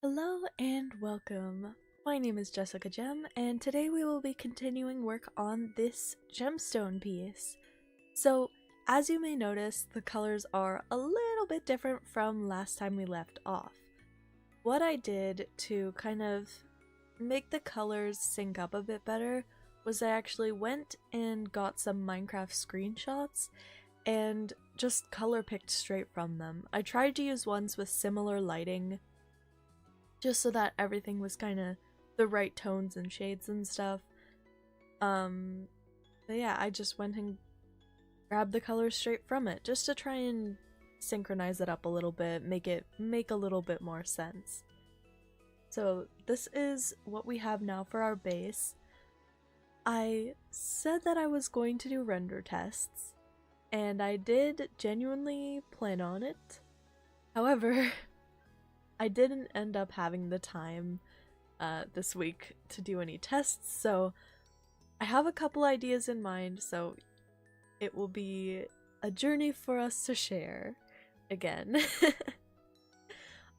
Hello and welcome. My name is Jessica Gem, and today we will be continuing work on this gemstone piece. So, as you may notice, the colors are a little bit different from last time we left off. What I did to kind of make the colors sync up a bit better was I actually went and got some Minecraft screenshots and just color picked straight from them. I tried to use ones with similar lighting just so that everything was kind of the right tones and shades and stuff. But yeah, I just went and grabbed the colors straight from it just to try and synchronize it up a little bit, make it make a little bit more sense. So this is what we have now for our base. I said that I was going to do render tests, and I did genuinely plan on it. However, I didn't end up having the time this week to do any tests, so I have a couple ideas in mind, so it will be a journey for us to share again.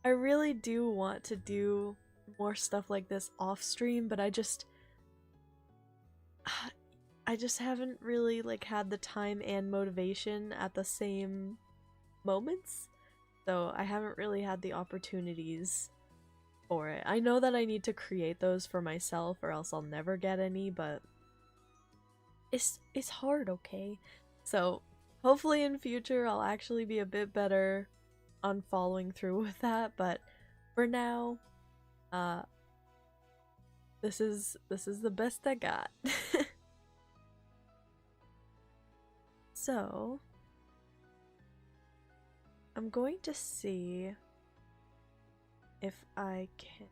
I really do want to do more stuff like this off stream, but I just haven't really had the time and motivation at the same moments. So I haven't really had the opportunities for it. I know that I need to create those for myself or else I'll never get any, but it's hard, okay? So hopefully in future I'll actually be a bit better on following through with that, but for now, this is the best I got. So I'm going to see if I can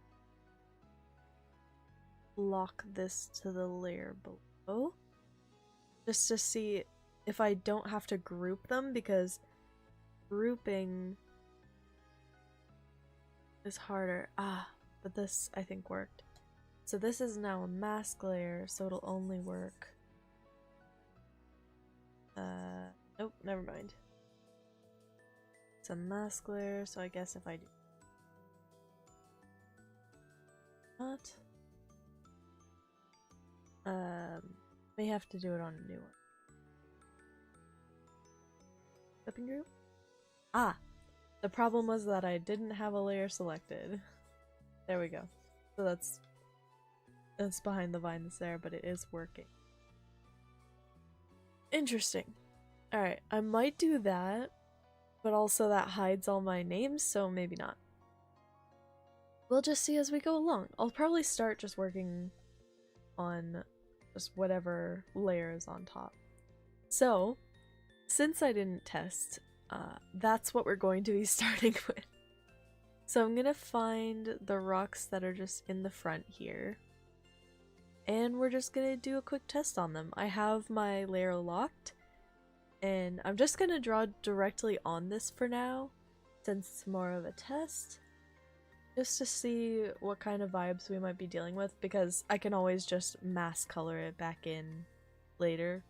lock this to the layer below, just to see if I don't have to group them, because grouping is harder. But this I think worked. So this is now a mask layer, so it'll only work. Nope, never mind. It's a mask layer, so I guess if I do not, may have to do it on a new one. Clipping group? The problem was that I didn't have a layer selected. There we go. So that's behind the vines there, but it is working. Interesting. Alright, I might do that, but also that hides all my names, so maybe not. We'll just see as we go along. I'll probably start just working on just whatever layer is on top. So, since I didn't test, that's what we're going to be starting with. So I'm gonna find the rocks that are just in the front here, and we're just gonna do a quick test on them. I have my layer locked, and I'm just gonna draw directly on this for now, since it's more of a test, just to see what kind of vibes we might be dealing with, because I can always just mask color it back in later,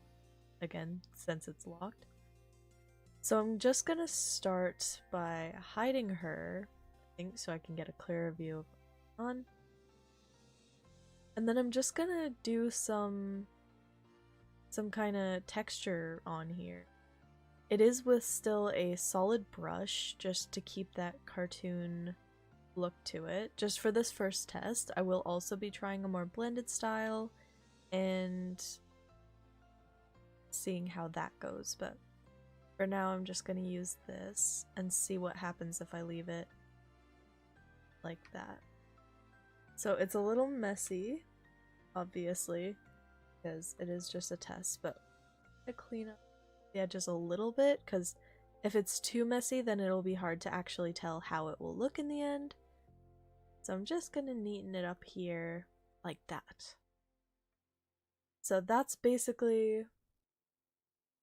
again, since it's locked. So I'm just gonna start by hiding her, I think, so I can get a clearer view of what's on. And then I'm just gonna do some kind of texture on here. It is with still a solid brush, just to keep that cartoon look to it. Just for this first test, I will also be trying a more blended style and seeing how that goes, but for now I'm just gonna use this and see what happens if I leave it like that. So it's a little messy, obviously, because it is just a test, but I clean up the edges a little bit, because if it's too messy then it'll be hard to actually tell how it will look in the end. So I'm just gonna neaten it up here like that. So that's basically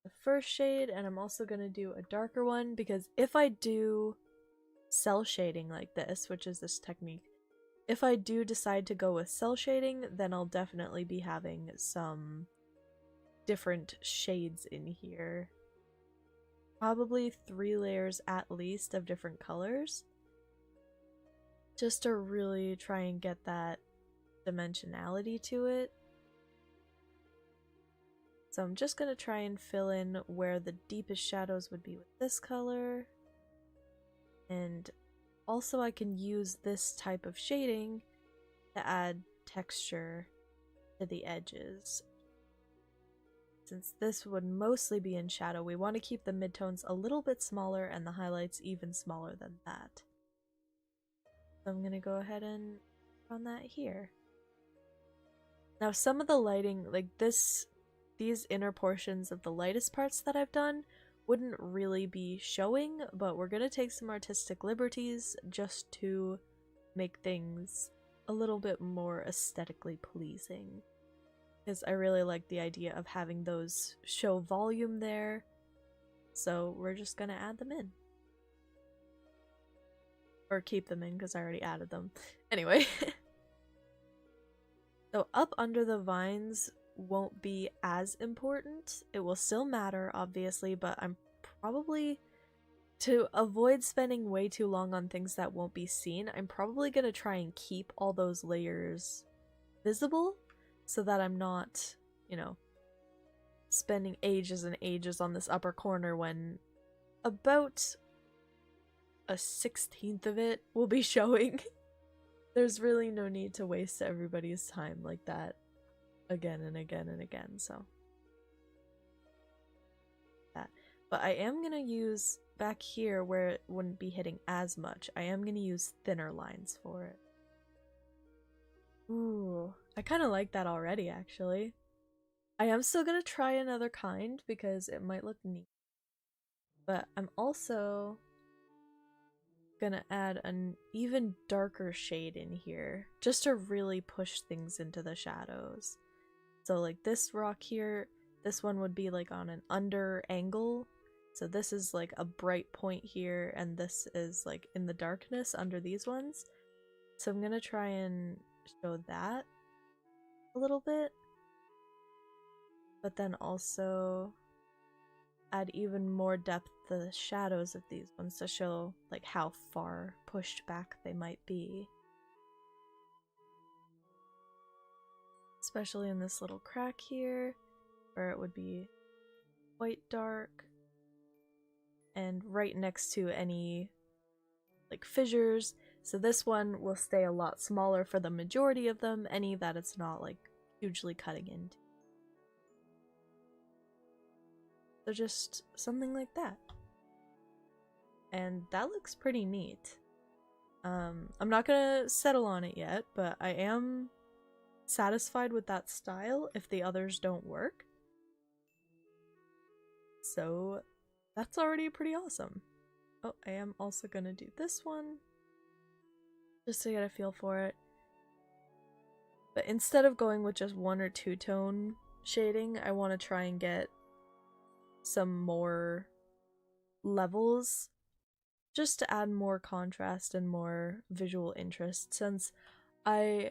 the first shade, and I'm also gonna do a darker one, because if I do cell shading like this, which is this technique, if I do decide to go with cell shading, then I'll definitely be having some different shades in here. Probably 3 layers at least of different colors. just to really try and get that dimensionality to it. So I'm just going to try and fill in where the deepest shadows would be with this color. And also I can use this type of shading to add texture to the edges. Since this would mostly be in shadow, we want to keep the midtones a little bit smaller and the highlights even smaller than that. So I'm going to go ahead and run that here. Now some of the lighting, like these inner portions of the lightest parts that I've done wouldn't really be showing, but we're gonna take some artistic liberties just to make things a little bit more aesthetically pleasing. Because I really like the idea of having those show volume there, so we're just gonna add them in. Or keep them in because I already added them. Anyway. So up under the vines won't be as important. It will still matter, obviously, but I'm probably, to avoid spending way too long on things that won't be seen, I'm probably going to try and keep all those layers visible so that I'm not, you know, spending ages and ages on this upper corner when about a 16th of it will be showing. There's really no need to waste everybody's time like that again and again and again, so that. But I am gonna use back here where it wouldn't be hitting as much. I am gonna use thinner lines for it. Ooh, I kind of like that already, actually. I am still gonna try another kind because it might look neat, but I'm also gonna add an even darker shade in here just to really push things into the shadows. So like this rock here, this one would be like on an under angle. So this is like a bright point here, and this is like in the darkness under these ones. So I'm gonna try and show that a little bit. But then also add even more depth to the shadows of these ones to show like how far pushed back they might be. Especially in this little crack here, where it would be quite dark. And right next to any like fissures. So this one will stay a lot smaller for the majority of them, any that it's not like hugely cutting into. So just something like that. And that looks pretty neat. I'm not gonna settle on it yet, but I am satisfied with that style if the others don't work. So that's already pretty awesome. Oh, I am also gonna do this one just to get a feel for it. But instead of going with just 1 or 2 tone shading, I want to try and get some more levels just to add more contrast and more visual interest, since I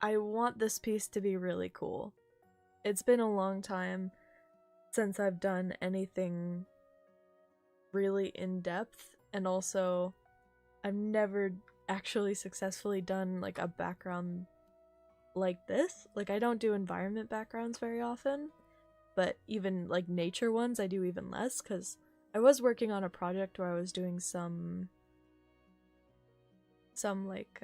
want this piece to be really cool. It's been a long time since I've done anything really in-depth, and also I've never actually successfully done like a background like this. Like I don't do environment backgrounds very often, but even like nature ones I do even less, because I was working on a project where I was doing some like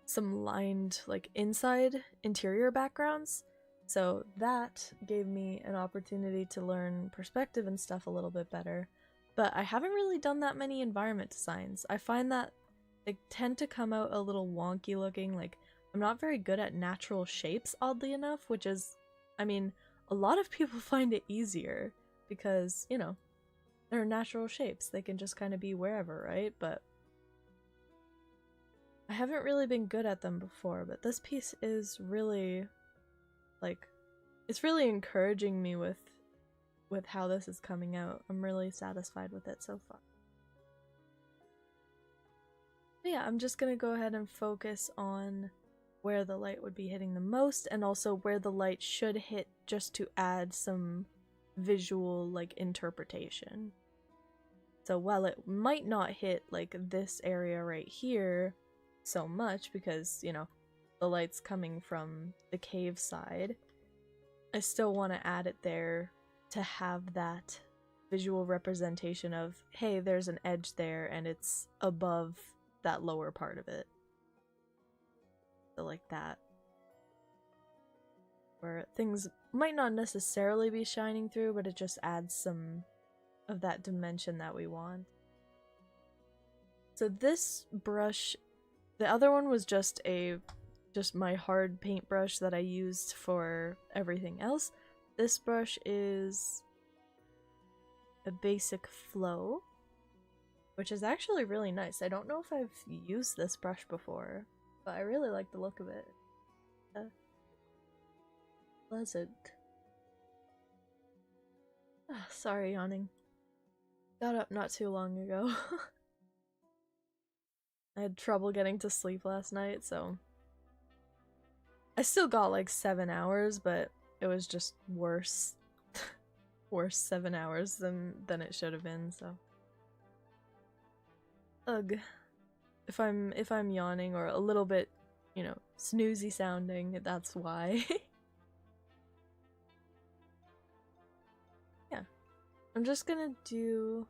some lined like inside interior backgrounds, so that gave me an opportunity to learn perspective and stuff a little bit better. But I haven't really done that many environment designs. I find that they tend to come out a little wonky looking. Like I'm not very good at natural shapes, oddly enough, which is, I mean, a lot of people find it easier because, you know, they're natural shapes. They can just kind of be wherever, right? But I haven't really been good at them before, but this piece is really, like, it's really encouraging me with how this is coming out. I'm really satisfied with it so far. But yeah, I'm just gonna go ahead and focus on where the light would be hitting the most, and also where the light should hit, just to add some visual like interpretation. So while it might not hit like this area right here so much because, you know, the light's coming from the cave side, I still want to add it there to have that visual representation of, hey, there's an edge there and it's above that lower part of it. So like that. Where things might not necessarily be shining through, but it just adds some of that dimension that we want. So this brush, the other one was just my hard paintbrush that I used for everything else. This brush is a basic flow, which is actually really nice. I don't know if I've used this brush before, but I really like the look of it. Pleasant. Sorry, yawning. Got up not too long ago. I had trouble getting to sleep last night, so I still got like 7 hours, but it was just worse. Worse 7 hours than it should have been, so. Ugh. If I'm yawning or a little bit, you know, snoozy sounding, that's why. Yeah. I'm just gonna do...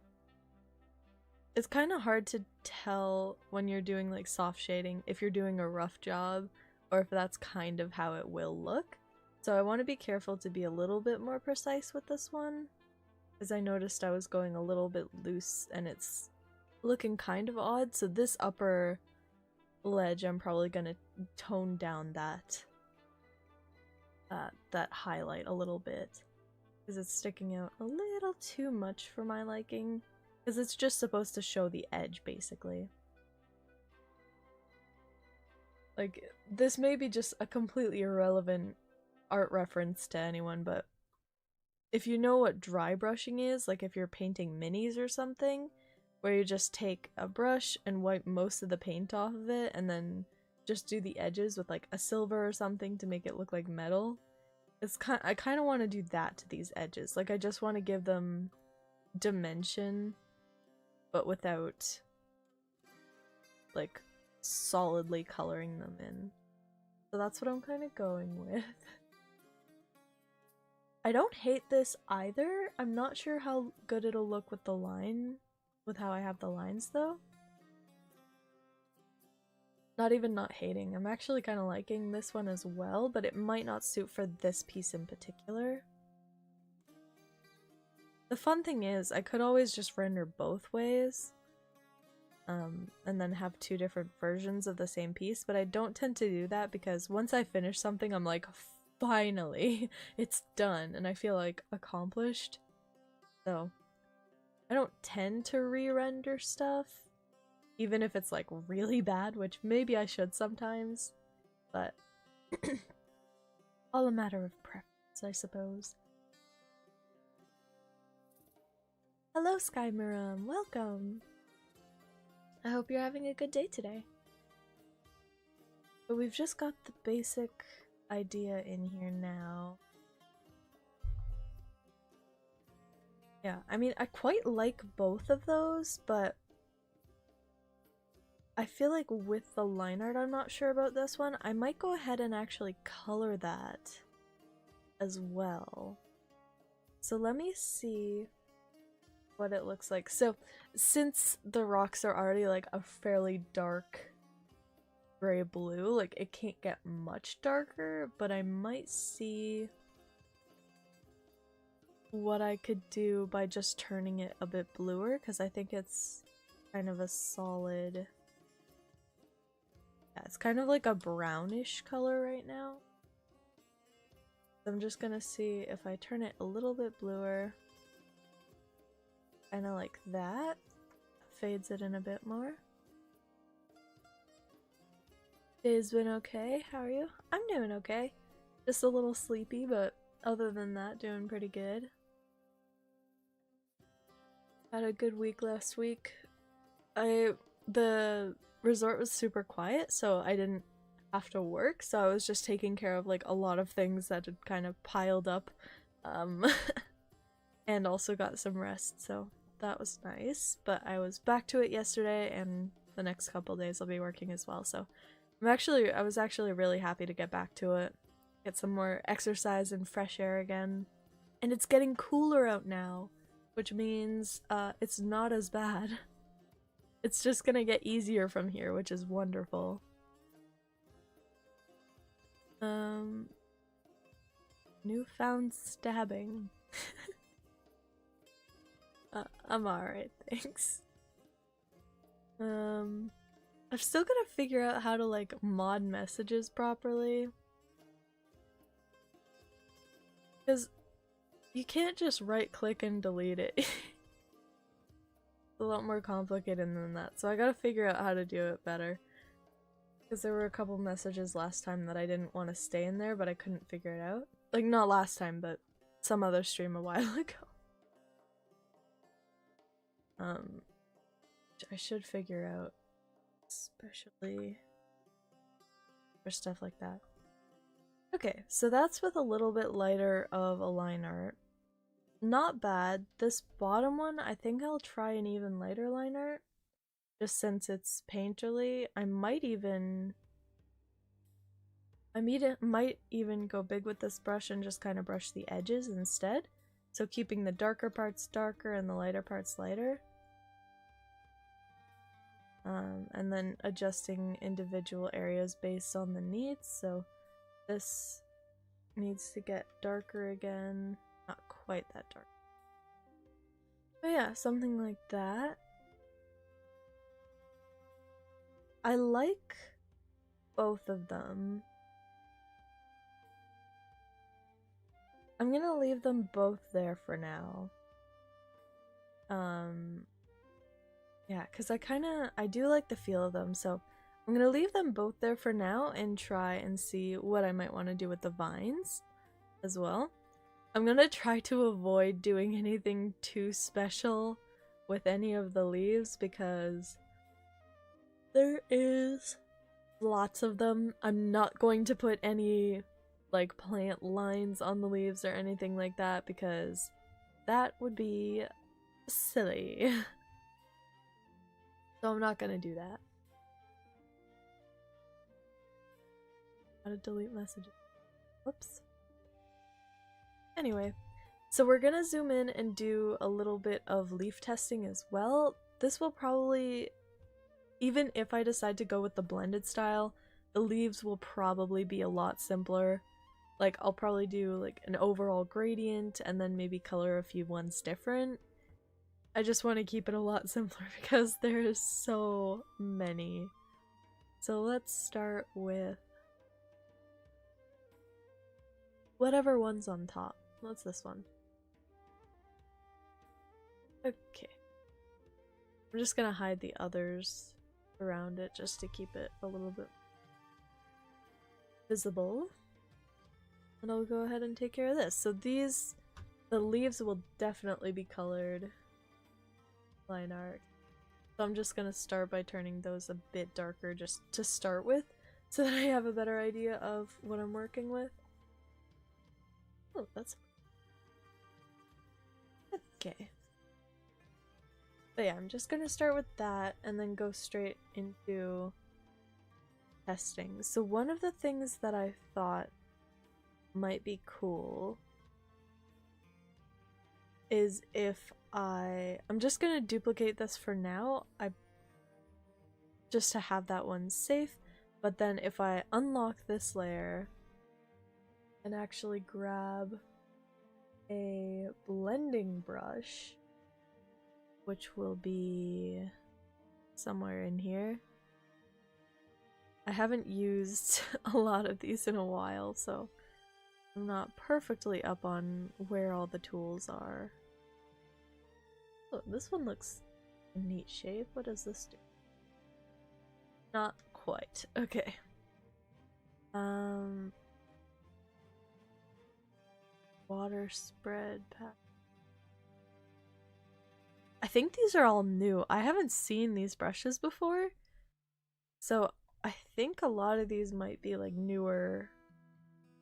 It's kind of hard to tell when you're doing like soft shading if you're doing a rough job or if that's kind of how it will look. So I want to be careful to be a little bit more precise with this one, because I noticed I was going a little bit loose and it's looking kind of odd. So this upper ledge, I'm probably going to tone down that highlight a little bit, because it's sticking out a little too much for my liking, because it's just supposed to show the edge basically. Like, this may be just a completely irrelevant art reference to anyone, but if you know what dry brushing is, like if you're painting minis or something, where you just take a brush and wipe most of the paint off of it and then just do the edges with like a silver or something to make it look like metal. I kind of want to do that to these edges. Like, I just want to give them dimension, but without like solidly coloring them in. So that's what I'm kind of going with. I don't hate this either. I'm not sure how good it'll look with the line, with how I have the lines though. Not even not hating. I'm actually kind of liking this one as well, but it might not suit for this piece in particular. The fun thing is, I could always just render both ways, and then have two different versions of the same piece, but I don't tend to do that because once I finish something, I'm like, finally, it's done, and I feel like accomplished. So I don't tend to re-render stuff, even if it's like really bad, which maybe I should sometimes, but all a matter of preference, I suppose. Hello, Skymarum, welcome! I hope you're having a good day today. But we've just got the basic idea in here now. Yeah, I mean, I quite like both of those, but I feel like with the line art, I'm not sure about this one. I might go ahead and actually color that as well. So let me see what it looks like. So since the rocks are already like a fairly dark gray blue, like it can't get much darker, but I might see what I could do by just turning it a bit bluer, because I think it's kind of a solid, yeah, it's kind of like a brownish color right now. So I'm just gonna see if I turn it a little bit bluer, kind of like that, fades it in a bit more. Day's been okay. How are you? I'm doing okay. Just a little sleepy, but other than that, doing pretty good. Had a good week last week. The resort was super quiet, so I didn't have to work, so I was just taking care of like a lot of things that had kind of piled up, and also got some rest, so that was nice, but I was back to it yesterday, and the next couple days I'll be working as well, so I was actually really happy to get back to it. Get some more exercise and fresh air again. And it's getting cooler out now, which means it's not as bad. It's just gonna get easier from here, which is wonderful. Newfound stabbing. I'm alright, thanks. I've still gotta figure out how to like mod messages properly. Because you can't just right click and delete it. It's a lot more complicated than that, so I gotta figure out how to do it better. Because there were a couple messages last time that I didn't want to stay in there, but I couldn't figure it out. Like, not last time, but some other stream a while ago. Which I should figure out, especially for stuff like that. Okay, so that's with a little bit lighter of a line art. Not bad. This bottom one, I think I'll try an even lighter line art. Just since it's painterly. I might even go big with this brush and just kind of brush the edges instead. So keeping the darker parts darker and the lighter parts lighter. And then adjusting individual areas based on the needs. So this needs to get darker again. Not quite that dark. But yeah, something like that. I like both of them. I'm gonna leave them both there for now. Yeah, because I do like the feel of them, so I'm gonna leave them both there for now and try and see what I might want to do with the vines as well. I'm gonna try to avoid doing anything too special with any of the leaves because there is lots of them. I'm not going to put any like plant lines on the leaves or anything like that because that would be silly. So I'm not gonna do that. How to delete messages. Whoops. Anyway, so we're gonna zoom in and do a little bit of leaf testing as well. This will probably, even if I decide to go with the blended style, the leaves will probably be a lot simpler. Like, I'll probably do like an overall gradient and then maybe color a few ones different. I just want to keep it a lot simpler because there's so many. So let's start with whatever one's on top. What's this one? Okay. I'm just gonna hide the others around it just to keep it a little bit visible. And I'll go ahead and take care of this. So the leaves will definitely be colored line art. So I'm just gonna start by turning those a bit darker just to start with, so that I have a better idea of what I'm working with. Oh, that's okay. But yeah, I'm just gonna start with that and then go straight into testing. So one of the things that I thought might be cool is if I'm just gonna duplicate this for now, just to have that one safe, but then if I unlock this layer and actually grab a blending brush, which will be somewhere in here. I haven't used a lot of these in a while, so I'm not perfectly up on where all the tools are. Oh, this one looks a neat shape. What does this do? Not quite. Okay. Water spread pack. I think these are all new. I haven't seen these brushes before. So I think a lot of these might be like newer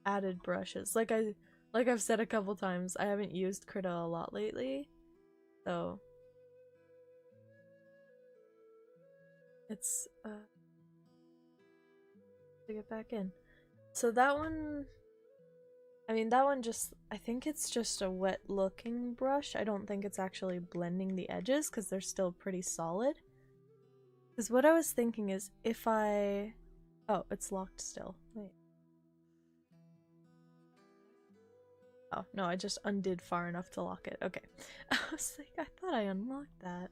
added brushes. Like I've said a couple times, I haven't used Krita a lot lately. So It's to get back in. So that one, I mean, that one just, I think it's just a wet looking brush. I don't think it's actually blending the edges because they're still pretty solid. Because what I was thinking is if I, oh, it's locked still. Wait. Oh, no, I just undid far enough to lock it. Okay. I was like, I thought I unlocked that.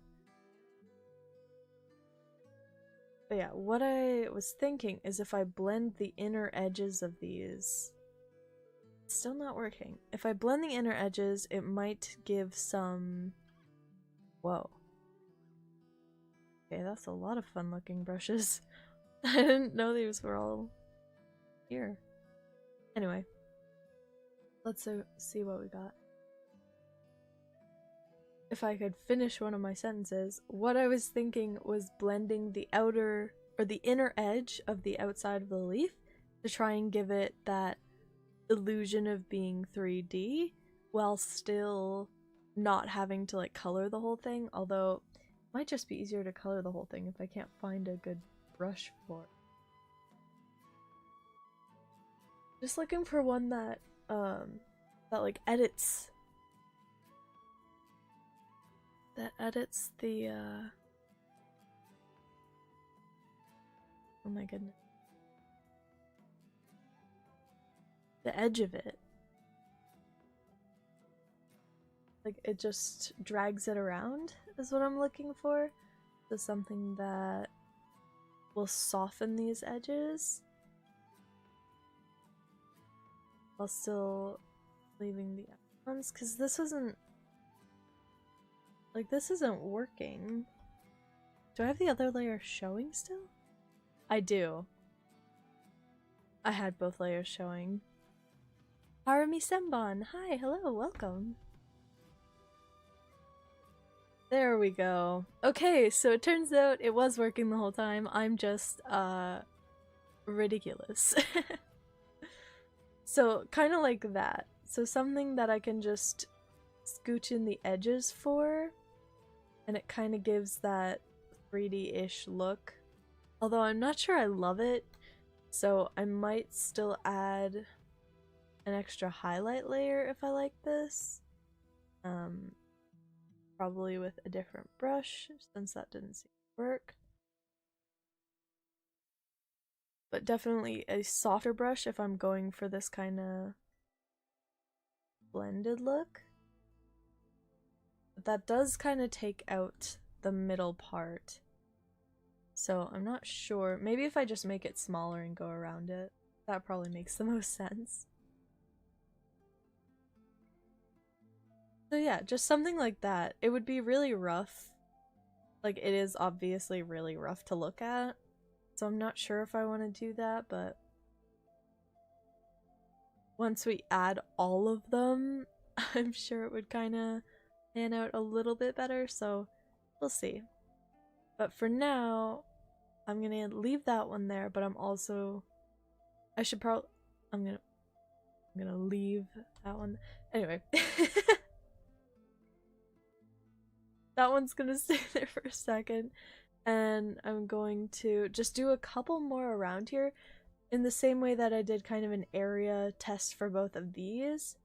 But yeah, what I was thinking is if I blend the inner edges of these... It's still not working. If I blend the inner edges, it might give some... Whoa. Okay, that's a lot of fun looking brushes. I didn't know these were all here. Anyway. Let's see what we got. If I could finish one of my sentences, what I was thinking was blending the outer or the inner edge of the outside of the leaf to try and give it that illusion of being 3D while still not having to like color the whole thing, although it might just be easier to color the whole thing if I can't find a good brush for it. Just looking for one that like edits the oh my goodness, the edge of it. Like it just drags it around is what I'm looking for. So something that will soften these edges while still leaving the other ones, because this isn't working. Do I have the other layer showing still? I do. I had both layers showing. Harumi Senbon, hi, hello, welcome. There we go. Okay, so it turns out it was working the whole time. I'm just ridiculous. So kind of like that. So something that I can just scooch in the edges for, and it kind of gives that 3D-ish look. Although I'm not sure I love it, so I might still add an extra highlight layer if I like this. Probably with a different brush, since that didn't seem to work. But definitely a softer brush if I'm going for this kind of blended look. But that does kind of take out the middle part. So I'm not sure. Maybe if I just make it smaller and go around it, that probably makes the most sense. So yeah, just something like that. It would be really rough. Like, it is obviously really rough to look at. So I'm not sure if I want to do that, but once we add all of them, I'm sure it would kind of pan out a little bit better, so we'll see. But for now, I'm gonna leave that one there, but I'm gonna leave that one. Anyway. That one's gonna stay there for a second, and I'm going to just do a couple more around here in the same way that I did kind of an area test for both of these.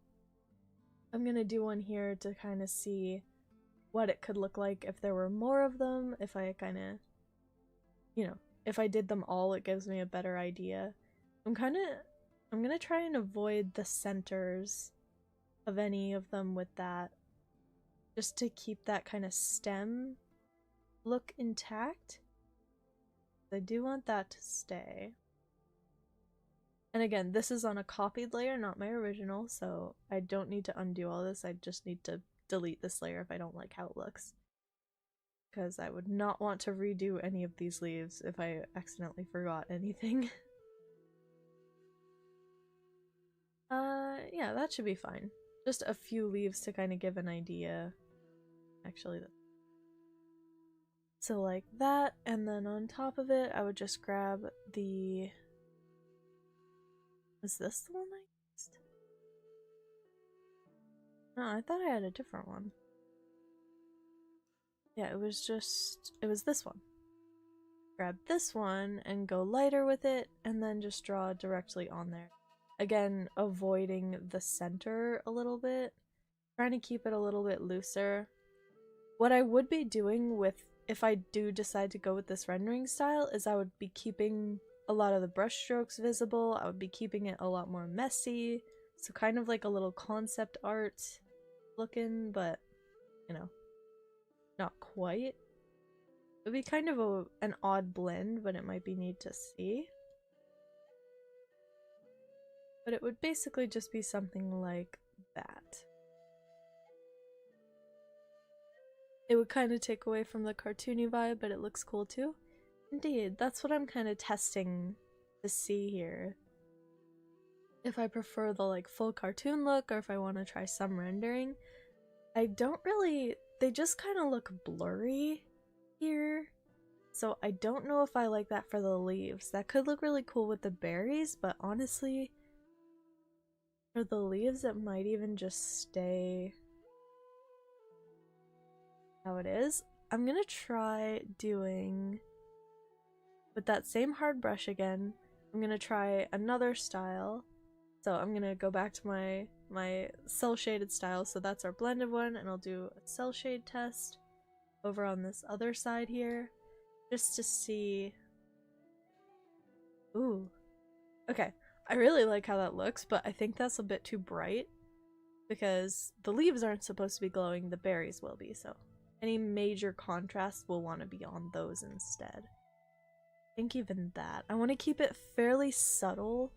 I'm gonna do one here to kind of see what it could look like if there were more of them, if I kind of, you know, if I did them all, it gives me a better idea. I'm gonna try and avoid the centers of any of them with that, just to keep that kind of stem look intact. I do want that to stay. And again, this is on a copied layer, not my original, so I don't need to undo all this. I just need to delete this layer if I don't like how it looks. Because I would not want to redo any of these leaves if I accidentally forgot anything. Yeah, that should be fine. Just a few leaves to kind of give an idea. Actually, so like that, and then on top of it, I would just grab the... Is this the one I used? No, I thought I had a different one. Yeah, it was this one. grab this one and go lighter with it, and then just draw directly on there. Again, avoiding the center a little bit, trying to keep it a little bit looser. What I would be doing with, if I do decide to go with this rendering style, is I would be keeping a lot of the brush strokes visible. I would be keeping it a lot more messy, so kind of like a little concept art looking, but you know, not quite. It would be kind of an odd blend, but it might be neat to see. But it would basically just be something like that. It would kind of take away from the cartoony vibe, but it looks cool too. Indeed, that's what I'm kind of testing to see here. If I prefer the like full cartoon look, or if I want to try some rendering. I don't really, they just kind of look blurry here. So I don't know if I like that for the leaves. That could look really cool with the berries, but honestly, for the leaves it might even just stay how it is. I'm gonna try doing, with that same hard brush again, I'm gonna try another style. So I'm gonna go back to my cell shaded style, so that's our blended one, and I'll do a cell shade test over on this other side here, just to see. Ooh. Okay, I really like how that looks, but I think that's a bit too bright, because the leaves aren't supposed to be glowing, the berries will be, so any major contrast will want to be on those instead. I think even that. I want to keep it fairly subtle.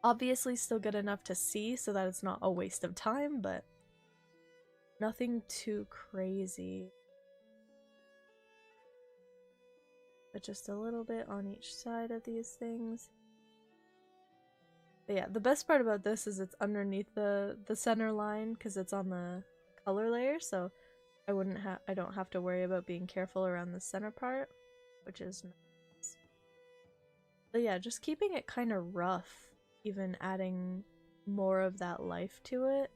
Obviously still good enough to see so that it's not a waste of time, but nothing too crazy. But just a little bit on each side of these things. But yeah, the best part about this is it's underneath the center line because it's on the color layer, so I don't have to worry about being careful around the center part, which is nice. But yeah, just keeping it kind of rough, even adding more of that life to it.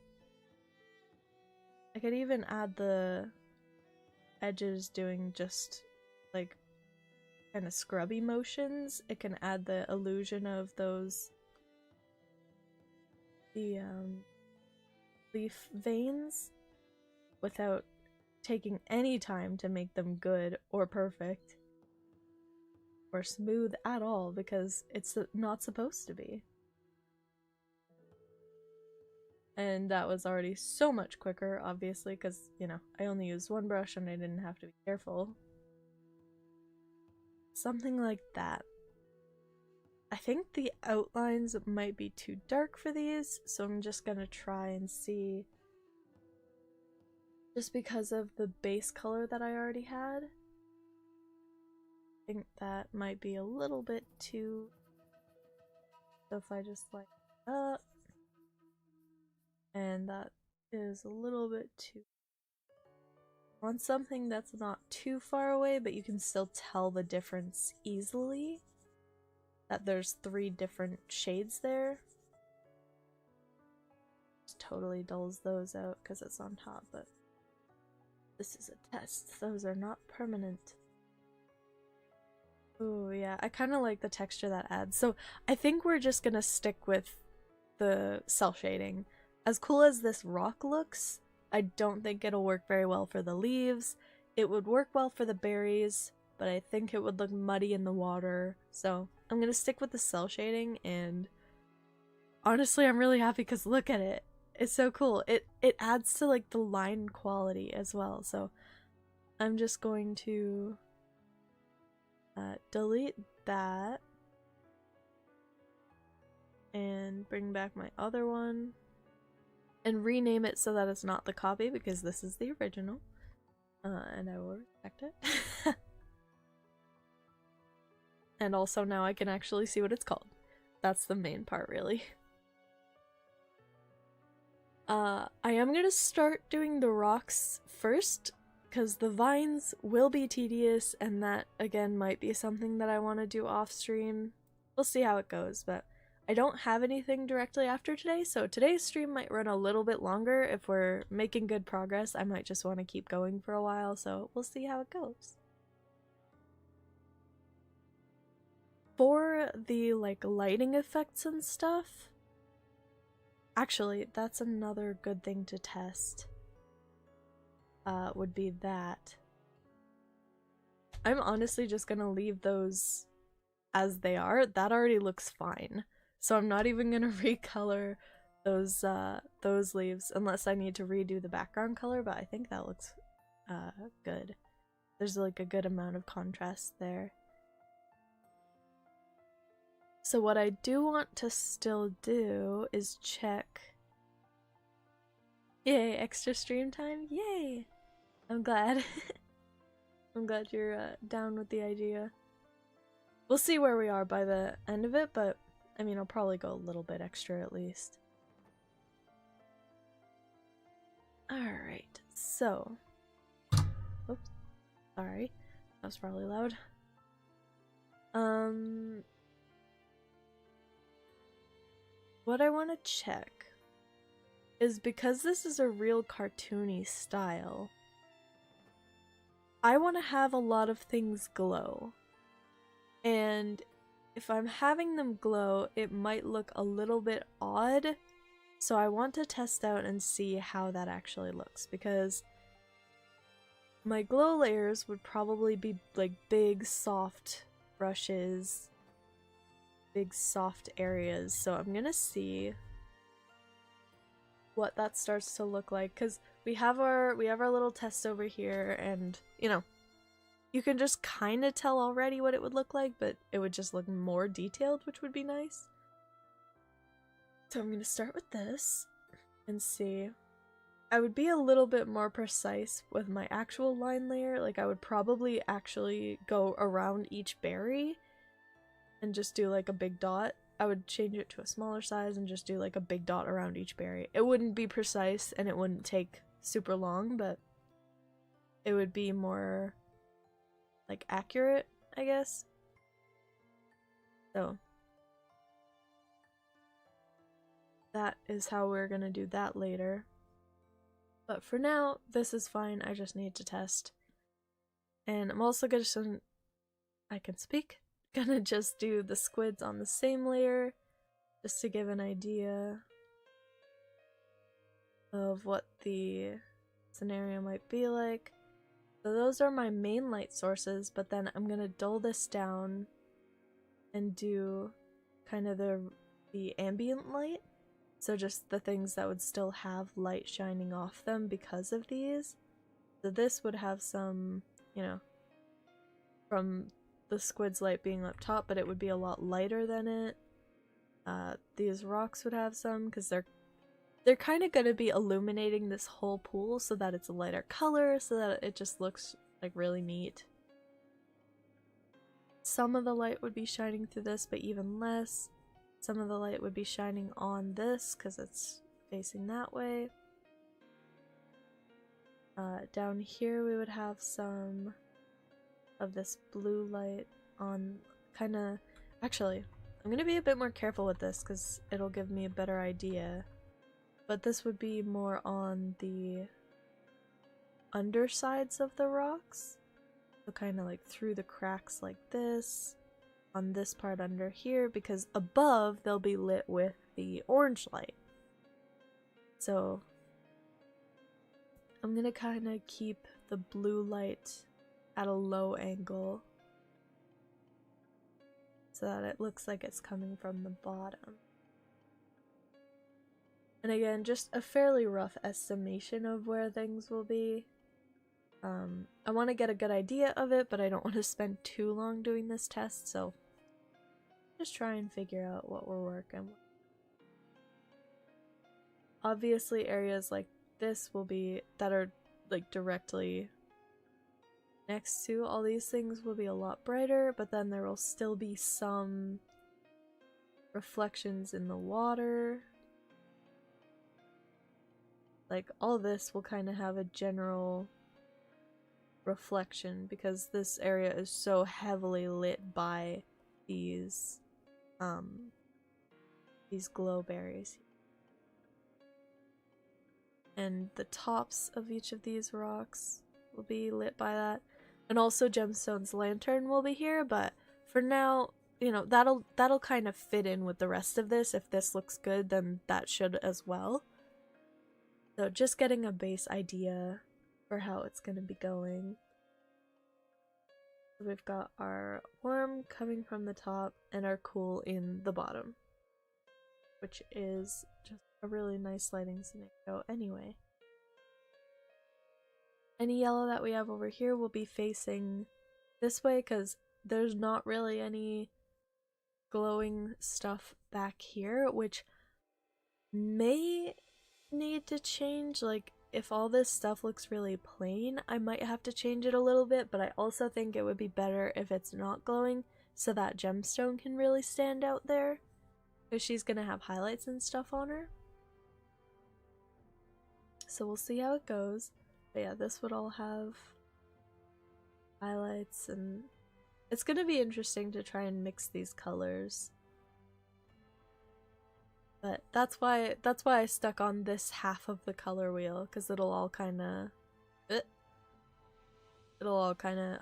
I could even add the edges doing just like kind of scrubby motions. It can add the illusion of those leaf veins without taking any time to make them good or perfect or smooth at all, because it's not supposed to be. And that was already so much quicker, obviously, because, you know, I only used one brush and I didn't have to be careful. Something like that. I think the outlines might be too dark for these, so I'm just gonna try and see. Just because of the base color that I already had. I think that might be a little bit too. So if I just light it up. And that is a little bit too. I want something that's not too far away, but you can still tell the difference easily. That there's 3 different shades there. Just totally dulls those out because it's on top, but this is a test. Those are not permanent. Oh yeah, I kind of like the texture that adds. So I think we're just gonna stick with the cell shading. As cool as this rock looks, I don't think it'll work very well for the leaves. It would work well for the berries, but I think it would look muddy in the water. So I'm gonna stick with the cell shading, and honestly I'm really happy because look at it. It's so cool. It adds to like the line quality as well. So I'm just going to delete that and bring back my other one and rename it so that it's not the copy, because this is the original, and I will respect it. And also now I can actually see what it's called. That's the main part, really. I am gonna start doing the rocks first, because the vines will be tedious, and that, again, might be something that I want to do off stream. We'll see how it goes, but I don't have anything directly after today, so today's stream might run a little bit longer. If we're making good progress, I might just want to keep going for a while, so we'll see how it goes. For the like lighting effects and stuff, actually, that's another good thing to test. Would be that. I'm honestly just gonna leave those as they are. That already looks fine. So I'm not even gonna recolor those leaves unless I need to redo the background color, but I think that looks good. There's like a good amount of contrast there. So what I do want to still do is check. Yay, extra stream time? Yay! I'm glad. I'm glad you're down with the idea. We'll see where we are by the end of it, but I mean, I'll probably go a little bit extra at least. Alright, so. Oops. Sorry. That was probably loud. What I want to check is, because this is a real cartoony style, I want to have a lot of things glow. And if I'm having them glow, it might look a little bit odd. So I want to test out and see how that actually looks, because my glow layers would probably be like big soft brushes, big soft areas. So I'm gonna see what that starts to look like, because we have our little test over here, and you know, you can just kind of tell already what it would look like, but it would just look more detailed, which would be nice. So I'm gonna start with this and see. I would be a little bit more precise with my actual line layer. Like, I would probably actually go around each berry and just do like a big dot. I would change it to a smaller size and just do like a big dot around each berry. It wouldn't be precise and it wouldn't take super long, but it would be more like accurate, I guess. So that is how we're gonna do that later. But for now, this is fine. I just need to test. And I'm also gonna gonna just do the squids on the same layer, just to give an idea of what the scenario might be like. So those are my main light sources, but then I'm gonna dull this down and do kind of the ambient light. So just the things that would still have light shining off them because of these. So this would have some, you know, from the squid's light being up top, but it would be a lot lighter than it. These rocks would have some, because they're kind of going to be illuminating this whole pool so that it's a lighter color, so that it just looks like really neat. Some of the light would be shining through this, but even less. Some of the light would be shining on this because it's facing that way. Down here we would have some of this blue light on kind of... Actually, I'm going to be a bit more careful with this because it'll give me a better idea. But this would be more on the undersides of the rocks. So kind of like through the cracks like this. On this part under here, because above they'll be lit with the orange light. So I'm gonna kind of keep the blue light at a low angle so that it looks like it's coming from the bottom. And again, just a fairly rough estimation of where things will be. I want to get a good idea of it, but I don't want to spend too long doing this test, so just try and figure out what we're working with. Obviously areas like this will be, that are like directly next to all these things, will be a lot brighter, but then there will still be some reflections in the water. Like all this will kind of have a general reflection because this area is so heavily lit by these glow berries. And the tops of each of these rocks will be lit by that. And also Gemstone's lantern will be here, but for now, you know, that'll kind of fit in with the rest of this. If this looks good, then that should as well. So just getting a base idea for how it's going to be going. So we've got our warm coming from the top and our cool in the bottom, which is just a really nice lighting scenario anyway. Any yellow that we have over here will be facing this way because there's not really any glowing stuff back here, which may need to change. Like, if all this stuff looks really plain, I might have to change it a little bit, but I also think it would be better if it's not glowing so that Gemstone can really stand out there, because she's gonna have highlights and stuff on her. So we'll see how it goes. But yeah, this would all have highlights, and it's gonna be interesting to try and mix these colors. But that's why I stuck on this half of the color wheel, because it'll all kind of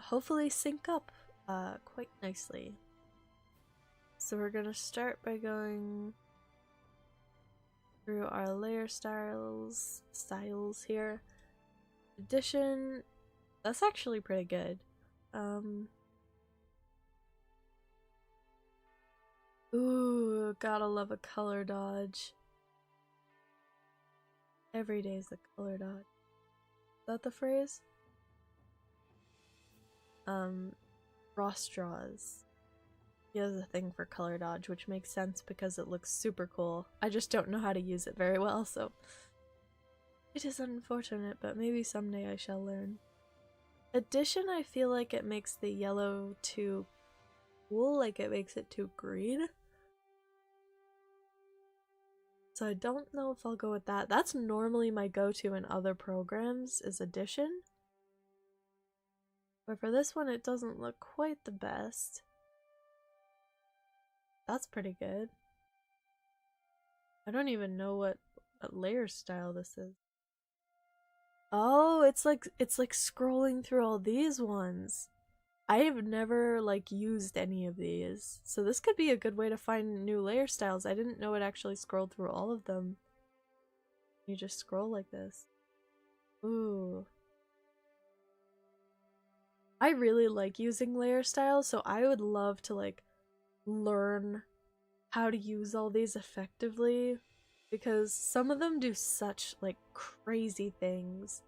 hopefully sync up quite nicely. So we're gonna start by going through our layer styles here. Addition, that's actually pretty good. Ooh, gotta love a color dodge. Every day's a color dodge. Is that the phrase? Ross draws. He has a thing for color dodge, which makes sense because it looks super cool. I just don't know how to use it very well, so it is unfortunate, but maybe someday I shall learn. Addition, I feel like it makes the yellow too cool, like it makes it too green. So I don't know if I'll go with that. That's normally my go-to in other programs, is addition. But for this one, it doesn't look quite the best. That's pretty good. I don't even know what layer style this is. Oh, it's like scrolling through all these ones. I have never used any of these, so this could be a good way to find new layer styles. I didn't know it actually scrolled through all of them. You just scroll like this. Ooh. I really like using layer styles, so I would love to learn how to use all these effectively, because some of them do such crazy things.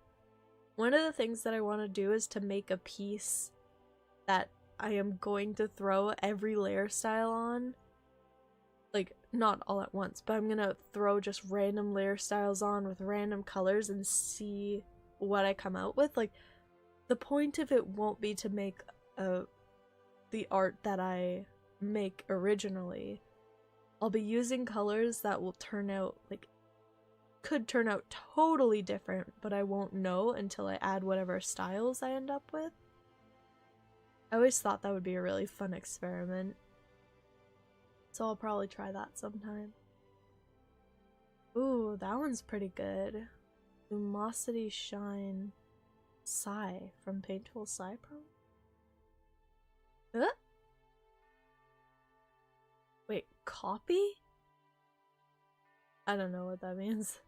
One of the things that I want to do is to make a piece that I am going to throw every layer style on. Not all at once, but I'm gonna throw just random layer styles on with random colors and see what I come out with. The point of it won't be to make the art that I make originally. I'll be using colors that will turn out could turn out totally different, but I won't know until I add whatever styles I end up with. I always thought that would be a really fun experiment, so I'll probably try that sometime. Ooh, that one's pretty good. Lumosity Shine Psy from Paintful Psy Pro? Huh? Wait, copy? I don't know what that means.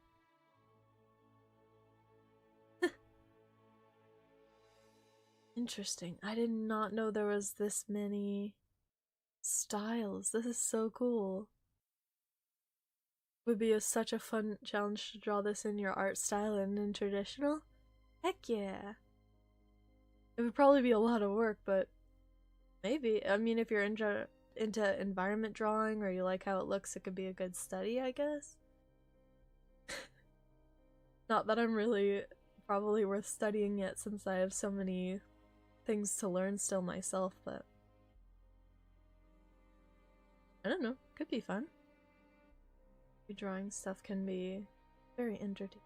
Interesting. I did not know there was this many styles. This is so cool. Would be such a fun challenge to draw this in your art style and in traditional. Heck yeah. It would probably be a lot of work, but maybe. I mean, if you're into environment drawing or you like how it looks, it could be a good study, I guess. Not that I'm really probably worth studying yet, since I have so many things to learn still myself, but I don't know, could be fun. Drawing stuff can be very entertaining.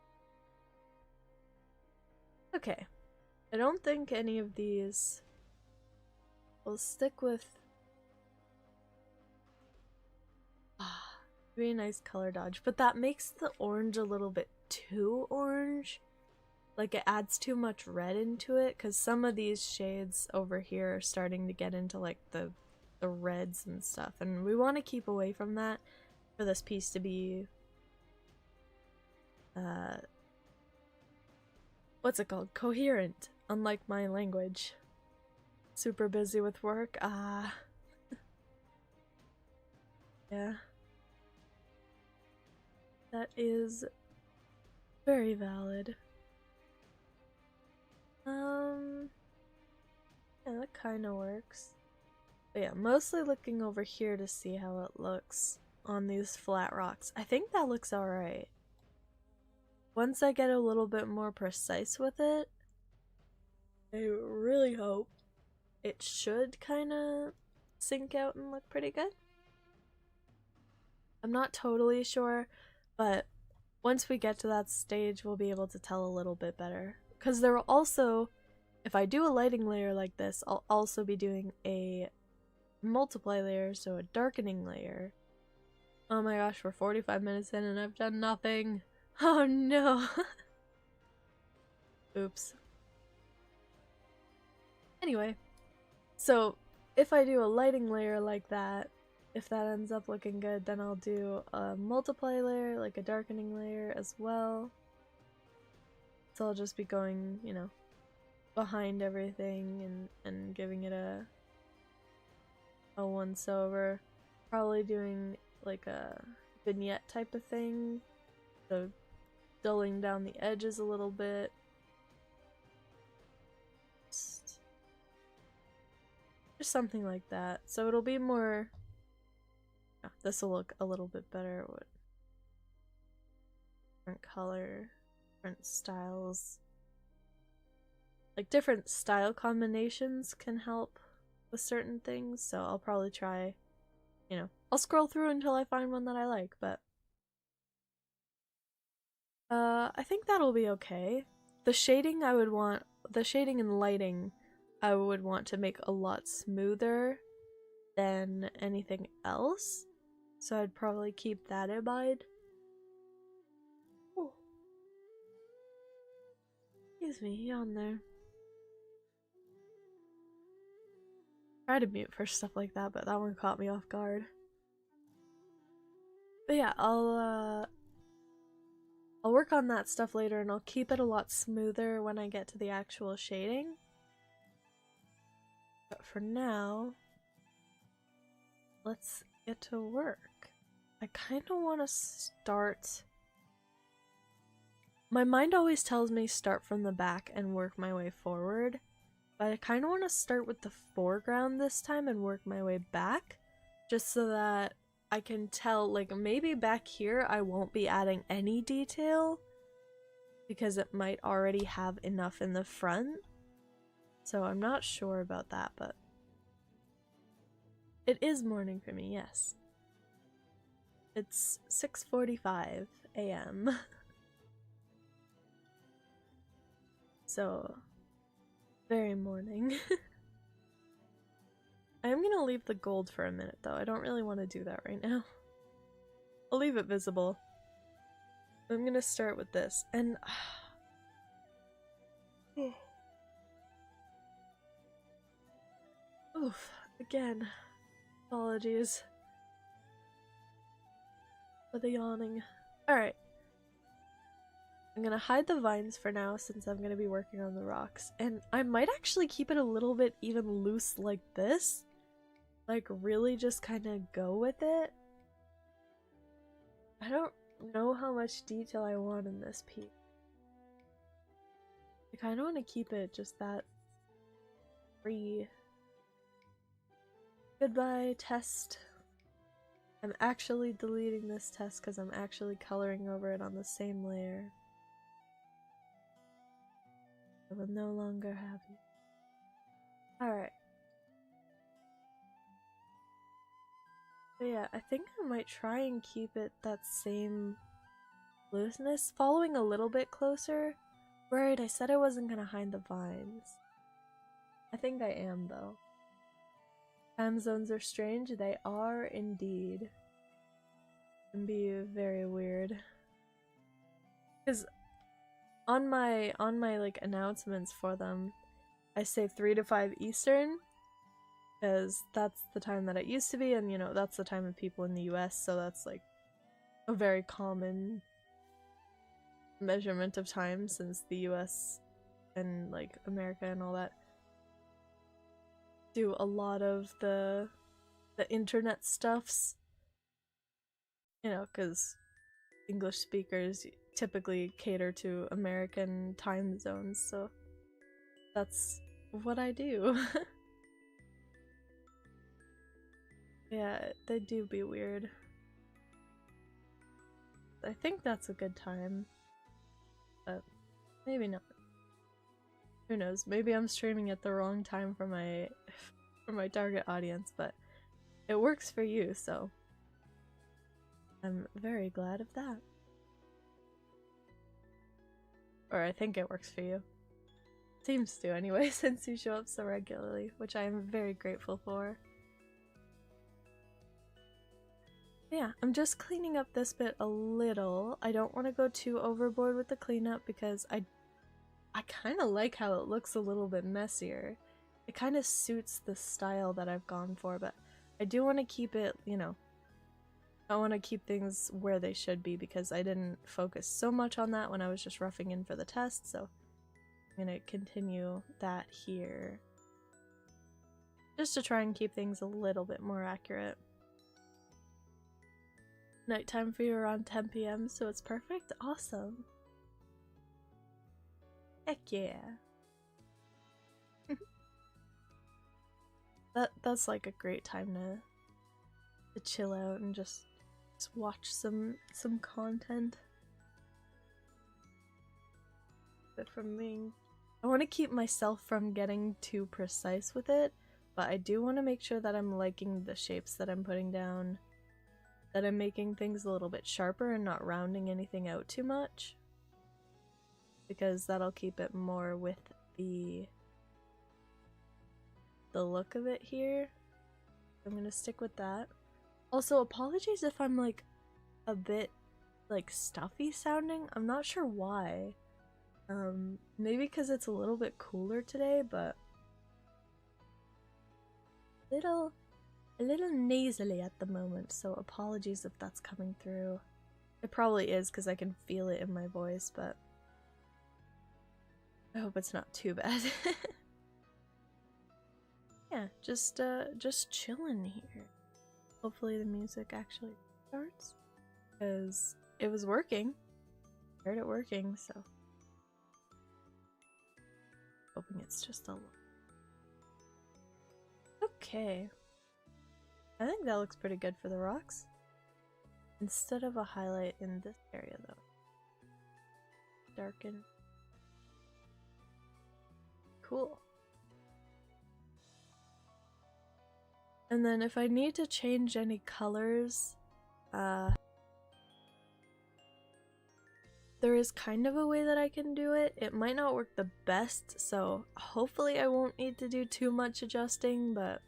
Okay, I don't think any of these will stick with very nice color dodge, but that makes the orange a little bit too orange. It adds too much red into it, because some of these shades over here are starting to get into the the reds and stuff, and we want to keep away from that for this piece to be what's it called? Coherent, unlike my language. Super busy with work. Yeah. That is very valid. Yeah, that kind of works. But yeah, mostly looking over here to see how it looks on these flat rocks. I think that looks alright. Once I get a little bit more precise with it, I really hope it should kind of sink out and look pretty good. I'm not totally sure, but once we get to that stage, we'll be able to tell a little bit better. Because there will also, if I do a lighting layer like this, I'll also be doing a multiply layer, so a darkening layer. Oh my gosh, we're 45 minutes in and I've done nothing. Oh no. Oops. Anyway, so if I do a lighting layer like that, if that ends up looking good, then I'll do a multiply layer, like a darkening layer as well. So I'll just be going, you know, behind everything and giving it a once over. Probably doing like a vignette type of thing. So dulling down the edges a little bit. Just something like that. So it'll be more... Oh, this will look a little bit better. What? Different color, different styles. Like different style combinations can help with certain things, so I'll probably try, you know, I'll scroll through until I find one that I like, but I think that'll be okay. The shading I would want, the shading and lighting I would want to make a lot smoother than anything else, so I'd probably keep that in mind. Oh. Excuse me, yawn there. Try to mute for stuff like that, but that one caught me off guard. But yeah, I'll work on that stuff later, and I'll keep it a lot smoother when I get to the actual shading. But for now, let's get to work. I kind of want to start... My mind always tells me start from the back and work my way forward, but I kind of want to start with the foreground this time and work my way back, just so that I can tell, like, maybe back here I won't be adding any detail, because it might already have enough in the front. So I'm not sure about that, but it is morning for me, yes. It's 6:45 a.m. So, very morning. I am gonna leave the gold for a minute though, I don't really want to do that right now. I'll leave it visible. I'm gonna start with this, and... Oof, again. Apologies for the yawning. Alright. I'm gonna hide the vines for now since I'm gonna be working on the rocks. And I might actually keep it a little bit even loose like this. Like really just kind of go with it. I don't know how much detail I want in this piece. I kind of want to keep it just that free. Goodbye, test. I'm actually deleting this test because I'm actually coloring over it on the same layer. I will no longer have you. Alright. But yeah, I think I might try and keep it that same looseness, following a little bit closer. Right, I said I wasn't gonna hide the vines. I think I am though. Time zones are strange, they are indeed. Can be very weird. Because on my like announcements for them, I say 3 to 5 Eastern, because that's the time that it used to be, and you know, that's the time of people in the US, so that's like a very common measurement of time, since the US and like America and all that do a lot of the internet stuffs, you know, because English speakers typically cater to American time zones, so that's what I do. Yeah, they do be weird. I think that's a good time, but maybe not. Who knows? Maybe I'm streaming at the wrong time for my target audience, but it works for you, so I'm very glad of that. Or I think it works for you. Seems to anyway, since you show up so regularly, which I am very grateful for. Yeah, I'm just cleaning up this bit a little. I don't want to go too overboard with the cleanup because I kind of like how it looks a little bit messier. It kind of suits the style that I've gone for, but I do want to keep it, you know, I want to keep things where they should be because I didn't focus so much on that when I was just roughing in for the test, so I'm going to continue that here. Just to try and keep things a little bit more accurate. Nighttime for you around 10 p.m, so it's perfect? Awesome. Heck yeah. That's like a great time to chill out and just watch some content. But from being, I want to keep myself from getting too precise with it, but I do want to make sure that I'm liking the shapes that I'm putting down, that I'm making things a little bit sharper and not rounding anything out too much, because that'll keep it more with the look of it here. I'm gonna stick with that. Also, apologies if I'm like a bit like stuffy sounding. I'm not sure why. Maybe because it's a little bit cooler today, but a little nasally at the moment, so apologies if that's coming through. It probably is because I can feel it in my voice, but I hope it's not too bad. Yeah, just chilling here. Hopefully the music actually starts, because it was working. I heard it working, so hoping it's just a little. Okay. I think that looks pretty good for the rocks. Instead of a highlight in this area though. Darken. Cool. And then if I need to change any colors, there is kind of a way that I can do it. It might not work the best, so hopefully I won't need to do too much adjusting, but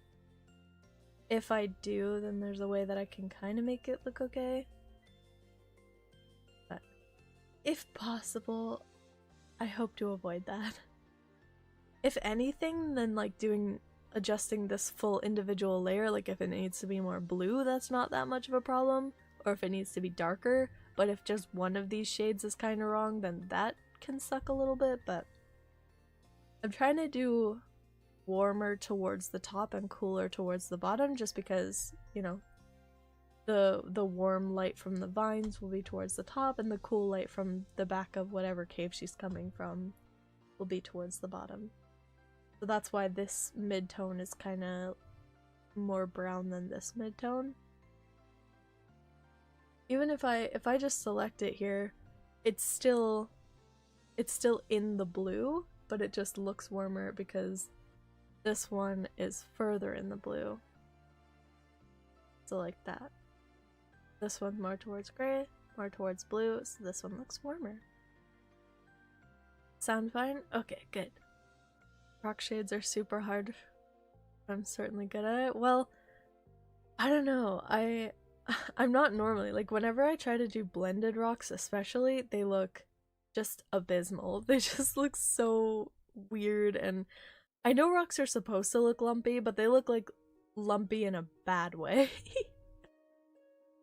if I do, then there's a way that I can kind of make it look okay. But if possible, I hope to avoid that. If anything, then like adjusting this full individual layer, like if it needs to be more blue, that's not that much of a problem, or if it needs to be darker, but if just one of these shades is kind of wrong, then that can suck a little bit. But I'm trying to do warmer towards the top and cooler towards the bottom, just because, you know, the warm light from the vines will be towards the top and the cool light from the back of whatever cave she's coming from will be towards the bottom. So that's why this mid-tone is kind of more brown than this mid-tone. Even if I just select it here, it's still in the blue, but it just looks warmer because this one is further in the blue. So like that. This one's more towards gray, more towards blue, so this one looks warmer. Sound fine? Okay, good. Rock shades are super hard. I'm certainly good at it. Well, I don't know. I'm not normally, like, whenever I try to do blended rocks especially, they look just abysmal. They just look so weird, and I know rocks are supposed to look lumpy, but they look like lumpy in a bad way.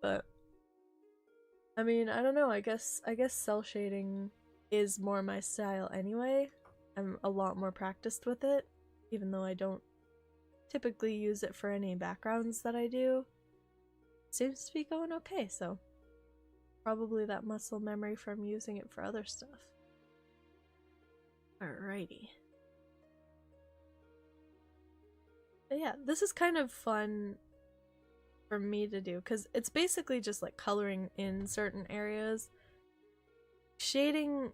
But I mean, I don't know, I guess cell shading is more my style anyway. I'm a lot more practiced with it, even though I don't typically use it for any backgrounds that I do. Seems to be going okay, so probably that muscle memory from using it for other stuff. Alrighty. But yeah, this is kind of fun for me to do, because it's basically just like coloring in certain areas. Shading,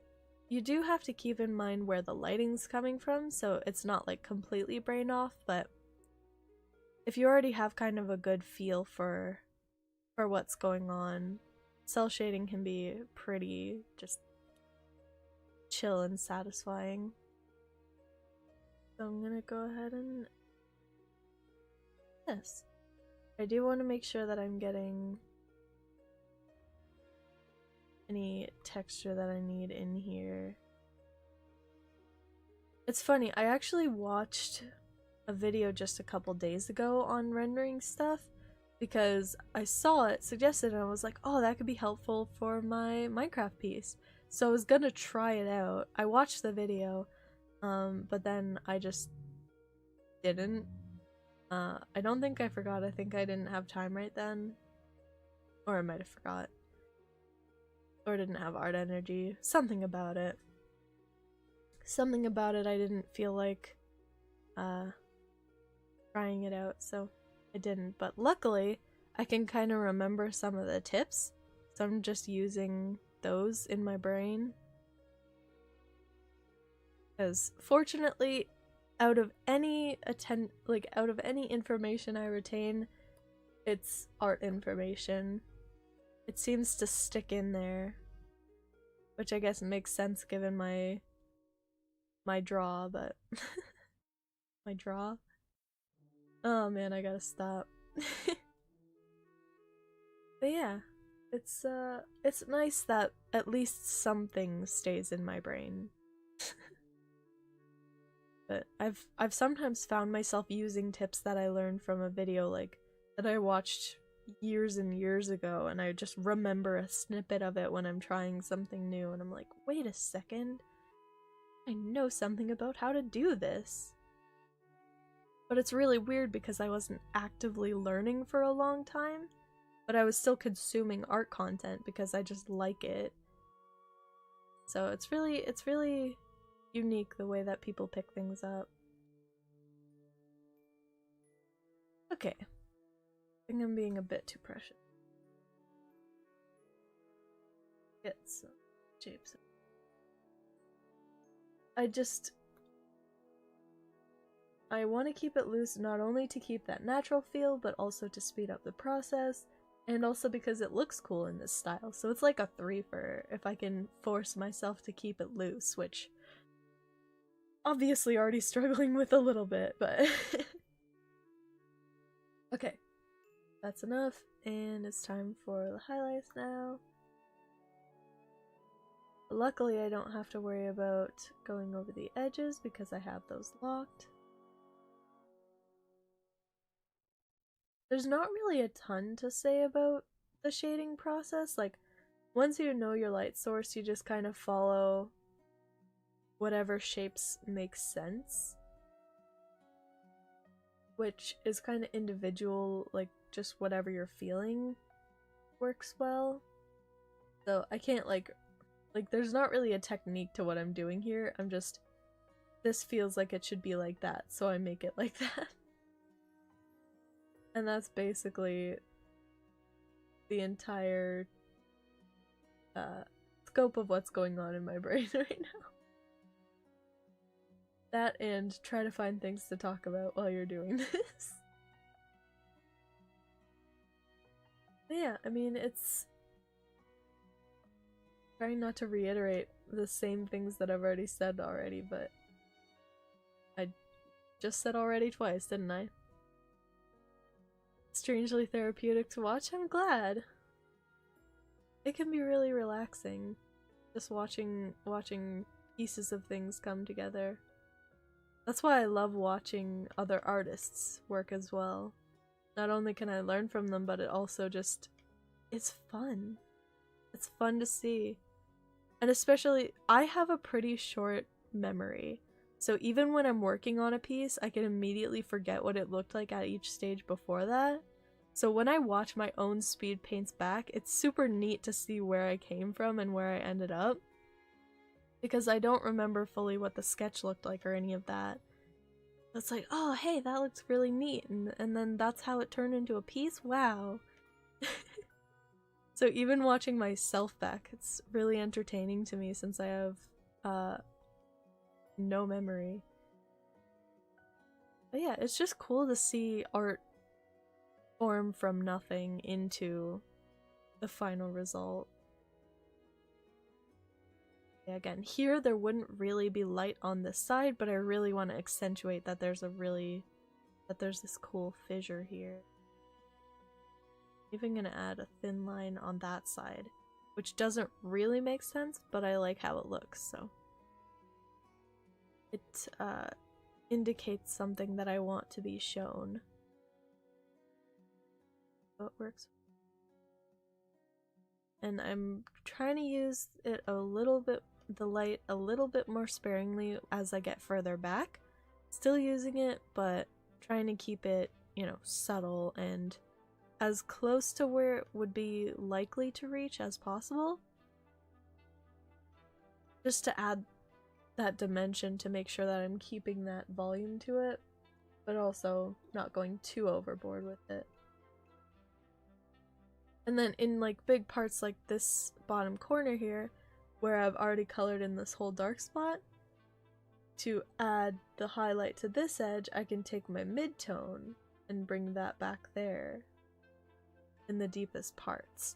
you do have to keep in mind where the lighting's coming from, so it's not like completely brain off, but if you already have kind of a good feel for what's going on, cell shading can be pretty just chill and satisfying. So I'm gonna go ahead and this. I do want to make sure that I'm getting any texture that I need in here. It's funny, I actually watched a video just a couple days ago on rendering stuff because I saw it suggested and I was like, oh, that could be helpful for my Minecraft piece. So I was gonna try it out. I watched the video, but then I just didn't. I don't think I forgot. I think I didn't have time right then. Or I might have forgot. Or didn't have art energy. Something about it. Something about it I didn't feel like trying it out, so I didn't. But luckily, I can kind of remember some of the tips, so I'm just using those in my brain. Because fortunately, out of any information I retain, it's art information. It seems to stick in there, which I guess makes sense given my draw, but my draw? Oh man, I gotta stop. But yeah, it's nice that at least something stays in my brain. But I've sometimes found myself using tips that I learned from a video like that I watched years and years ago, and I just remember a snippet of it when I'm trying something new, and I'm like, wait a second, I know something about how to do this. But it's really weird because I wasn't actively learning for a long time, but I was still consuming art content because I just like it. So it's really unique the way that people pick things up. Okay. I think I'm being a bit too precious. Get some shapes. I want to keep it loose not only to keep that natural feel, but also to speed up the process, and also because it looks cool in this style. So it's like a three-fer if I can force myself to keep it loose, which obviously already struggling with a little bit, but okay, that's enough, and it's time for the highlights now. Luckily, I don't have to worry about going over the edges because I have those locked. There's not really a ton to say about the shading process. Like, once you know your light source, you just kind of follow whatever shapes make sense, which is kind of individual, like just whatever you're feeling works well. So I can't like there's not really a technique to what I'm doing here. I'm just, this feels like it should be like that, so I make it like that. And that's basically the entire scope of what's going on in my brain right now. That and try to find things to talk about while you're doing this. But yeah, I mean, it's trying not to reiterate the same things that I've already said already, but I just said already twice, didn't I? Strangely therapeutic to watch? I'm glad. It can be really relaxing, just watching pieces of things come together. That's why I love watching other artists work as well. not only can I learn from them, but it also just, it's fun. It's fun to see. And especially, I have a pretty short memory. So even when I'm working on a piece, I can immediately forget what it looked like at each stage before that. So when I watch my own speed paints back, it's super neat to see where I came from and where I ended up. Because I don't remember fully what the sketch looked like or any of that. It's like, oh hey, that looks really neat, and then that's how it turned into a piece? Wow. So even watching myself back, it's really entertaining to me since I have no memory. But yeah, it's just cool to see art form from nothing into the final result. Yeah, again, here there wouldn't really be light on this side, but I really want to accentuate that there's this cool fissure here. Even gonna add a thin line on that side, which doesn't really make sense, but I like how it looks, so it indicates something that I want to be shown. So it works. And I'm trying to use it a little bit, the light a little bit more sparingly as I get further back. Still using it, but trying to keep it, you know, subtle and as close to where it would be likely to reach as possible. Just to add that dimension to make sure that I'm keeping that volume to it, but also not going too overboard with it. And then in like big parts like this bottom corner here, where I've already colored in this whole dark spot, to add the highlight to this edge, I can take my mid-tone and bring that back there in the deepest parts.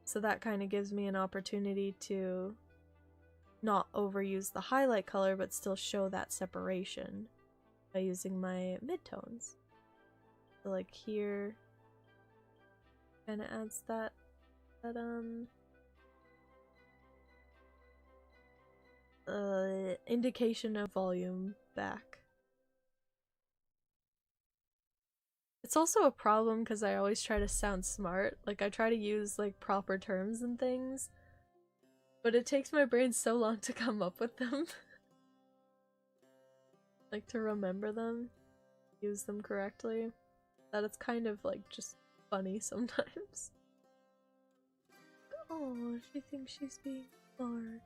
So that kind of gives me an opportunity to not overuse the highlight color but still show that separation by using my mid-tones. So like here, kind of adds that indication of volume back. It's also a problem because I always try to sound smart. Like I try to use like proper terms and things, but it takes my brain so long to come up with them. Like to remember them, use them correctly, that it's kind of like just funny sometimes. Oh, she thinks she's being smart.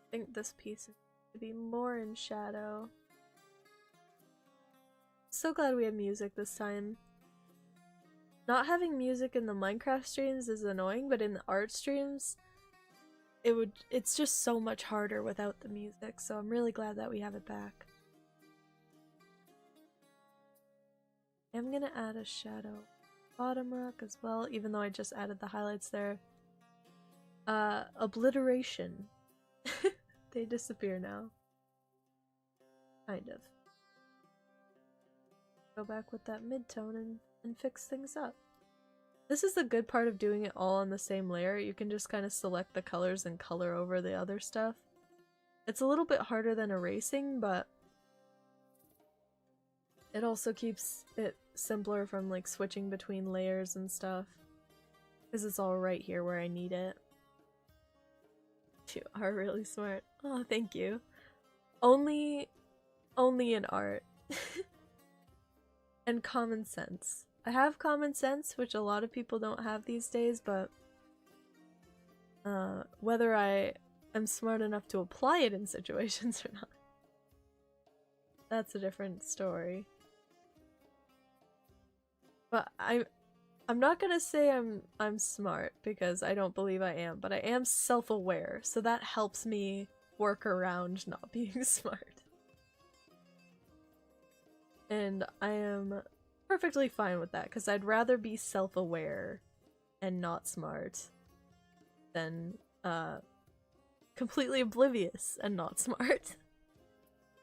I think this piece is to be more in shadow. So glad we have music this time. Not having music in the Minecraft streams is annoying, but in the art streams, it's just so much harder without the music, so I'm really glad that we have it back. I'm gonna add a shadow bottom rock as well, even though I just added the highlights there. Obliteration. They disappear now. Kind of. Go back with that mid-tone and fix things up. This is the good part of doing it all on the same layer. You can just kind of select the colors and color over the other stuff. It's a little bit harder than erasing, but it also keeps it simpler from like switching between layers and stuff, because it's all right here where I need it. You are really smart. Oh, thank you. Only in art. And common sense. I have common sense, which a lot of people don't have these days, but whether I am smart enough to apply it in situations or not, that's a different story. But I'm not gonna say I'm smart, because I don't believe I am, but I am self-aware, so that helps me work around not being smart. And I am perfectly fine with that, because I'd rather be self-aware and not smart than completely oblivious and not smart.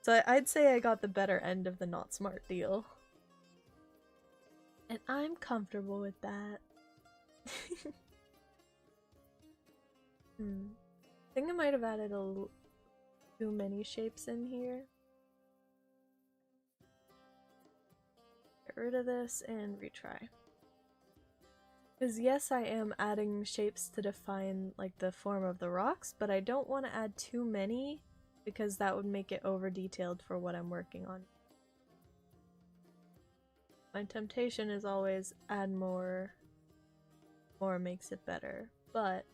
So I'd say I got the better end of the not smart deal. And I'm comfortable with that. I think I might have added too many shapes in here. rid of this and retry. Because yes, I am adding shapes to define like the form of the rocks, but I don't want to add too many because that would make it over detailed for what I'm working on. My temptation is always add more. More makes it better, but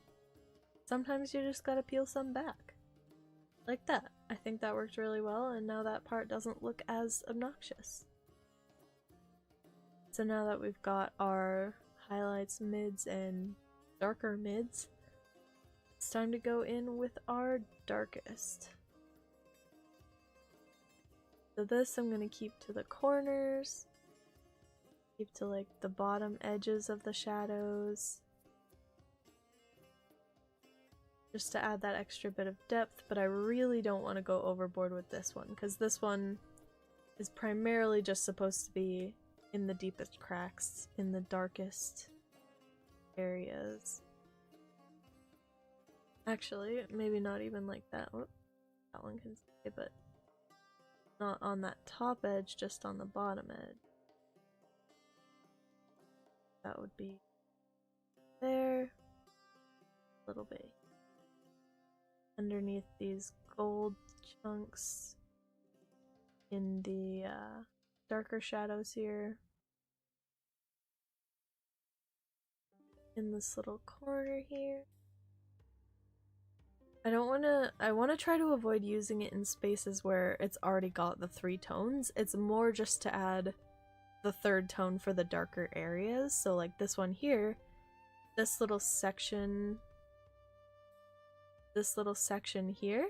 sometimes you just gotta peel some back. Like that. I think that worked really well, and now that part doesn't look as obnoxious. So now that we've got our highlights, mids, and darker mids, it's time to go in with our darkest. So this I'm gonna keep to the corners, keep to like the bottom edges of the shadows, just to add that extra bit of depth, but I really don't want to go overboard with this one, because this one is primarily just supposed to be in the deepest cracks, in the darkest areas. Actually, maybe not even like that. Whoop, that one can stay, but not on that top edge, just on the bottom edge. That would be there, a little bit underneath these gold chunks in the darker shadows here. In this little corner here. I want to try to avoid using it in spaces where it's already got the 3 tones. It's more just to add the 3rd tone for the darker areas. So like this one here, this little section here,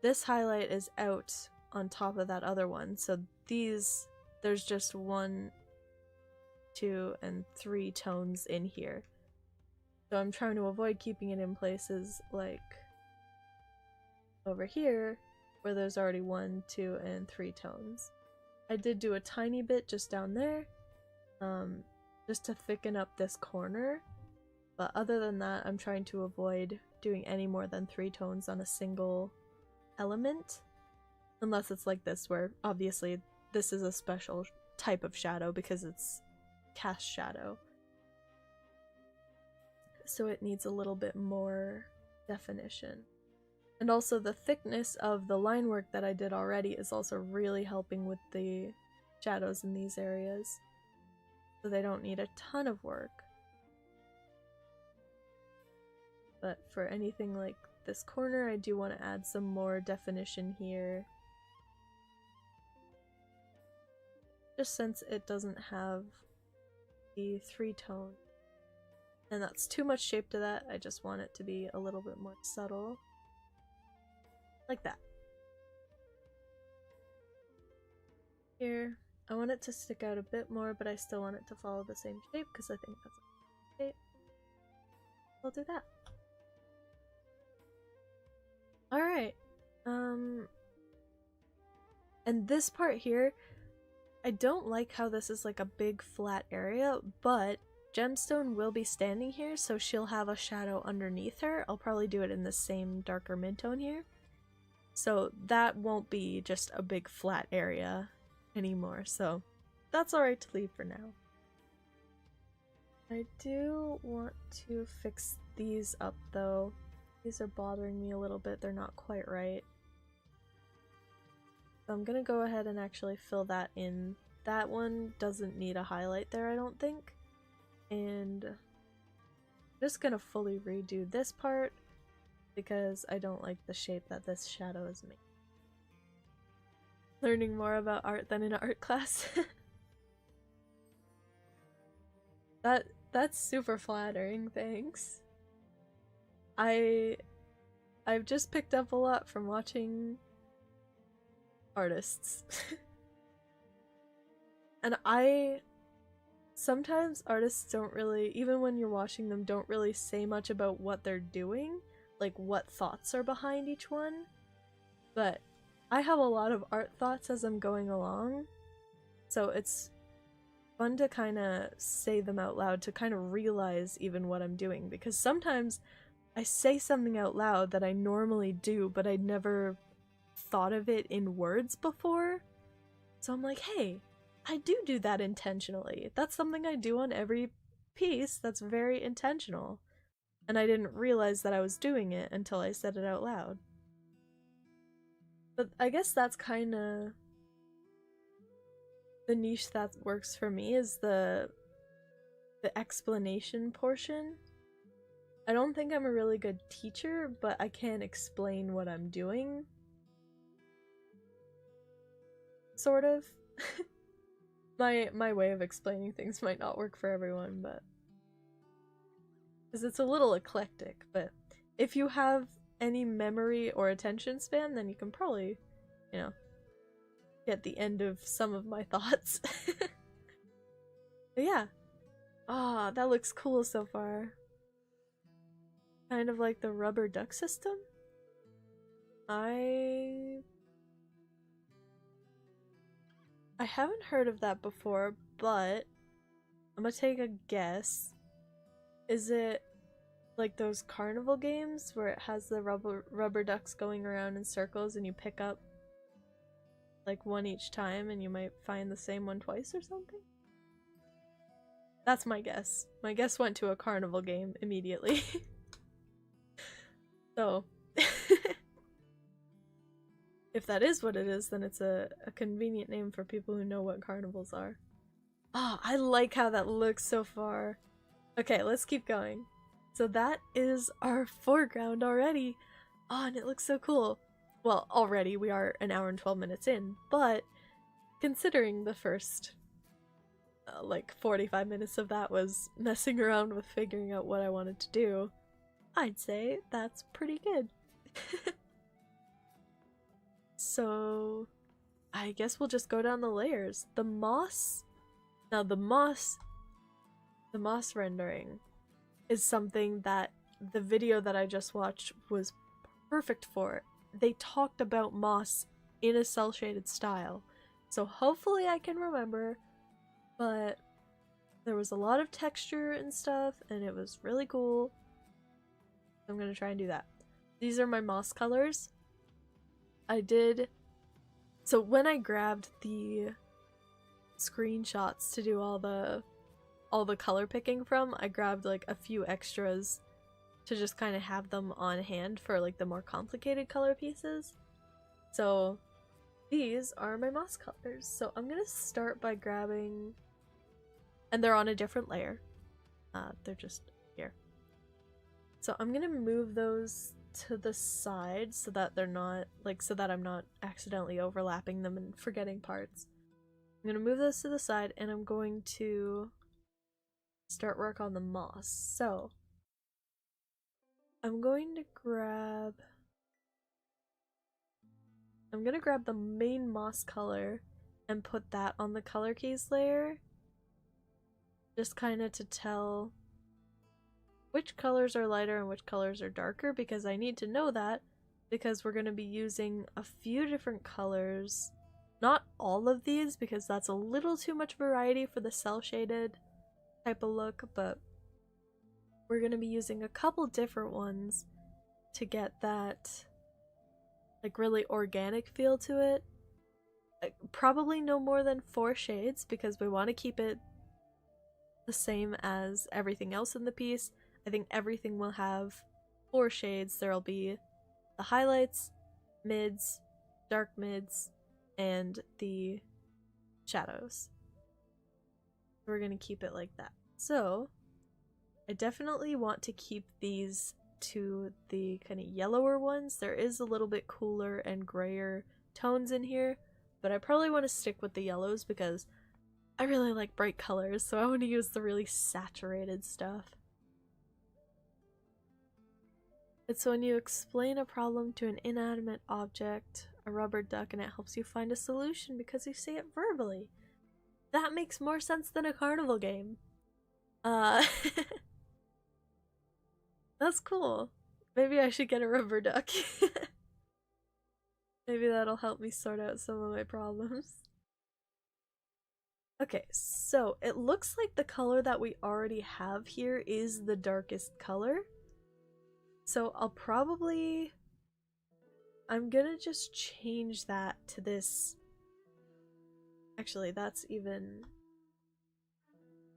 this highlight is out on top of that other one. So these, there's just 1, 2, and 3 tones in here. So I'm trying to avoid keeping it in places like over here where there's already 1, 2, and 3 tones. I did do a tiny bit just down there, just to thicken up this corner, but other than that I'm trying to avoid doing any more than 3 tones on a single element, unless it's like this, where obviously this is a special type of shadow because it's cast shadow, so it needs a little bit more definition. And also the thickness of the line work that I did already is also really helping with the shadows in these areas, so they don't need a ton of work. But for anything like this corner, I do want to add some more definition here, just since it doesn't have the 3 tone, and that's too much shape to that. I just want it to be a little bit more subtle. Like that. Here, I want it to stick out a bit more, but I still want it to follow the same shape because I think that's a shape. I'll do that. Alright. And this part here, I don't like how this is like a big flat area, but Gemstone will be standing here, so she'll have a shadow underneath her. I'll probably do it in the same darker mid-tone here. So that won't be just a big flat area anymore, so that's alright to leave for now. I do want to fix these up though. These are bothering me a little bit, they're not quite right. So I'm gonna go ahead and actually fill that in. That one doesn't need a highlight there, I don't think. And I'm just gonna fully redo this part, because I don't like the shape that this shadow is making. Learning more about art than in art class. That's super flattering, thanks. I've just picked up a lot from watching artists. And sometimes artists don't really, even when you're watching them, don't really say much about what they're doing, like what thoughts are behind each one, but I have a lot of art thoughts as I'm going along, so it's fun to kind of say them out loud, to kind of realize even what I'm doing, because sometimes I say something out loud that I normally do, but I'd never thought of it in words before, so I'm like, hey, I do that intentionally. That's something I do on every piece that's very intentional. And I didn't realize that I was doing it until I said it out loud. But I guess that's kind of the niche that works for me, is the explanation portion. I don't think I'm a really good teacher, but I can explain what I'm doing. Sort of. My way of explaining things might not work for everyone, but because it's a little eclectic, but if you have any memory or attention span, then you can probably, you know, get the end of some of my thoughts. But yeah. Ah, that looks cool so far. Kind of like the rubber duck system? I haven't heard of that before, but I'm gonna take a guess. Is it like those carnival games where it has the rubber ducks going around in circles and you pick up like one each time and you might find the same one twice or something? That's my guess. My guess went to a carnival game immediately. So, if that is what it is, then it's a convenient name for people who know what carnivals are. Ah, I like how that looks so far. Okay, let's keep going. So that is our foreground already. Oh, and it looks so cool. Well, already we are an hour and 12 minutes in, but considering the first like 45 minutes of that was messing around with figuring out what I wanted to do, I'd say that's pretty good. So I guess we'll just go down the layers. The moss. Now the moss rendering is something that the video that I just watched was perfect for. They talked about moss in a cel shaded style, so hopefully I can remember, but there was a lot of texture and stuff and it was really cool. I'm gonna try and do that. These are my moss colors. So when I grabbed the screenshots to do all the color picking from, I grabbed like a few extras to just kind of have them on hand for like the more complicated color pieces. So these are my moss colors. So I'm gonna start by grabbing, and they're on a different layer. They're just here. So I'm gonna move those to the side so that they're not like, so that I'm not accidentally overlapping them and forgetting parts. I'm gonna move those to the side and I'm going to start work on the moss. So I'm gonna grab the main moss color and put that on the color keys layer, just kind of to tell which colors are lighter and which colors are darker, because I need to know that because we're going to be using a few different colors. Not all of these, because that's a little too much variety for the cel shaded type of look, but we're going to be using a couple different ones to get that like really organic feel to it. Probably no more than 4 shades because we want to keep it the same as everything else in the piece. I think everything will have 4 shades. There'll be the highlights, mids, dark mids, and the shadows. We're gonna keep it like that. So I definitely want to keep these to the kind of yellower ones. There is a little bit cooler and grayer tones in here, but I probably want to stick with the yellows because I really like bright colors, so I want to use the really saturated stuff. It's when you explain a problem to an inanimate object, a rubber duck, and it helps you find a solution because you say it verbally. That makes more sense than a carnival game. That's cool. Maybe I should get a rubber duck. Maybe that'll help me sort out some of my problems. Okay, so it looks like the color that we already have here is the darkest color. So I'm gonna just change that to this. Actually, that's even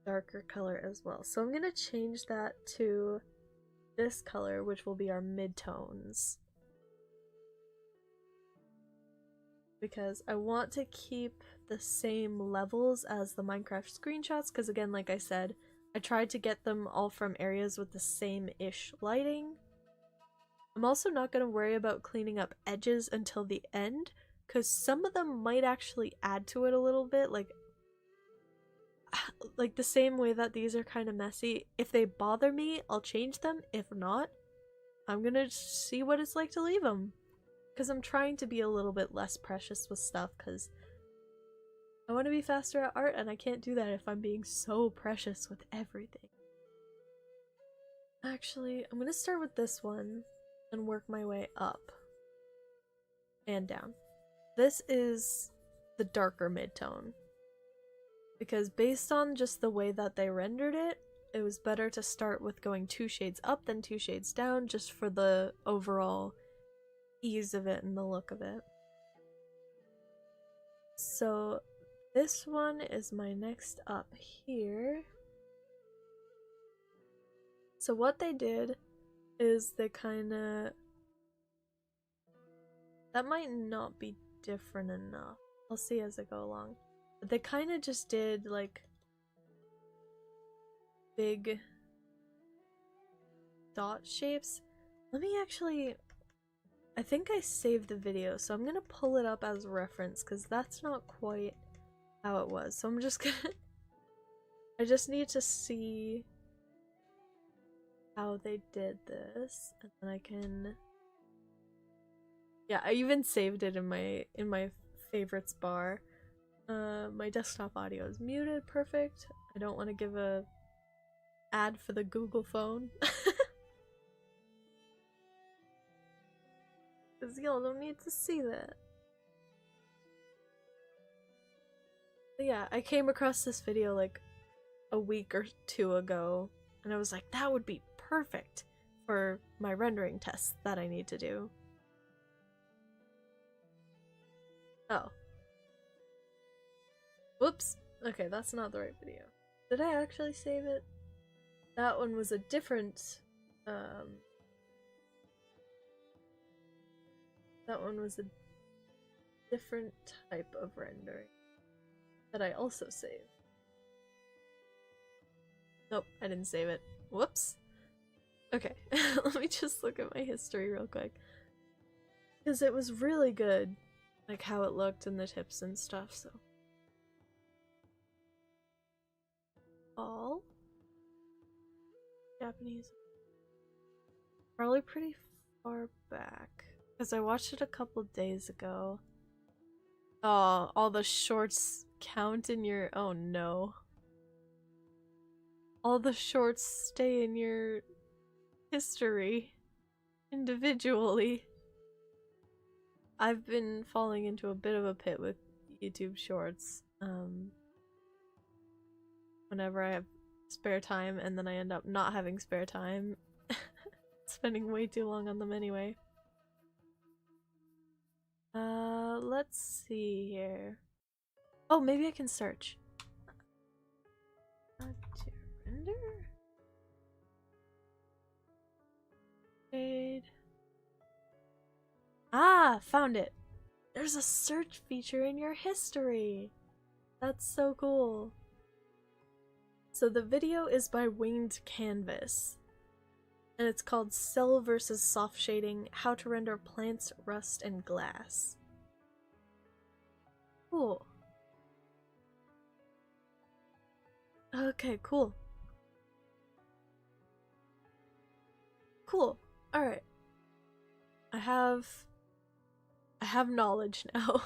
darker color as well. So I'm gonna change that to this color, which will be our midtones. Because I want to keep the same levels as the Minecraft screenshots, because again, like I said, I tried to get them all from areas with the same-ish lighting. I'm also not going to worry about cleaning up edges until the end, because some of them might actually add to it a little bit, like the same way that these are kind of messy. If they bother me, I'll change them. If not, I'm gonna see what it's like to leave them. Because I'm trying to be a little bit less precious with stuff, because I want to be faster at art, and I can't do that if I'm being so precious with everything. Actually, I'm gonna start with this one and work my way up and down. This is the darker midtone, because based on just the way that they rendered it, it was better to start with going 2 shades up than 2 shades down, just for the overall ease of it and the look of it. So this one is my next up here. So what they did is they kinda... That might not be different enough. I'll see as I go along. But they kinda just did like big dot shapes. Let me actually... I think I saved the video, so I'm gonna pull it up as a reference, because that's not quite how it was. So I'm just gonna... I just need to see how they did this, and then I can... Yeah, I even saved it in my favorites bar. My desktop audio is muted, perfect. I don't want to give a ad for the Google phone. Because y'all don't need to see that. But yeah, I came across this video like a week or 2 ago, and I was like, that would be perfect for my rendering tests that I need to do. Oh. Whoops. Okay, that's not the right video. Did I actually save it? That one was a different, that one was a different type of rendering that I also saved. Nope, I didn't save it. Whoops. Okay, let me just look at my history real quick. Because it was really good, like how it looked and the tips and stuff, so. All Japanese. Probably pretty far back. Because I watched it a couple days ago. Oh, all the shorts count in your... Oh no. All the shorts stay in your history individually. I've been falling into a bit of a pit with YouTube shorts. Whenever I have spare time, and then I end up not having spare time. Spending way too long on them anyway. Let's see here. Oh, maybe I can search. To render? Shade. Ah, found it! There's a search feature in your history! That's so cool. So the video is by Winged Canvas. And it's called Cell vs. Soft Shading, How to Render Plants, Rust, and Glass. Cool. Okay, cool. Cool. Alright. I have knowledge now.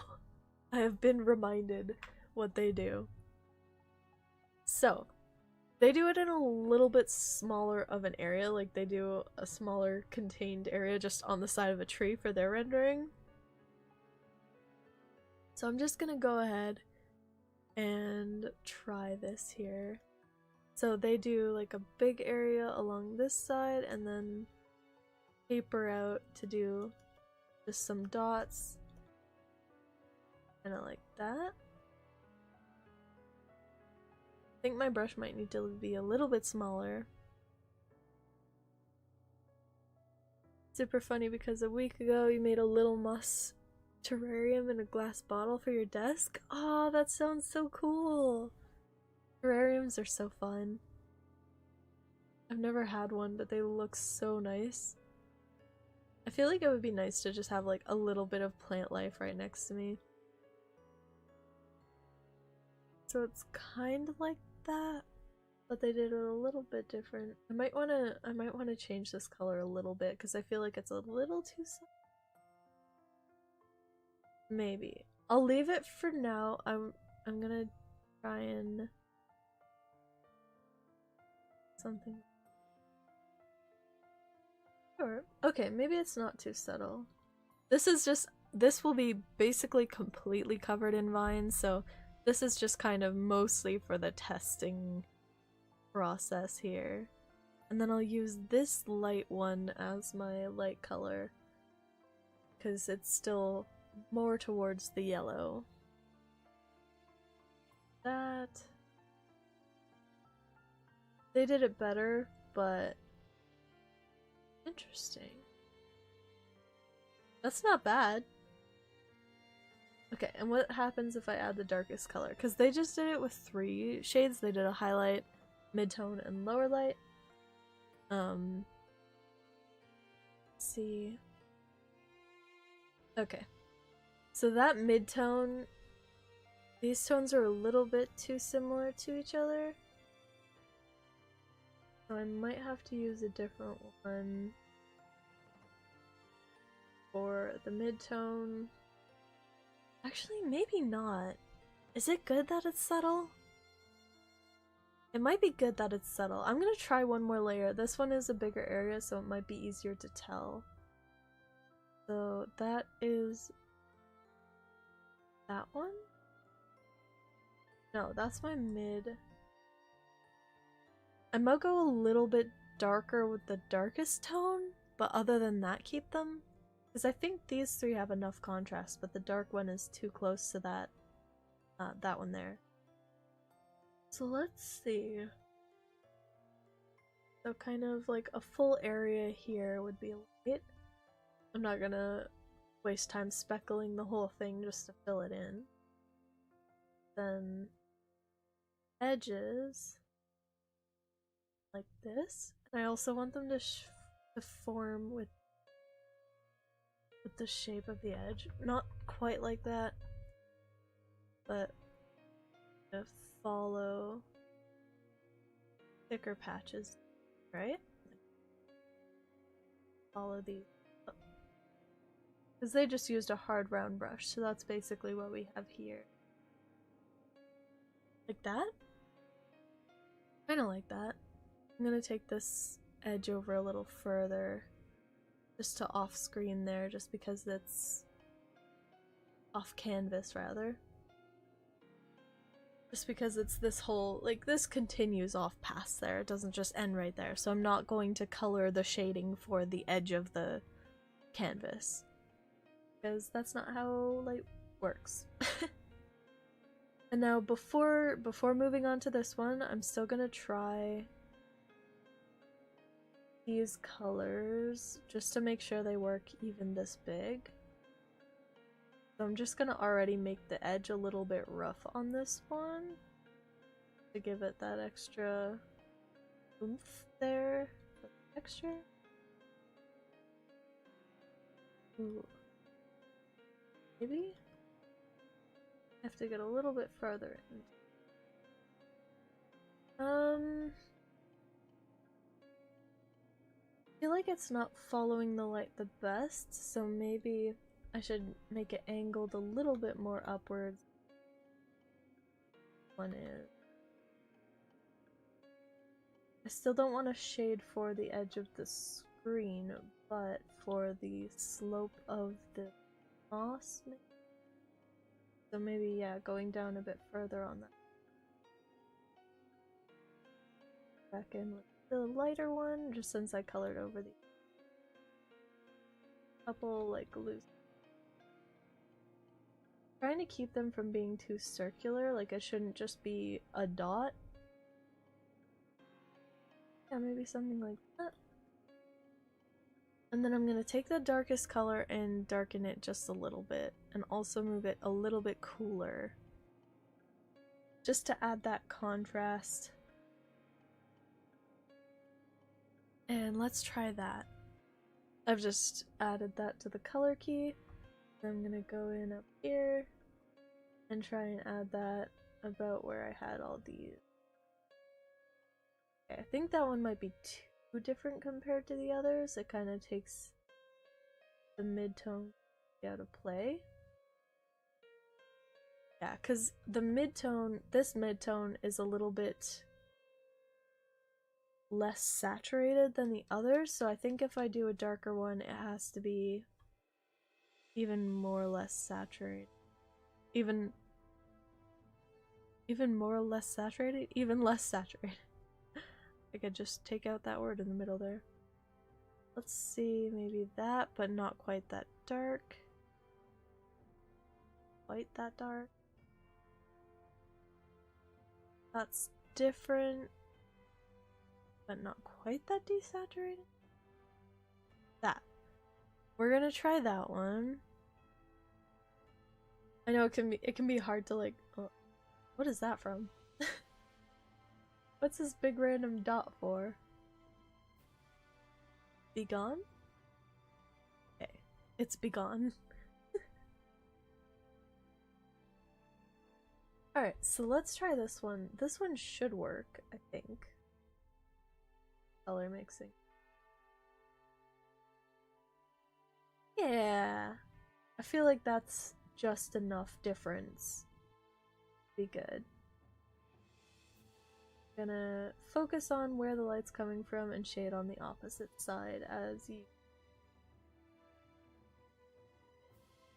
I have been reminded what they do. So, they do it in a little bit smaller of an area, like they do a smaller contained area just on the side of a tree for their rendering. So I'm just gonna go ahead and try this here. So they do like a big area along this side and then taper out to do just some dots. Kinda like that. think my brush might need to be a little bit smaller. Super funny because a week ago you made a little moss terrarium in a glass bottle for your desk. Oh, that sounds so cool. Terrariums are so fun. I've never had one, but they look so nice. I feel like it would be nice to just have like a little bit of plant life right next to me. So it's kind of like that, but they did it a little bit different. I might want to change this color a little bit because I feel like it's a little too soft. Maybe. I'll leave it for now. I'm gonna try and something. Sure. Okay, maybe it's not too subtle. This will be basically completely covered in vines, so this is just kind of mostly for the testing process here. And then I'll use this light one as my light color because it's still more towards the yellow. That they did it better, but interesting. That's not bad. Okay, and what happens if I add the darkest color? Because they just did it with 3 shades. They did a highlight, mid-tone, and lower light. Let's see. Okay. So that mid-tone, these tones are a little bit too similar to each other. So I might have to use a different one for the mid-tone. Actually, maybe not. Is it good that it's subtle? It might be good that it's subtle. I'm gonna try one more layer. This one is a bigger area, so it might be easier to tell. So that is that one? No, that's my mid. I might go a little bit darker with the darkest tone, but other than that, keep them. Because I think these 3 have enough contrast, but the dark one is too close to that, that one there. So let's see. So kind of like a full area here would be light. I'm not gonna waste time speckling the whole thing just to fill it in. Then edges like this, and I also want them to form with the shape of the edge. Not quite like that, but to follow thicker patches, right? Follow these up. Because they just used a hard round brush, so that's basically what we have here. Like that? Kinda like that. I'm gonna take this edge over a little further, just to off screen there, just because it's off canvas rather. Just because it's this whole, like, this continues off past there, it doesn't just end right there, so I'm not going to color the shading for the edge of the canvas. Because that's not how light works. And now before moving on to this one, I'm still gonna try these colors just to make sure they work even this big. So I'm just gonna already make the edge a little bit rough on this one to give it that extra oomph there for the texture. Ooh. Maybe? I have to get a little bit further in. I feel like it's not following the light the best, so maybe I should make it angled a little bit more upwards. One is. I still don't want to shade for the edge of the screen, but for the slope of the moss, maybe? So maybe, yeah, going down a bit further on that. Back in with the lighter one, just since I colored over the couple, like, loose. Trying to keep them from being too circular, like it shouldn't just be a dot. Yeah, maybe something like that. And then I'm going to take the darkest color and darken it just a little bit, and also move it a little bit cooler, just to add that contrast. And let's try that. I've just added that to the color key. I'm going to go in up here and try and add that about where I had all these. Okay, I think that one might be too different compared to the others. It kind of takes the mid-tone out of play. Yeah, because the mid-tone, this mid-tone is a little bit less saturated than the others, so I think if I do a darker one, it has to be even more or less saturated. Even more or less saturated? Even less saturated. I could just take out that word in the middle there. Let's see, maybe that, but not quite that dark. Quite that dark. That's different, but not quite that desaturated. That. We're gonna try that one. I know it can be hard to like. Oh, what is that from? What's this big random dot for? Be gone? Okay, it's be gone. Alright, so let's try this one. This one should work, I think. Color mixing. Yeah! I feel like that's just enough difference to be good. Gonna focus on where the light's coming from and shade on the opposite side as you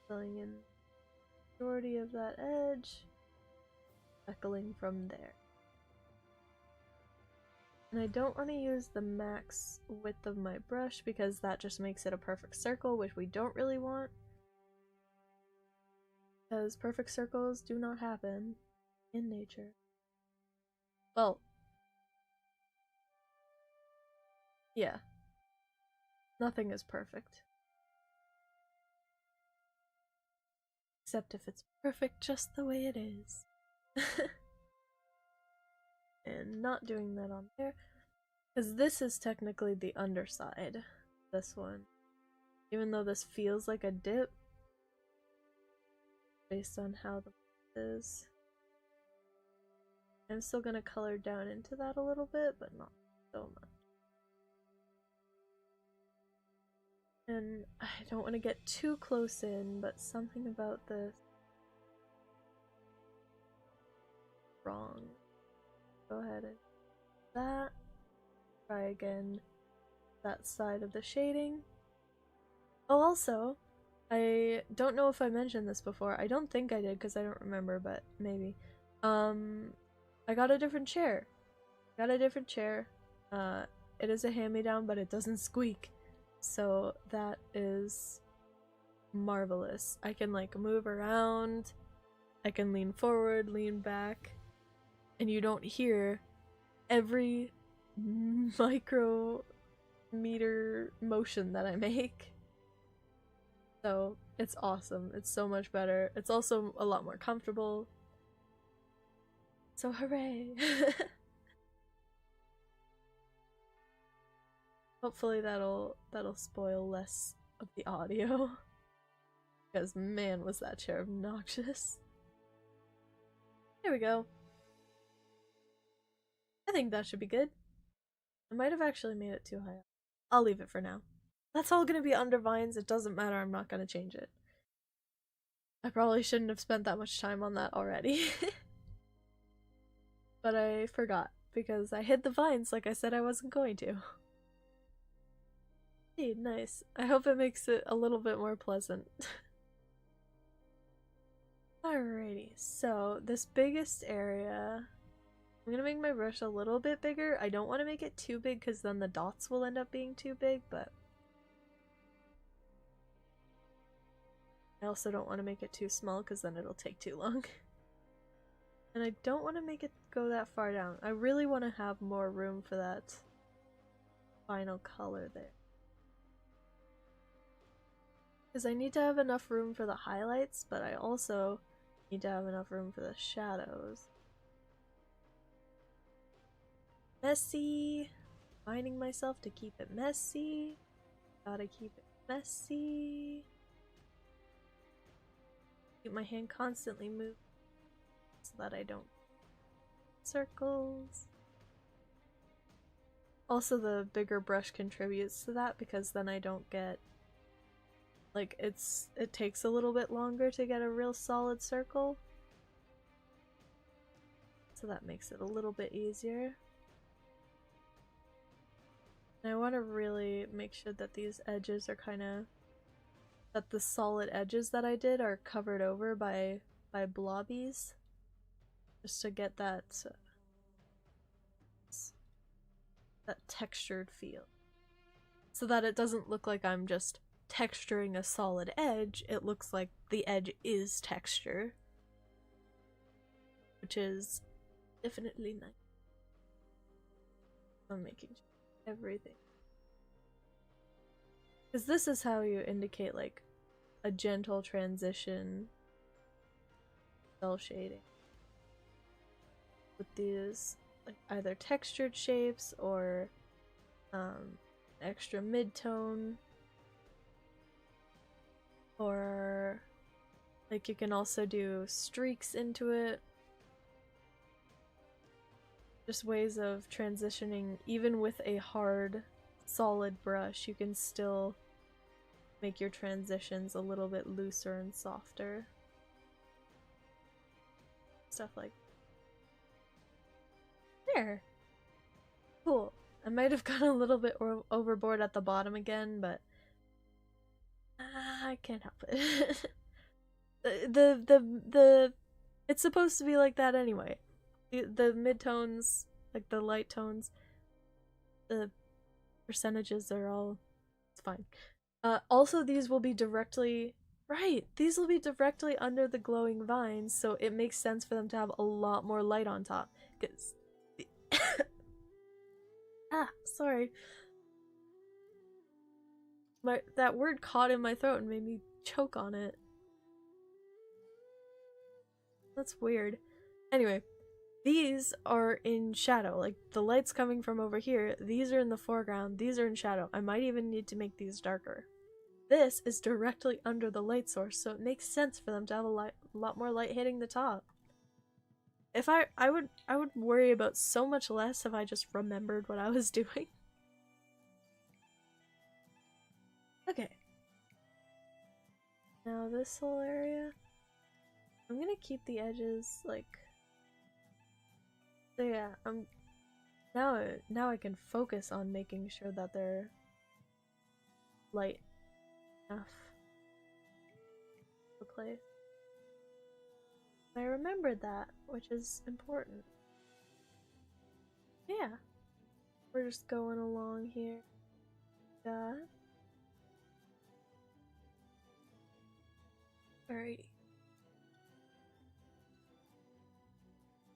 filling in the majority of that edge, speckling from there. And I don't want to use the max width of my brush because that just makes it a perfect circle, which we don't really want. Because perfect circles do not happen in nature. Well, yeah. Nothing is perfect. Except if it's perfect just the way it is. And not doing that on there. Because this is technically the underside. This one. Even though this feels like a dip. Based on how the is. I'm still gonna color down into that a little bit, but not so much. And I don't want to get too close in, but something about this wrong. Go ahead and that. Try again that side of the shading. Oh, also, I don't know if I mentioned this before. I don't think I did because I don't remember, but maybe. I got a different chair. It is a hand-me-down, but it doesn't squeak. So that is marvelous. I can like move around, I can lean forward, lean back, and you don't hear every micrometer motion that I make. So it's awesome. It's so much better. It's also a lot more comfortable. So hooray! Hopefully that'll spoil less of the audio. Because man, was that chair obnoxious. There we go. I think that should be good. I might have actually made it too high. I'll leave it for now. That's all gonna be under vines. It doesn't matter. I'm not gonna change it. I probably shouldn't have spent that much time on that already. But I forgot because I hid the vines like I said I wasn't going to. Hey, nice. I hope it makes it a little bit more pleasant. Alrighty, so this biggest area, I'm gonna make my brush a little bit bigger. I don't want to make it too big because then the dots will end up being too big, but I also don't want to make it too small because then it'll take too long. And I don't want to make it go that far down. I really want to have more room for that final color there. Because I need to have enough room for the highlights, but I also need to have enough room for the shadows. Messy. Finding myself to keep it messy. Gotta keep it messy. Keep my hand constantly moving so that I don't circles. Also, the bigger brush contributes to that because then I don't get like it takes a little bit longer to get a real solid circle. So that makes it a little bit easier. And I want to really make sure that these edges are that the solid edges that I did are covered over by blobbies. Just to get that textured feel. So that it doesn't look like I'm just texturing a solid edge, it looks like the edge is texture. Which is definitely nice. I'm making sure everything. Because this is how you indicate like a gentle transition cell shading. With these like either textured shapes or extra mid-tone. Or like you can also do streaks into it. Just ways of transitioning. Even with a hard, solid brush, you can still make your transitions a little bit looser and softer. Stuff like there. Cool. I might have gone a little bit overboard at the bottom again, but I can't help it. It's supposed to be like that anyway. The mid-tones, like the light tones, the percentages are all, it's fine. Also these will be directly, right, these will be directly under the glowing vines, so it makes sense for them to have a lot more light on top. Because sorry. That word caught in my throat and made me choke on it. That's weird. Anyway, these are in shadow. Like, the light's coming from over here. These are in the foreground. These are in shadow. I might even need to make these darker. This is directly under the light source, so it makes sense for them to have a lot more light hitting the top. If I would worry about so much less if I just remembered what I was doing. Okay. Now this whole area, I'm gonna keep the edges like. So yeah, now I can focus on making sure that they're light enough to play. I remembered that, which is important. Yeah, we're just going along here. Alrighty.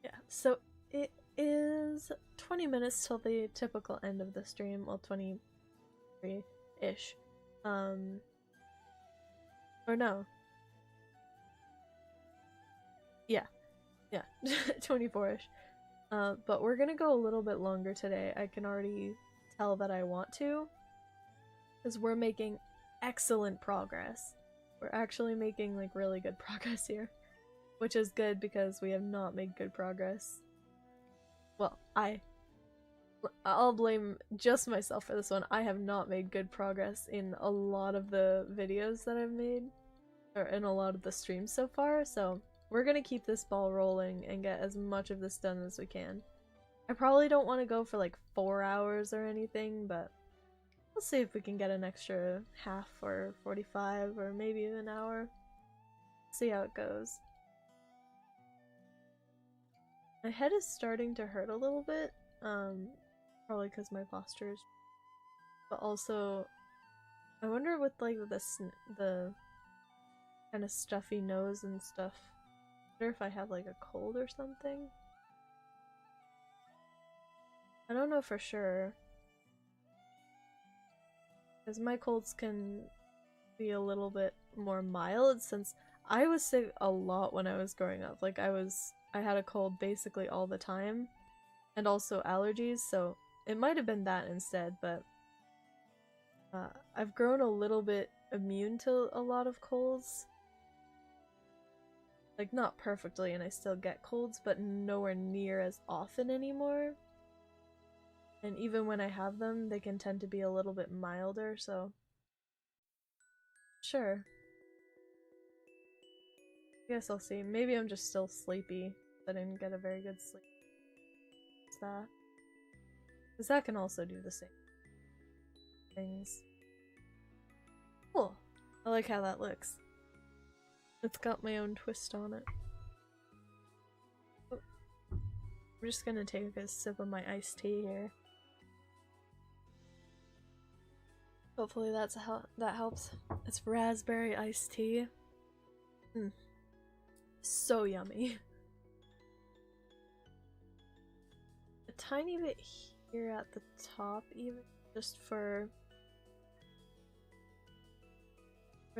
Yeah, so it is 20 minutes till the typical end of the stream. Well, 23-ish. Or no. Yeah. 24-ish. But we're gonna go a little bit longer today. I can already tell that I want to. Because we're making excellent progress. We're actually making like really good progress here. Which is good because we have not made good progress. Well, I'll blame just myself for this one. I have not made good progress in a lot of the videos that I've made. Or in a lot of the streams so far, so we're gonna keep this ball rolling and get as much of this done as we can. I probably don't want to go for like 4 hours or anything, but we'll see if we can get an extra half or 45 or maybe an hour. See how it goes. My head is starting to hurt a little bit, probably because my posture is, but also I wonder with like the kind of stuffy nose and stuff, I wonder if I have like a cold or something. I don't know for sure. Because my colds can be a little bit more mild, since I was sick a lot when I was growing up. Like I had a cold basically all the time, and also allergies, so it might have been that instead, but I've grown a little bit immune to a lot of colds. Like, not perfectly, and I still get colds, but nowhere near as often anymore. And even when I have them, they can tend to be a little bit milder, so... Sure. I guess I'll see. Maybe I'm just still sleepy. I didn't get a very good sleep. What's that? Because that can also do the same things. Cool. I like how that looks. It's got my own twist on it. Oh. I'm just gonna take a sip of my iced tea here. Hopefully that helps. It's raspberry iced tea. So yummy. A tiny bit here at the top even, just for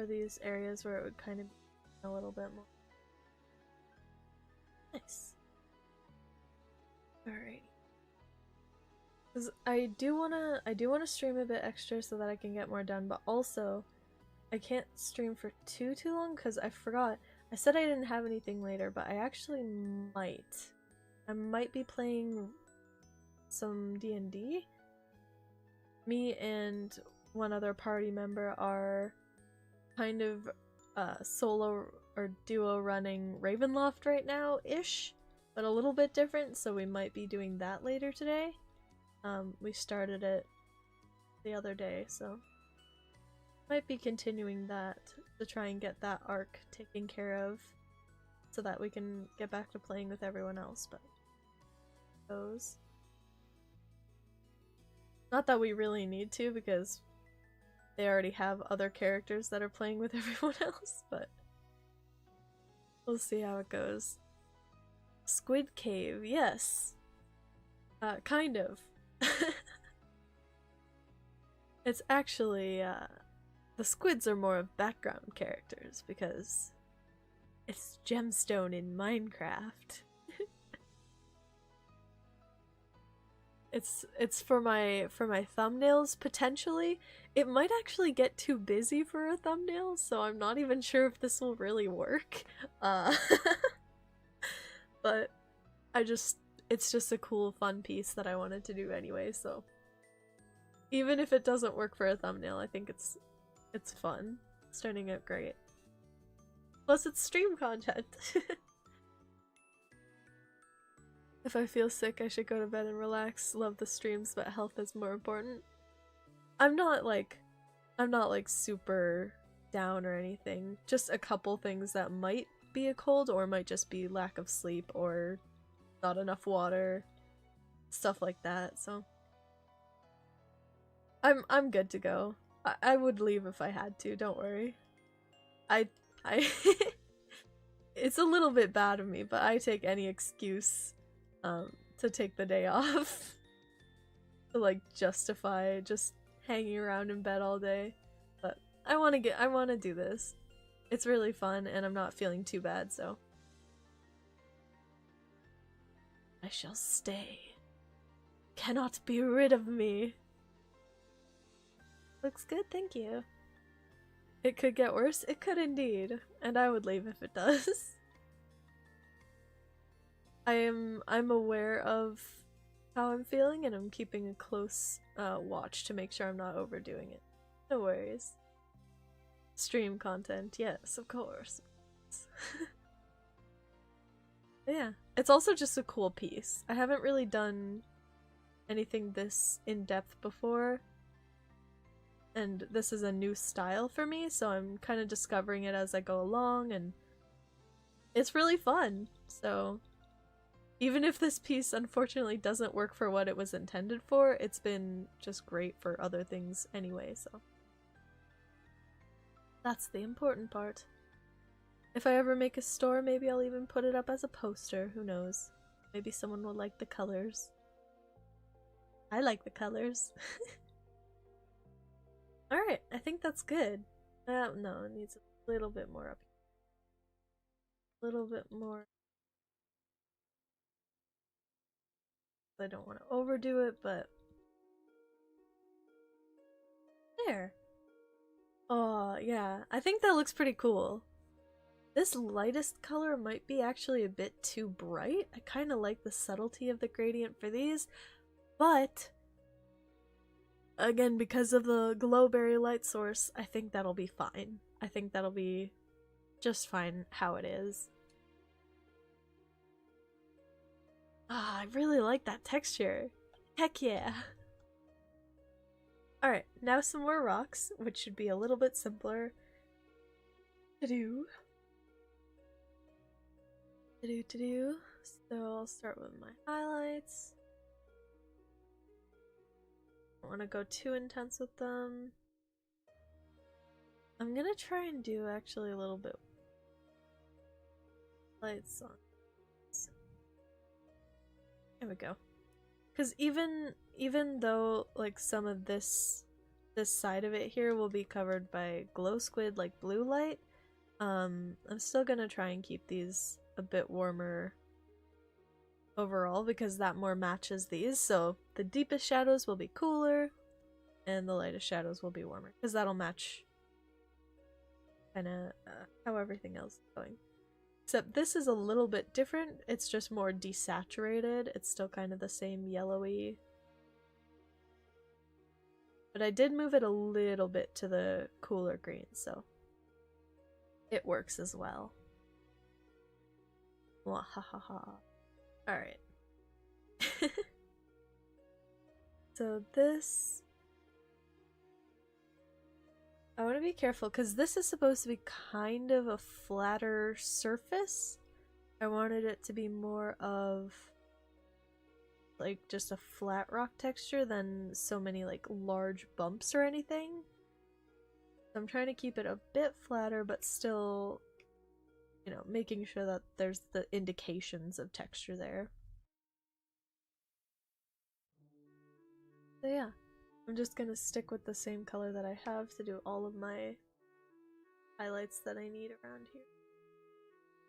these areas where it would kind of be a little bit more. Nice. Alright. Because I do wanna stream a bit extra so that I can get more done, but also I can't stream for too long because I forgot. I said I didn't have anything later, but I actually might. I might be playing some D&D. Me and one other party member are kind of solo or duo running Ravenloft right now-ish, but a little bit different, so we might be doing that later today. We started it the other day, so might be continuing that to try and get that arc taken care of so that we can get back to playing with everyone else, but those. Not that we really need to, because they already have other characters that are playing with everyone else, but we'll see how it goes. Squid Cave, yes. Kind of. It's actually, the squids are more of background characters, because it's Gemstone in Minecraft. It's for my thumbnails, potentially. It might actually get too busy for a thumbnail, so I'm not even sure if this will really work. But it's just a cool, fun piece that I wanted to do anyway, so even if it doesn't work for a thumbnail, I think it's fun. It's turning out great. Plus, it's stream content. If I feel sick, I should go to bed and relax. Love the streams, but health is more important. I'm not like super down or anything. Just a couple things that might be a cold, or might just be lack of sleep or not enough water, stuff like that. So I'm good to go. I would leave if I had to. Don't worry. I it's a little bit bad of me, but I take any excuse to take the day off to like justify just hanging around in bed all day. But I want to do this. It's really fun and I'm not feeling too bad, so I shall stay. Cannot be rid of me. Looks good, thank you. It could get worse, it could indeed, and I would leave if it does. I'm aware of how I'm feeling, and I'm keeping a close watch to make sure I'm not overdoing it. No worries. Stream content, yes, of course. Yeah, it's also just a cool piece. I haven't really done anything this in-depth before, and this is a new style for me, so I'm kind of discovering it as I go along, and it's really fun. So even if this piece unfortunately doesn't work for what it was intended for, it's been just great for other things anyway, so that's the important part. If I ever make a store, maybe I'll even put it up as a poster, who knows. Maybe someone will like the colors. I like the colors. Alright, I think that's good. No, it needs a little bit more up here. A little bit more. I don't want to overdo it, but there. Oh, yeah. I think that looks pretty cool. This lightest color might be actually a bit too bright. I kind of like the subtlety of the gradient for these, but again, because of the glowberry light source, I think that'll be fine. I think that'll be just fine how it is. Ah, I really like that texture. Heck yeah. Alright, now some more rocks, which should be a little bit simpler to do. So I'll start with my highlights. I don't want to go too intense with them. I'm gonna try and do actually a little bit lights on. There we go. Because even though like some of this side of it here will be covered by glow squid like blue light, I'm still gonna try and keep these a bit warmer overall because that more matches these. So the deepest shadows will be cooler and the lightest shadows will be warmer because that'll match kind of how everything else is going. Except this is a little bit different. It's just more desaturated. It's still kind of the same yellowy. But I did move it a little bit to the cooler green, so it works as well. Wahahaha. Alright. So this... I want to be careful because this is supposed to be kind of a flatter surface. I wanted it to be more of like just a flat rock texture than so many like large bumps or anything. So I'm trying to keep it a bit flatter but still, you know, making sure that there's the indications of texture there. So yeah. I'm just gonna stick with the same color that I have to do all of my highlights that I need around here.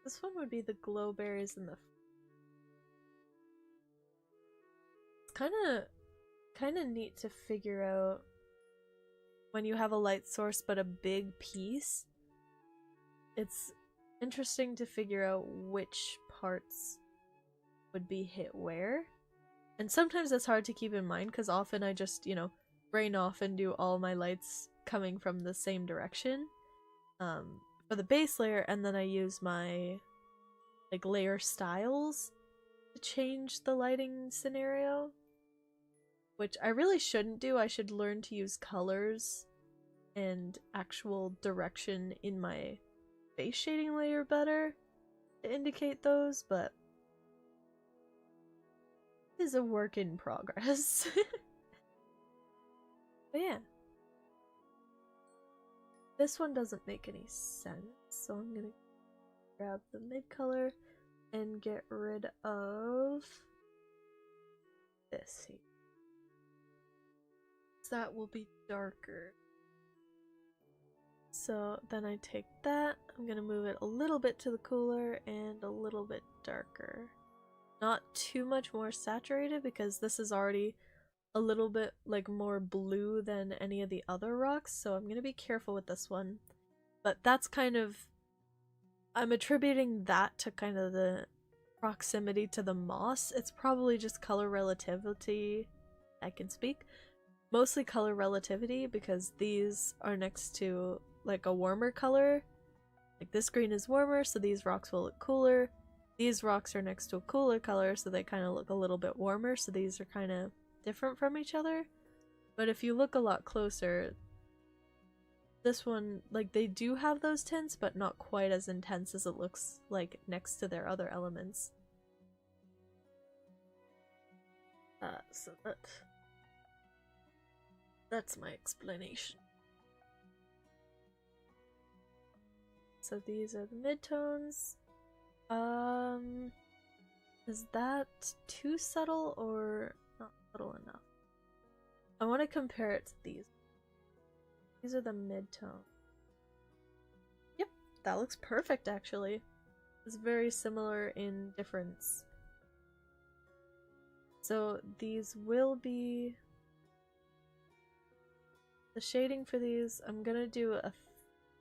This one would be the glow berries and the... It's kind of neat to figure out when you have a light source but a big piece. It's interesting to figure out which parts would be hit where. And sometimes that's hard to keep in mind because often I just, you know, brain off and do all my lights coming from the same direction for the base layer, and then I use my like layer styles to change the lighting scenario, which I really shouldn't do. I should learn to use colors and actual direction in my base shading layer better to indicate those, but it is a work in progress. But yeah. This one doesn't make any sense, so I'm gonna grab the mid color and get rid of this here. So that will be darker. So then I take that, I'm gonna move it a little bit to the cooler and a little bit darker. Not too much more saturated because this is already a little bit like more blue than any of the other rocks, so I'm gonna be careful with this one. But that's kind of... I'm attributing that to kind of the proximity to the moss. It's probably just color relativity. I can speak. Mostly color relativity because these are next to like a warmer color. Like this green is warmer, so these rocks will look cooler. These rocks are next to a cooler color, so they kind of look a little bit warmer, so these are kind of different from each other. But if you look a lot closer, this one, like, they do have those tints, but not quite as intense as it looks like next to their other elements. So that's my explanation. So these are the midtones. Is that too subtle or not subtle enough? I want to compare it to these. These are the mid-tone. Yep, that looks perfect actually. It's very similar in difference. So these will be... The shading for these, I'm gonna do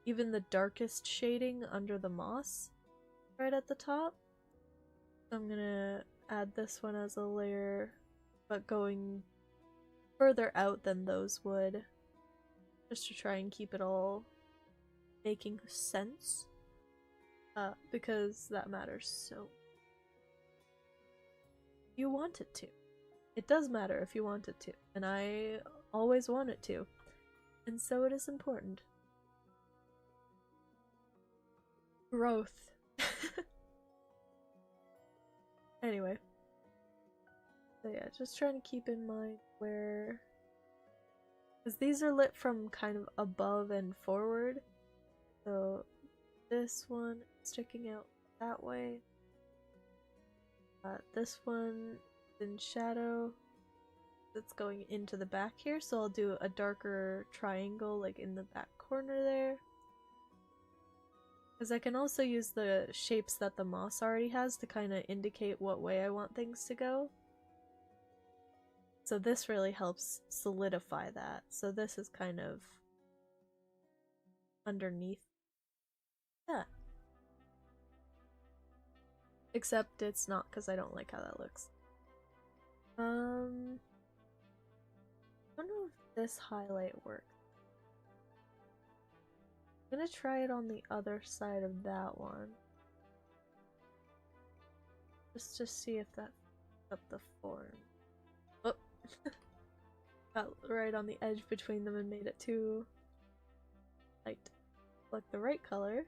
even the darkest shading under the moss right at the top. So I'm gonna add this one as a layer, but going further out than those would, just to try and keep it all making sense, because that matters so. You want it to. It does matter if you want it to, and I always want it to, and so it is important. Growth. Anyway. So yeah, just trying to keep in mind where... Because these are lit from kind of above and forward. So this one sticking out that way. This one in shadow. That's going into the back here, so I'll do a darker triangle like in the back corner there. Because I can also use the shapes that the moss already has to kind of indicate what way I want things to go. So this really helps solidify that. So this is kind of underneath. Yeah. Except it's not, because I don't like how that looks. I don't know if this highlight works. I'm gonna try it on the other side of that one. Just to see if that's up the form. Oh! Got right on the edge between them and made it too light. Like the right color.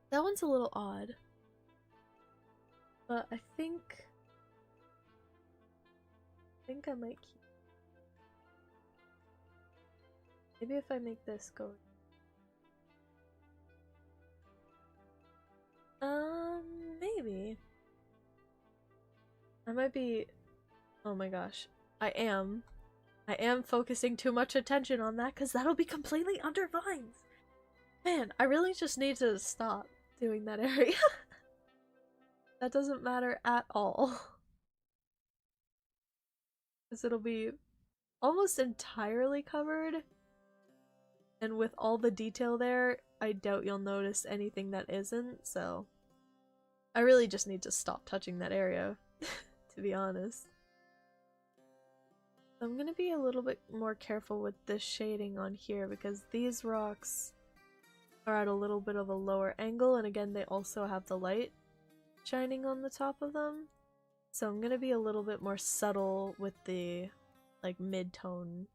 That one's a little odd. But I think I might keep. Maybe if I make this go. Maybe. I might be. Oh my gosh. I am focusing too much attention on that because that'll be completely under vines. Man, I really just need to stop doing that area. That doesn't matter at all. Because it'll be almost entirely covered. And with all the detail there, I doubt you'll notice anything that isn't, so... I really just need to stop touching that area, to be honest. I'm gonna be a little bit more careful with this shading on here, because these rocks are at a little bit of a lower angle, and again, they also have the light shining on the top of them. So I'm gonna be a little bit more subtle with the, like, mid-tone,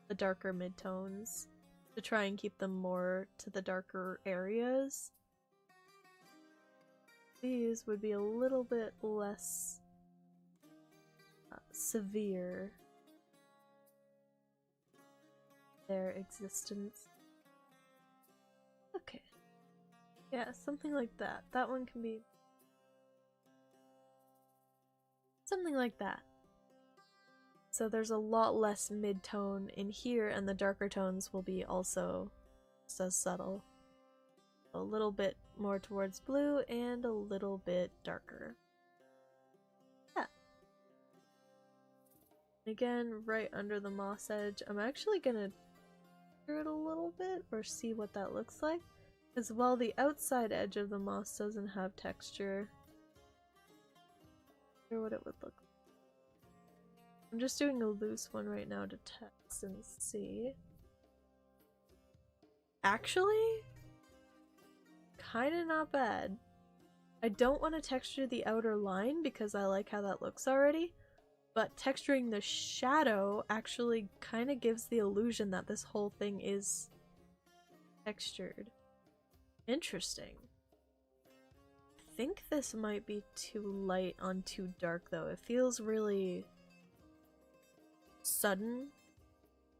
the darker mid-tones, to try and keep them more to the darker areas. These would be a little bit less severe, their existence. Okay. Yeah, something like that. That one can be something like that. So there's a lot less mid-tone in here, and the darker tones will be also just as subtle. A little bit more towards blue and a little bit darker. Yeah. Again, right under the moss edge. I'm actually gonna do it a little bit or see what that looks like. Because while the outside edge of the moss doesn't have texture, I wonder what it would look like. I'm just doing a loose one right now to test and see. Actually, kinda not bad. I don't want to texture the outer line because I like how that looks already, but texturing the shadow actually kinda gives the illusion that this whole thing is textured. Interesting. I think this might be too light on too dark though. It feels really sudden.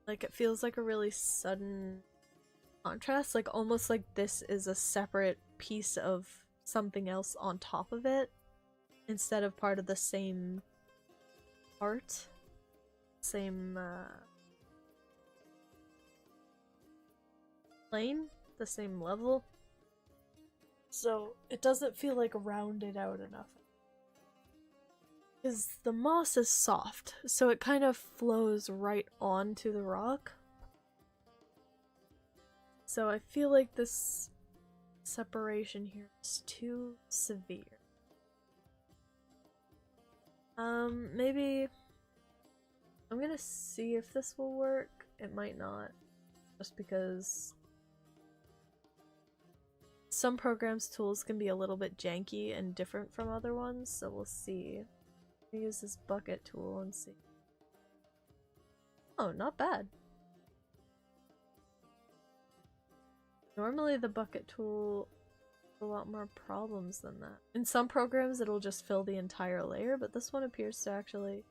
Like it feels like a really sudden contrast, like almost like this is a separate piece of something else on top of it instead of part of the same art, same plane, the same level. So it doesn't feel like rounded out enough. Because the moss is soft, so it kind of flows right onto the rock. So I feel like this separation here is too severe. Maybe I'm gonna see if this will work. It might not, just because some programs' tools can be a little bit janky and different from other ones, so we'll see. I'll use this bucket tool and see. Oh, not bad. Normally the bucket tool has a lot more problems than that. In some programs it'll just fill the entire layer, but this one appears to actually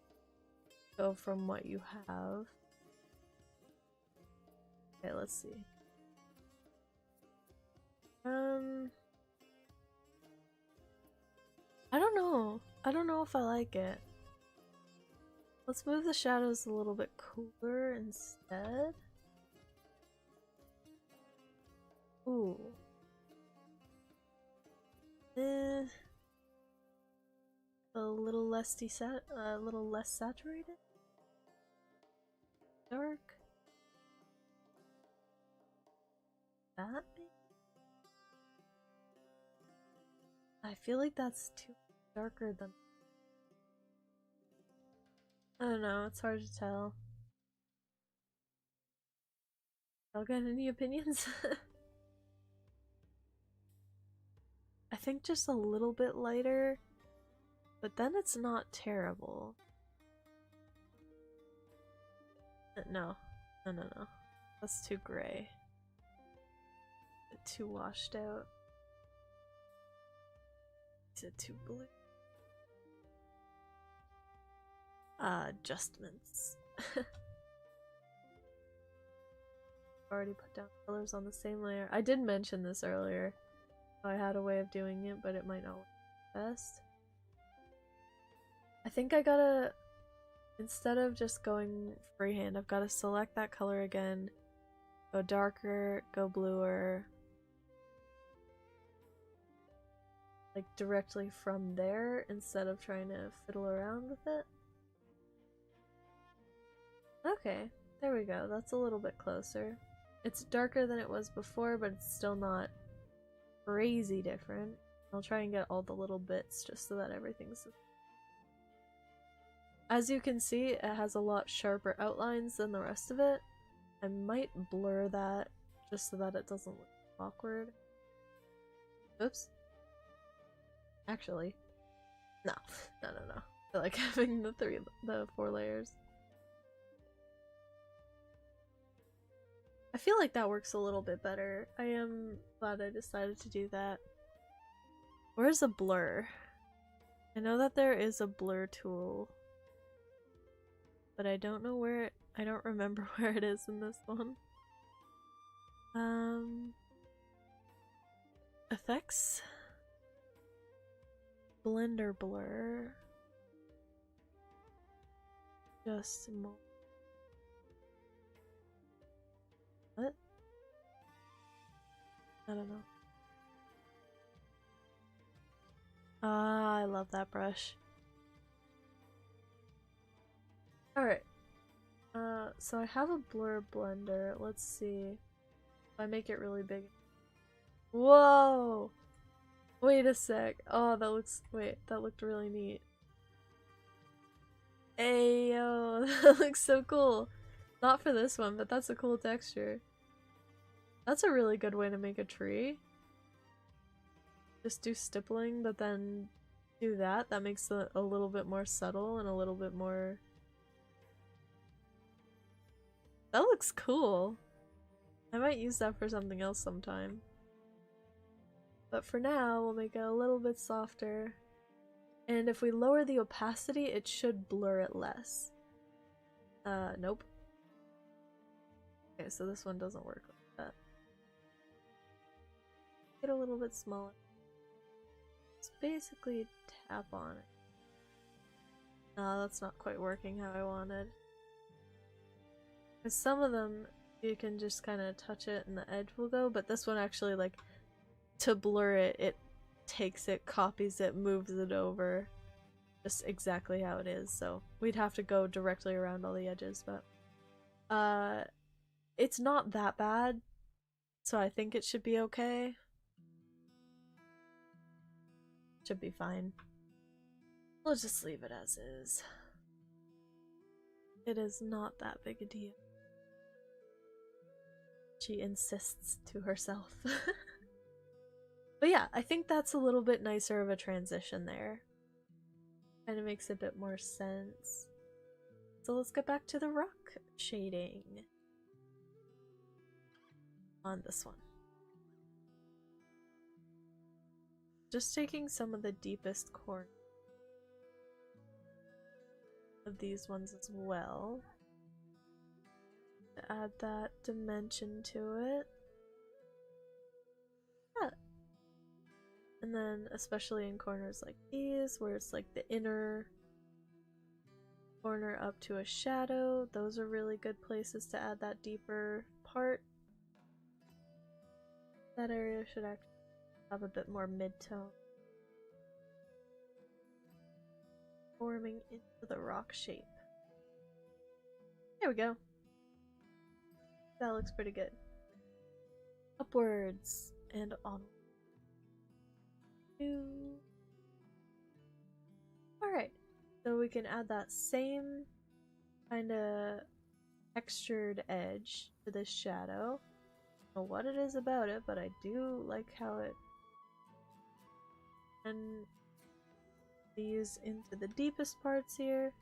go from what you have. Okay, let's see. I don't know. I don't know if I like it. Let's move the shadows a little bit cooler instead. Ooh. A little less saturated? Dark? That maybe? I feel like that's too darker than... I don't know, it's hard to tell. Y'all got any opinions? I think just a little bit lighter, but then it's not terrible. No. No. That's too gray. Too washed out. Is it too blue? Adjustments. Already put down colors on the same layer. I did mention this earlier. I had a way of doing it, but it might not work best. I think I gotta, instead of just going freehand, I've gotta select that color again, go darker, go bluer, like directly from there instead of trying to fiddle around with it. Okay, there we go. That's a little bit closer. It's darker than it was before, but it's still not crazy different. I'll try and get all the little bits just so that everything's... As you can see, it has a lot sharper outlines than the rest of it. I might blur that just so that it doesn't look awkward. Oops. Actually, no. I like having the 4 layers. I feel like that works a little bit better. I am glad I decided to do that. Where's a blur? I know that there is a blur tool, but I don't know where it, I don't remember where it is in this one. Effects? Blender blur. Just a moment. What? I don't know. Ah, I love that brush. Alright. So I have a blur blender. Let's see. If I make it really big. Whoa! Wait a sec. Oh, that looks... Wait, that looked really neat. Ayo, that looks so cool. Not for this one, but that's a cool texture. That's a really good way to make a tree. Just do stippling, but then do that. That makes it a little bit more subtle and a little bit more... That looks cool. I might use that for something else sometime. But for now, we'll make it a little bit softer. And if we lower the opacity, it should blur it less. Nope. Okay, so this one doesn't work like that. Get a little bit smaller. Just basically tap on it. No, that's not quite working how I wanted. Because some of them you can just kind of touch it and the edge will go, but this one actually, like, to blur it, it takes it, copies it, moves it over just exactly how it is, so we'd have to go directly around all the edges, but it's not that bad, so I think it should be okay. Should be fine. We'll just leave it as is. It is not that big a deal. She insists to herself. But yeah, I think that's a little bit nicer of a transition there. Kind of makes a bit more sense. So let's get back to the rock shading on this one. Just taking some of the deepest corners of these ones as well to add that dimension to it. Yeah. And then especially in corners like these where it's like the inner corner up to a shadow, those are really good places to add that deeper part. That area should actually have a bit more mid-tone forming into the rock shape. There we go. That looks pretty good. Upwards and on. Alright, so we can add that same kind of textured edge to this shadow. I don't know what it is about it, but I do like how it and these into the deepest parts here,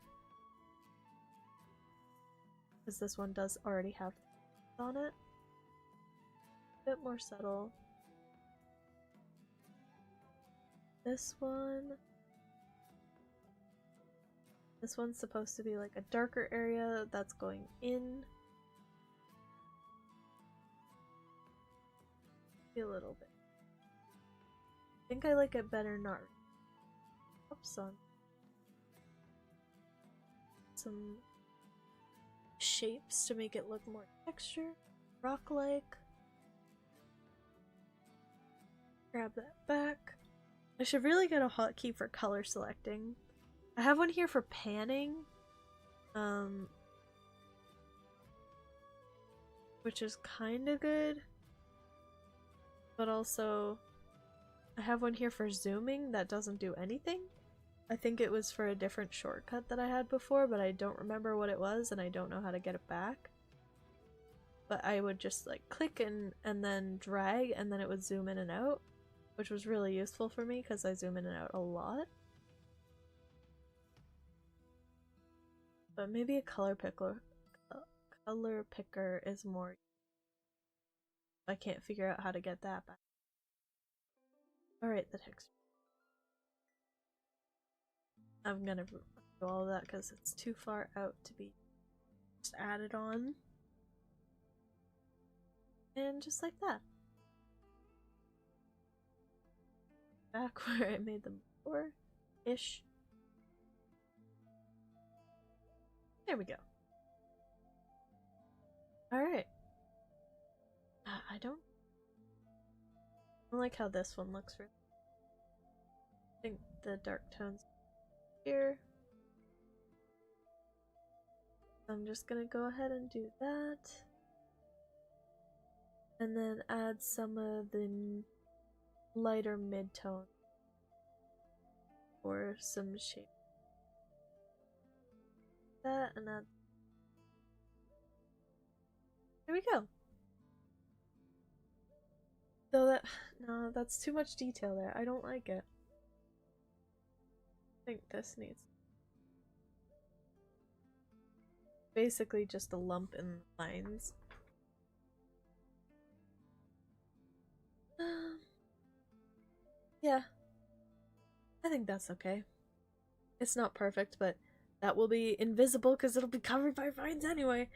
because this one does already have on it. A bit more subtle. This one's supposed to be like a darker area that's going in. A little bit. I think I like it better not. Oops, on some shapes to make it look more textured, rock-like. Grab that back. I should really get a hotkey for color selecting. I have one here for panning, which is kind of good. But also, I have one here for zooming that doesn't do anything. I think it was for a different shortcut that I had before, but I don't remember what it was and I don't know how to get it back. But I would just like click and then drag and then it would zoom in and out, which was really useful for me because I zoom in and out a lot. But maybe a color picker is more. I can't figure out how to get that back. Alright, the texture. I'm gonna do all of that because it's too far out to be just added on. And just like that. Back where I made them before-ish. There we go. Alright. I don't like how this one looks. I think the dark tones here. I'm just gonna go ahead and do that. And then add some of the lighter mid-tone or some shape. That and that. There we go. Though no, that's too much detail there. I don't like it. I think this needs basically just a lump in the lines. Yeah. I think that's okay. It's not perfect, but that will be invisible because it'll be covered by vines anyway.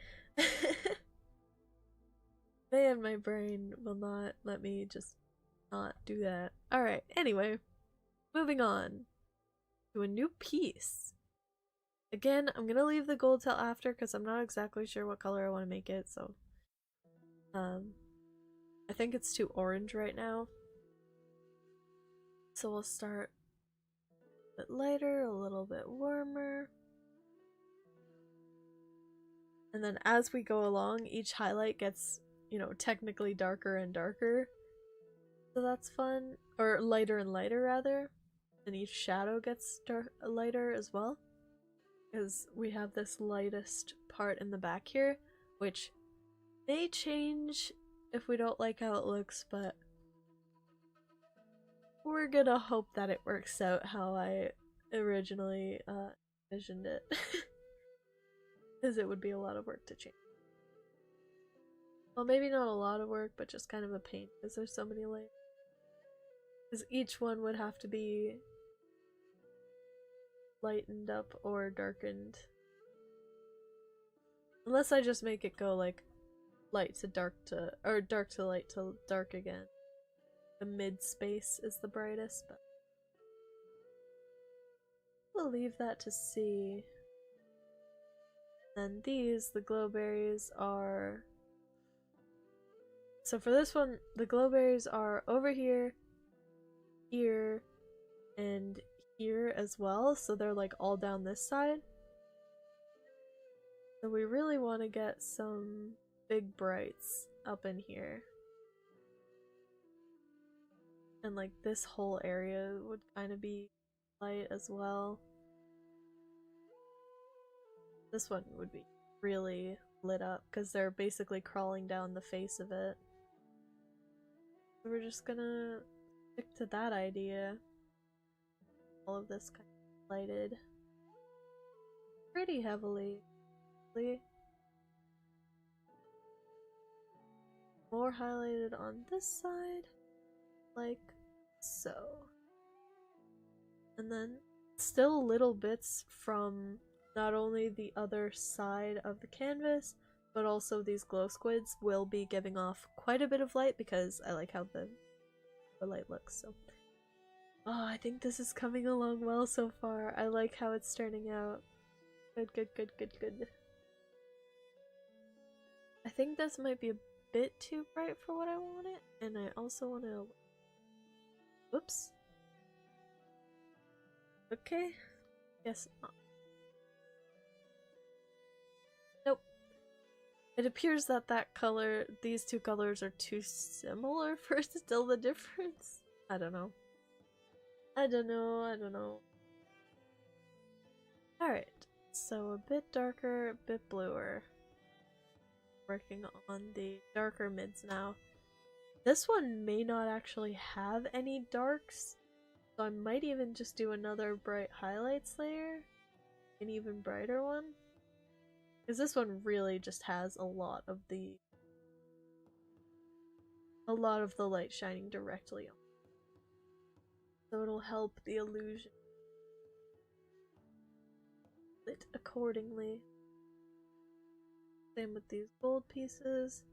Man, my brain will not let me just not do that. Alright, anyway. Moving on to a new piece. Again, I'm gonna leave the gold till after because I'm not exactly sure what color I want to make it, so I think it's too orange right now. So we'll start a bit lighter, a little bit warmer. And then as we go along, each highlight gets, you know, technically darker and darker. So that's fun. Or lighter and lighter, rather. And each shadow gets lighter as well. Because we have this lightest part in the back here, which may change if we don't like how it looks, but we're gonna hope that it works out how I originally envisioned it. Because it would be a lot of work to change. Well, maybe not a lot of work, but just kind of a pain because there's so many layers. Because each one would have to be lightened up or darkened. Unless I just make it go like light to dark to, or dark to light to dark again. The mid space is the brightest, but we'll leave that to see. Then these, the glowberries, are... So for this one, the glowberries are over here, here, and here as well, so they're like all down this side. So we really want to get some big brights up in here. And like this whole area would kind of be light as well. This one would be really lit up because they're basically crawling down the face of it. So we're just gonna stick to that idea. All of this kind of lighted pretty heavily. More highlighted on this side, like so. And then still little bits from not only the other side of the canvas, but also these glow squids will be giving off quite a bit of light because I like how the light looks. So, oh, I think this is coming along well so far. I like how it's turning out. Good, good, good, good, good. I think this might be a bit too bright for what I want it, and I also want to... Whoops. Okay. Guess not. Nope. It appears that these two colors are too similar for it to tell the difference. I don't know. I don't know. Alright, so a bit darker, a bit bluer. Working on the darker mids now. This one may not actually have any darks, so I might even just do another bright highlights layer. An even brighter one. Because this one really just has a lot of the light shining directly on. So it'll help the illusion lit accordingly. Same with these gold pieces.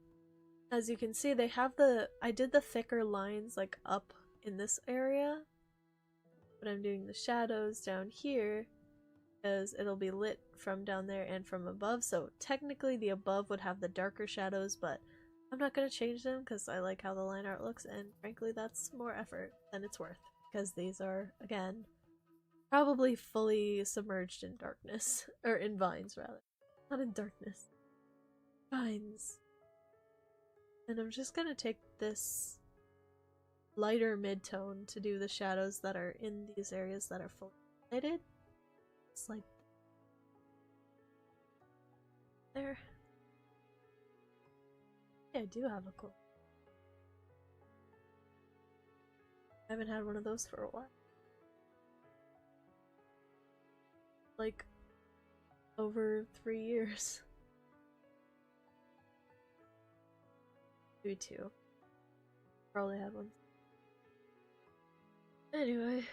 As you can see, they have I did the thicker lines like up in this area, but I'm doing the shadows down here because it'll be lit from down there and from above. So technically the above would have the darker shadows, but I'm not going to change them because I like how the line art looks, and frankly that's more effort than it's worth because these are, again, probably fully submerged in darkness, or in vines rather, not in darkness. Vines. And I'm just gonna take this lighter mid-tone to do the shadows that are in these areas that are fully lighted. It's like there. Yeah, I do have a cool. I haven't had one of those for a while. Like over 3 years. Maybe 2. Probably had one. Anyway.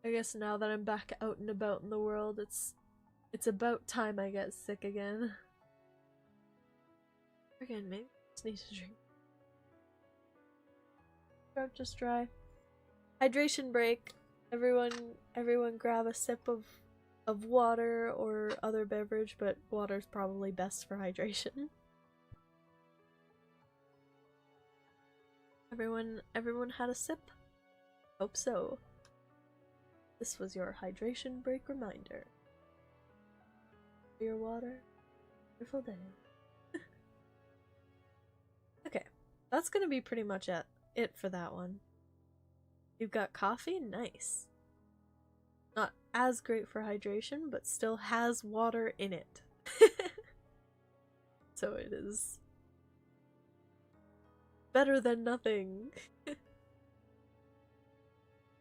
I guess now that I'm back out and about in the world, it's about time I get sick again. Again, maybe I just need to drink. Throat just dry. Hydration break. Everyone grab a sip of water or other beverage, but water's probably best for hydration. Everyone had a sip? Hope so. This was your hydration break reminder. Your water. Wonderful day. Okay, that's gonna be pretty much it for that one. You've got coffee? Nice. Not as great for hydration, but still has water in it. So it is better than nothing. I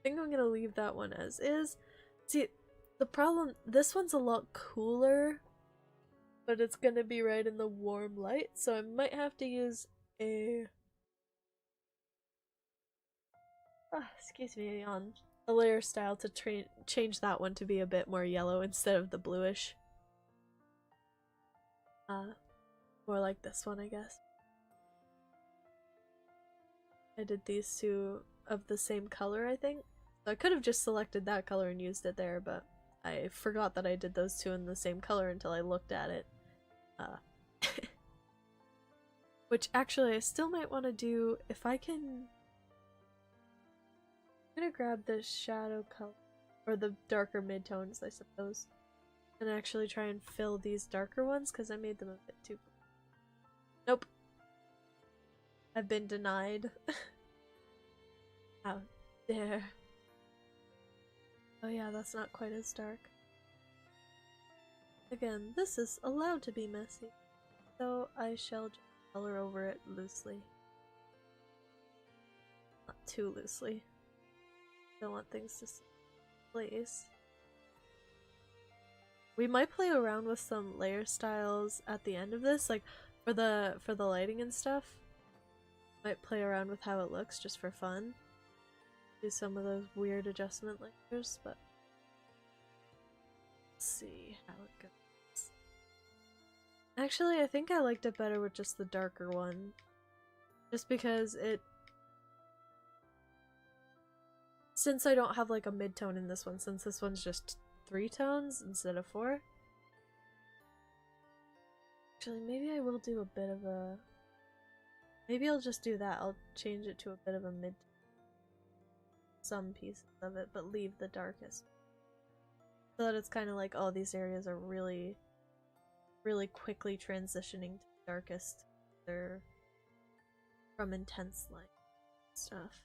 think I'm gonna leave that one as is. See, the problem, this one's a lot cooler, but it's gonna be right in the warm light, so I might have to use a excuse me, on a layer style to change that one to be a bit more yellow instead of the bluish. More like this one, I guess. I did these two of the same color, I think. So I could have just selected that color and used it there, but I forgot that I did those two in the same color until I looked at it. Which actually I still might want to do if I can. I'm gonna grab the shadow color, or the darker midtones, I suppose, and actually try and fill these darker ones because I made them a bit too. Nope. I've been denied. How dare. Oh yeah, that's not quite as dark. Again, this is allowed to be messy, so I shall just color over it loosely. Not too loosely. Don't want things to stay in place. We might play around with some layer styles at the end of this, like for the lighting and stuff. Might play around with how it looks just for fun. Do some of those weird adjustment layers, but let's see how it goes. Actually, I think I liked it better with just the darker one. Just because it... Since I don't have like a mid-tone in this one, since this one's just 3 tones instead of 4. Actually, maybe I will do a bit of a... Maybe I'll just do that. I'll change it to a bit of a mid... Some pieces of it, but leave the darkest. So that it's kind of like, oh, these areas are really, really quickly transitioning to the darkest. They're from intense light stuff.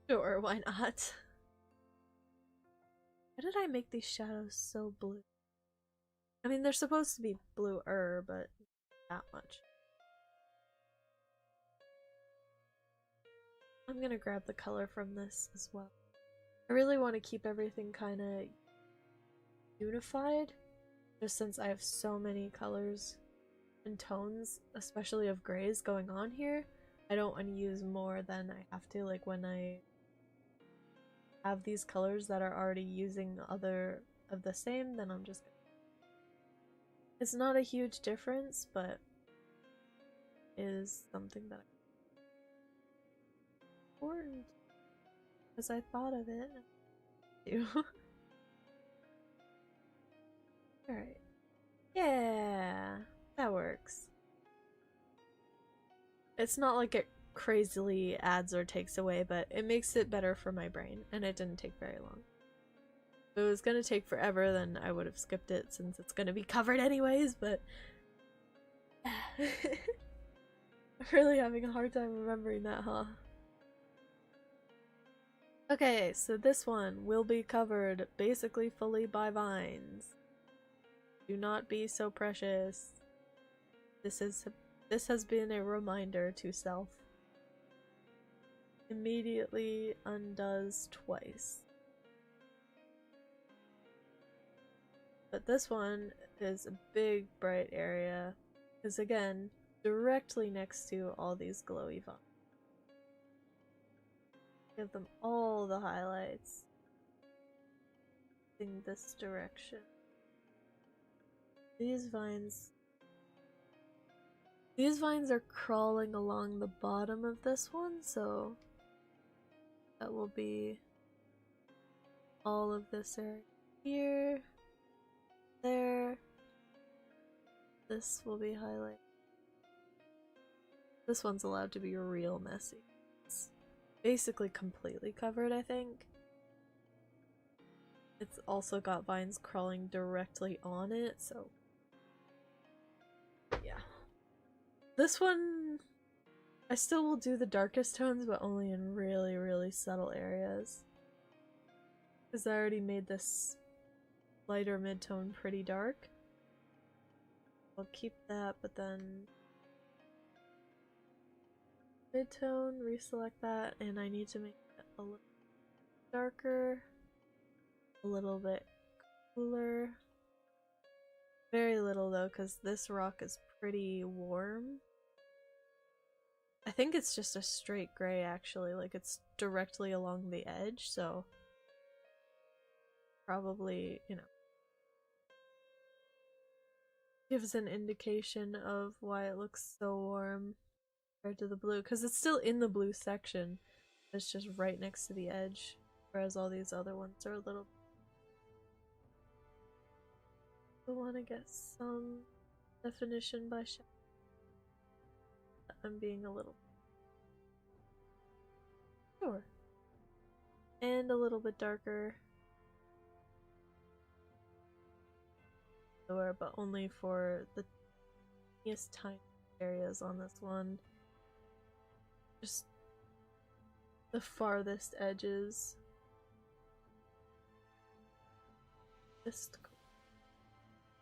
Sure, why not? Why did I make these shadows so blue? I mean, they're supposed to be bluer, but not that much. I'm gonna grab the color from this as well. I really want to keep everything kind of unified, just since I have so many colors and tones, especially of grays going on here. I don't want to use more than I have to, like when I have these colors that are already using other of the same, then I'm just gonna... It's not a huge difference, but is something that important because I thought of it. Alright. Yeah, that works. It's not like it crazily adds or takes away, but it makes it better for my brain, and it didn't take very long. If it was gonna take forever, then I would have skipped it since it's gonna be covered anyways, but... I'm really having a hard time remembering that, huh? Okay, so this one will be covered basically fully by vines. Do not be so precious. This has been a reminder to self. Immediately undoes twice. But this one is a big bright area, is again directly next to all these glowy vines. Give them all the highlights in this direction. These vines are crawling along the bottom of this one, so that will be all of this area here, there. This will be highlighted. This one's allowed to be real messy. It's basically completely covered, I think. It's also got vines crawling directly on it, so yeah. This one, I still will do the darkest tones, but only in really, really subtle areas. Because I already made this lighter mid-tone pretty dark. I'll keep that, but then mid-tone, reselect that, and I need to make it a little darker, a little bit cooler. Very little though, because this rock is pretty warm. I think it's just a straight gray actually, like it's directly along the edge, so probably, you know, gives an indication of why it looks so warm compared to the blue, because it's still in the blue section. It's just right next to the edge, whereas all these other ones are a little... I want to get some definition by shadow. I'm being a little... Sure. And a little bit darker. But only for the tiniest tiny areas on this one. Just the farthest edges. Just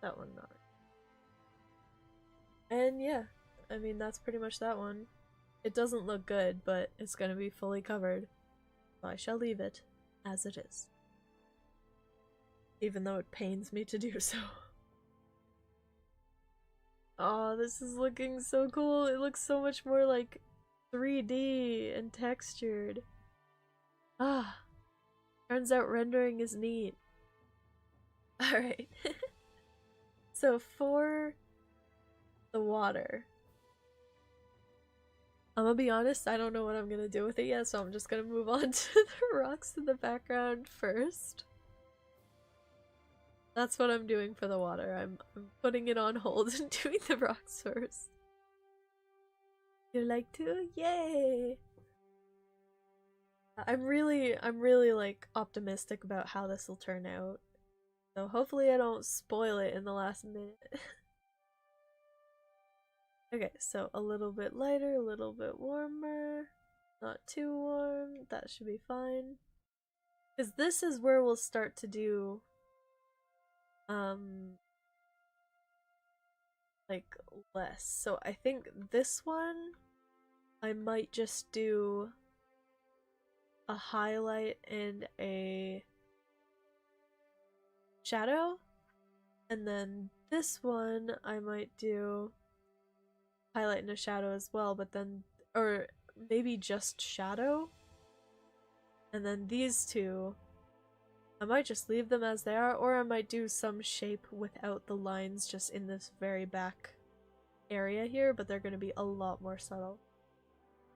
that one not. And yeah, I mean that's pretty much that one. It doesn't look good, but it's gonna be fully covered. So I shall leave it as it is. Even though it pains me to do so. Oh, this is looking so cool. It looks so much more like 3D and textured. Ah, turns out rendering is neat. Alright. So for the water, I'm gonna be honest, I don't know what I'm gonna do with it yet, so I'm just gonna move on to the rocks in the background first. That's what I'm doing for the water. I'm putting it on hold and doing the rocks first. You like to? Yay! I'm really like optimistic about how this will turn out. So hopefully I don't spoil it in the last minute. Okay, so a little bit lighter, a little bit warmer. Not too warm. That should be fine. Because this is where we'll start to do like less. So I think this one I might just do a highlight and a shadow, and then this one I might do highlight and a shadow as well, but then, or maybe just shadow, and then these two I might just leave them as they are, or I might do some shape without the lines just in this very back area here, but they're going to be a lot more subtle.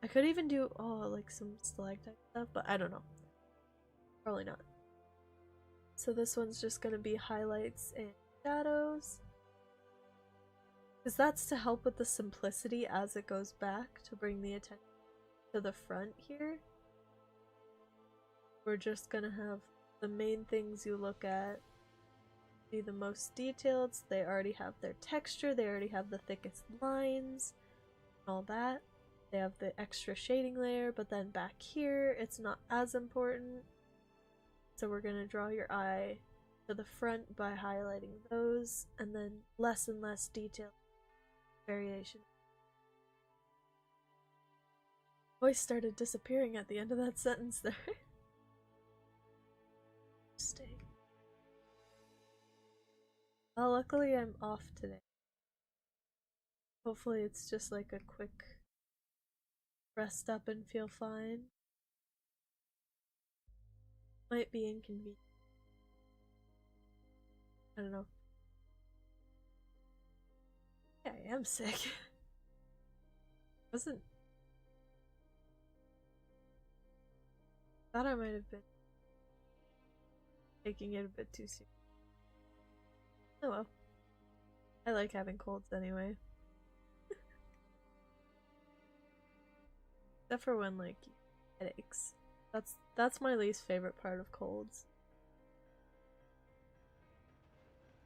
I could even do, oh, like some stalactite stuff, but I don't know. Probably not. So this one's just going to be highlights and shadows. Because that's to help with the simplicity as it goes back, to bring the attention to the front here. We're just going to have the main things you look at be the most detailed, so they already have their texture, they already have the thickest lines, and all that. They have the extra shading layer, but then back here, it's not as important. So we're gonna draw your eye to the front by highlighting those, and then less and less detail variation. Voice started disappearing at the end of that sentence there. Stay. Well, luckily I'm off today. Hopefully it's just like a quick rest up and feel fine. Might be inconvenient. I don't know. Yeah, I am sick. Thought I might have been taking it a bit too soon. Oh well. I like having colds anyway. Except for when, like, headaches. That's my least favorite part of colds.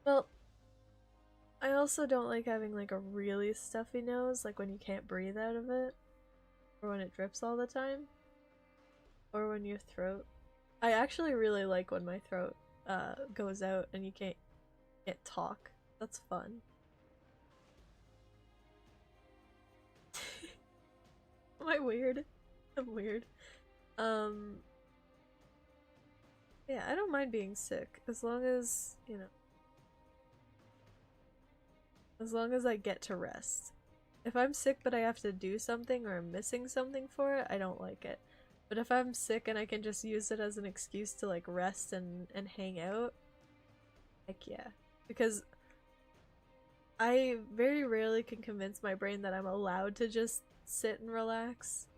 Well, I also don't like having, like, a really stuffy nose, like when you can't breathe out of it. Or when it drips all the time. Or when your throat... I actually really like when my throat goes out and you can't talk. That's fun. Am I weird? I'm weird. Yeah, I don't mind being sick as long as, you know, as long as I get to rest. If I'm sick but I have to do something or I'm missing something for it, I don't like it. But if I'm sick and I can just use it as an excuse to like rest and hang out, heck yeah. Because I very rarely can convince my brain that I'm allowed to just sit and relax.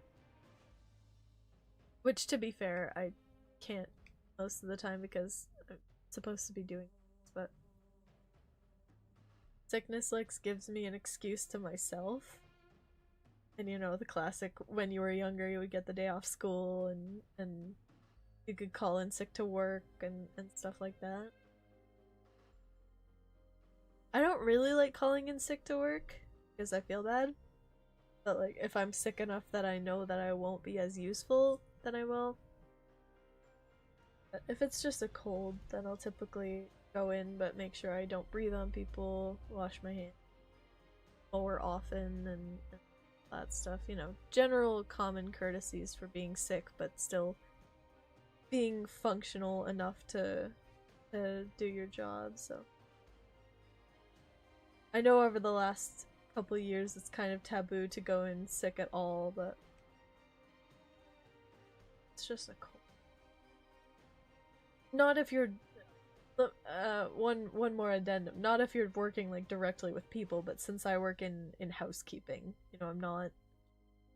Which, to be fair, I can't most of the time because I'm supposed to be doing this, but sickness like gives me an excuse to myself. And you know, the classic, when you were younger you would get the day off school and you could call in sick to work and stuff like that. I don't really like calling in sick to work because I feel bad. But like, if I'm sick enough that I know that I won't be as useful, then I will. But if it's just a cold, then I'll typically go in but make sure I don't breathe on people, wash my hands more often, and that stuff, you know, general common courtesies for being sick but still being functional enough to do your job. So I know over the last couple of years it's kind of taboo to go in sick at all, but it's just a cold. Not if you're one more addendum. Not if you're working like directly with people, but since I work in housekeeping, you know, I'm not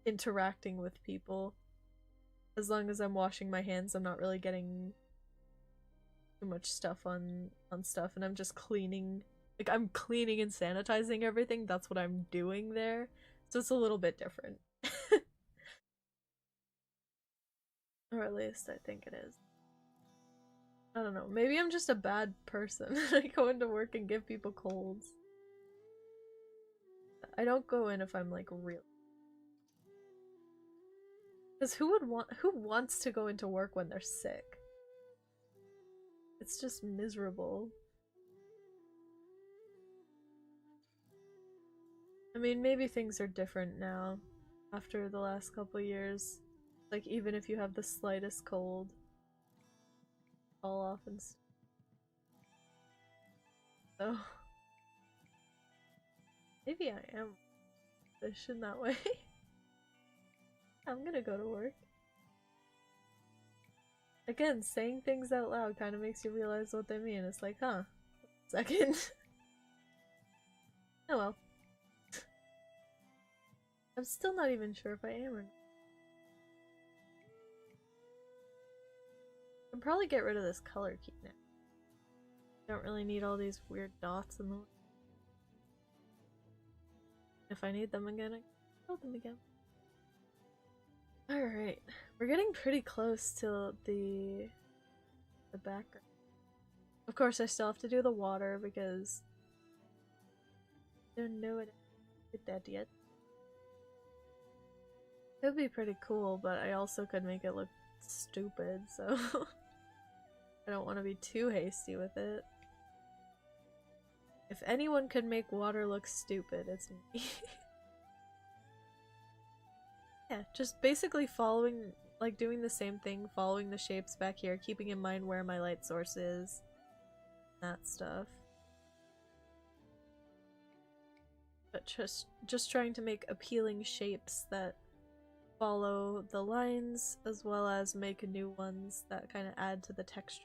interacting with people. As long as I'm washing my hands, I'm not really getting too much stuff on stuff, and I'm just cleaning. Like, I'm cleaning and sanitizing everything. That's what I'm doing there. So it's a little bit different. Or at least I think it is. I don't know. Maybe I'm just a bad person. I go into work and give people colds. I don't go in if I'm like real. Because who wants to go into work when they're sick? It's just miserable. I mean, maybe things are different now after the last couple years. Like, even if you have the slightest cold, fall off and so maybe I am fish in that way. I'm gonna go to work. Again, saying things out loud kind of makes you realize what they mean. It's like, huh, second. Oh well. I'm still not even sure if I am or not. I'll probably get rid of this color key now. Don't really need all these weird dots in the way. If I need them again, I can build them again. Alright, we're getting pretty close to the background. Of course, I still have to do the water because I don't know what I did that yet. It would be pretty cool, but I also could make it look stupid, so I don't want to be too hasty with it. If anyone could make water look stupid, it's me. Yeah, just basically following, like doing the same thing, following the shapes back here, keeping in mind where my light source is, that stuff. But just trying to make appealing shapes that follow the lines, as well as make new ones that kind of add to the texture.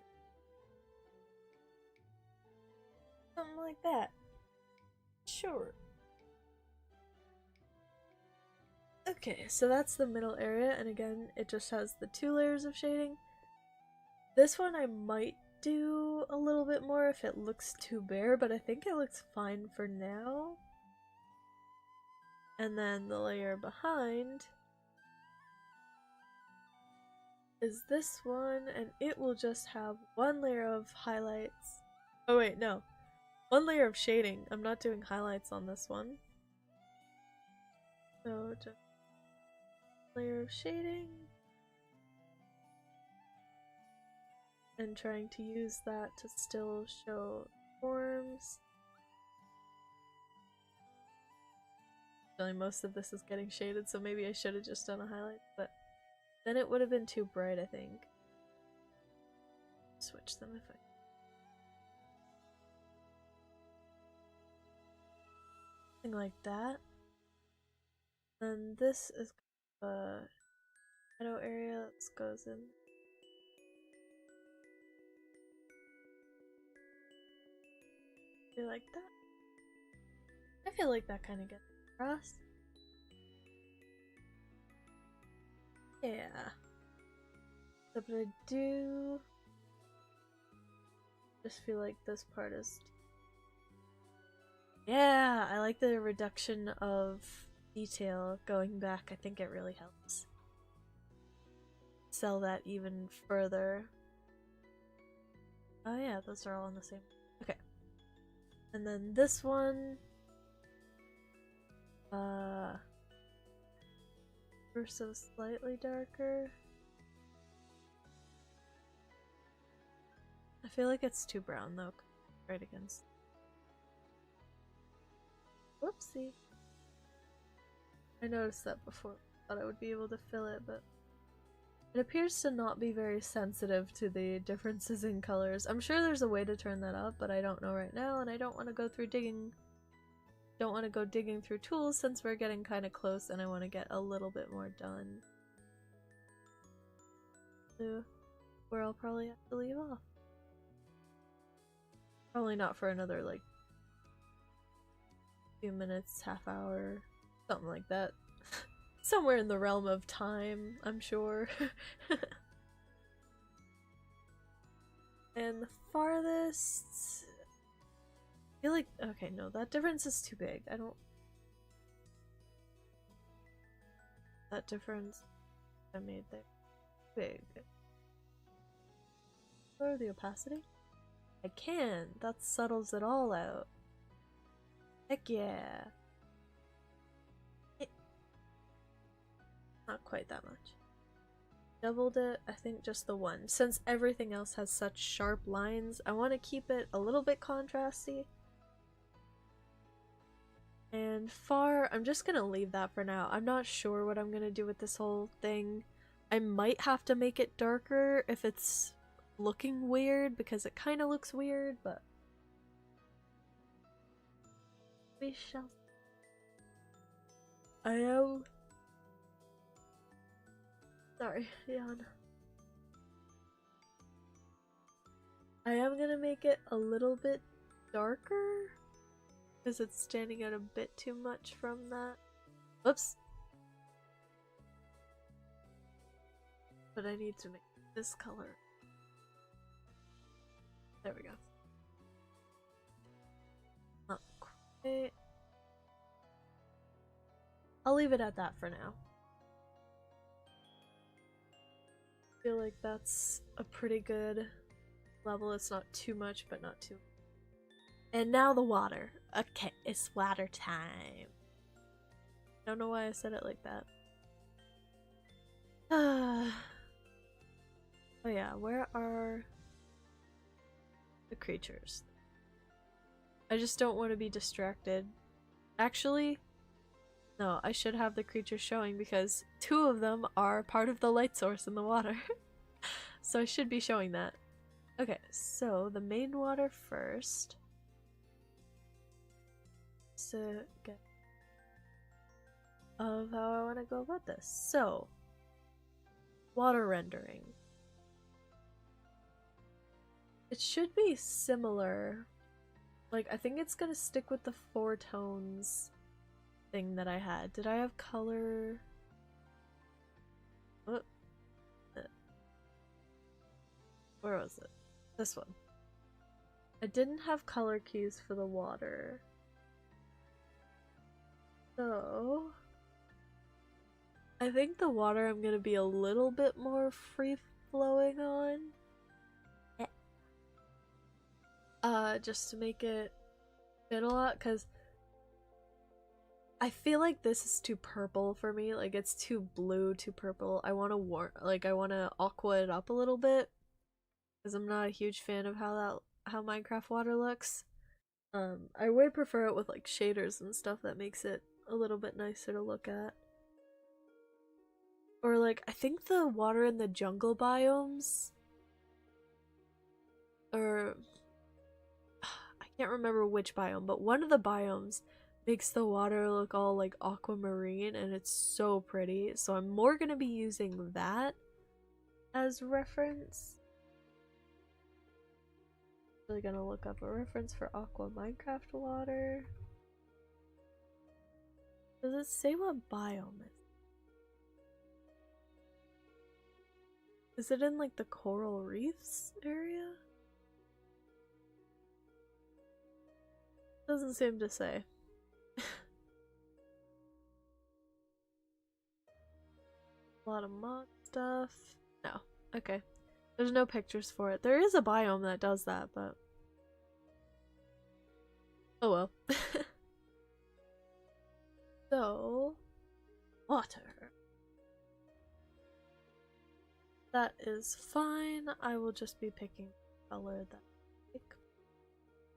Something like that. Sure. Okay, so that's the middle area, and again, it just has the 2 layers of shading. This one I might do a little bit more if it looks too bare, but I think it looks fine for now. And then the layer behind is this one, and it will just have one layer of highlights. Oh wait, no. One layer of shading. I'm not doing highlights on this one. So just layer of shading. And trying to use that to still show forms. Really, most of this is getting shaded, so maybe I should have just done a highlight, but then it would have been too bright, I think. Switch them if I... Something like that. And this is a shadow area that goes in. Like that. I feel like that kind of gets across. Yeah. But I do just feel like this part is... Yeah, I like the reduction of detail going back. I think it really helps sell that even further. Oh yeah, those are all on the same... Okay. And then this one, we're so slightly darker. I feel like it's too brown though, right against. Whoopsie. I noticed that before. Thought I would be able to fill it, but it appears to not be very sensitive to the differences in colors. I'm sure there's a way to turn that up, but I don't know right now, and I don't want to go through digging. Don't want to go digging through tools since we're getting kind of close, and I want to get a little bit more done. So, where I'll probably have to leave off. Probably not for another like few minutes, half hour, something like that. Somewhere in the realm of time, I'm sure. And the farthest... I feel like... Okay, no, that difference is too big. I don't... That difference I made there. Big. Lower the opacity? I can! That settles it all out. Heck yeah! Not quite that much. Doubled it, I think just the one. Since everything else has such sharp lines, I want to keep it a little bit contrasty. And far, I'm just gonna leave that for now. I'm not sure what I'm gonna do with this whole thing. I might have to make it darker if it's looking weird, because it kind of looks weird, but we shall. I am... Sorry, yawn. I am gonna make it a little bit darker because it's standing out a bit too much from that. Whoops. But I need to make this color. There we go. Not quite. I'll leave it at that for now. I feel like that's a pretty good level. It's not too much, but not too. And now the water. Okay, it's water time. Don't know why I said it like that. Oh yeah, where are the creatures? I just don't want to be distracted. Actually, no, I should have the creatures showing because 2 of them are part of the light source in the water. So I should be showing that. Okay, so the main water first. So, get of how I want to go about this. So, water rendering. It should be similar. Like, I think it's gonna stick with the 4 tones thing that I had. Did I have color? What? Where was it? This one. I didn't have color keys for the water. So I think the water I'm gonna be a little bit more free flowing on. Just to make it fit a lot, because I feel like this is too purple for me. Like, it's too blue, too purple. I want to I want to aqua it up a little bit, because I'm not a huge fan of how Minecraft water looks. I way prefer it with like shaders and stuff. That makes it a little bit nicer to look at. Or like, I think the water in the jungle biomes, or I can't remember which biome, but one of the biomes makes the water look all like aquamarine, and it's so pretty. So I'm more gonna be using that as reference. Really gonna look up a reference for aqua Minecraft water. Does it say what biome is? Is it in like the coral reefs area? Doesn't seem to say. A lot of mod stuff. No. Okay. There's no pictures for it. There is a biome that does that, but oh well. So, water. That is fine. I will just be picking the color that I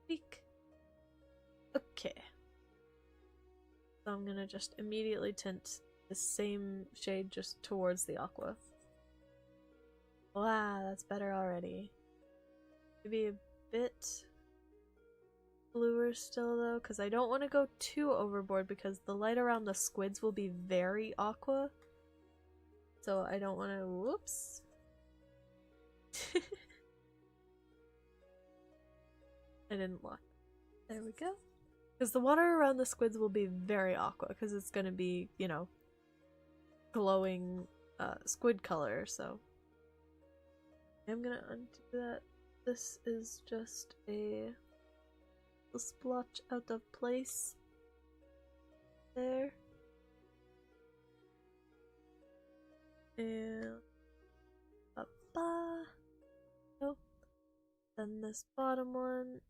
like. Okay. So I'm gonna just immediately tint the same shade just towards the aqua. Wow, that's better already. Maybe a bit bluer still though, because I don't want to go too overboard because the light around the squids will be very aqua. So I don't want to, whoops. I didn't lock. There we go. Because the water around the squids will be very aqua because it's going to be, you know, glowing squid color, so I'm gonna undo that. This is just a splotch out of place there. And nope. Then this bottom one.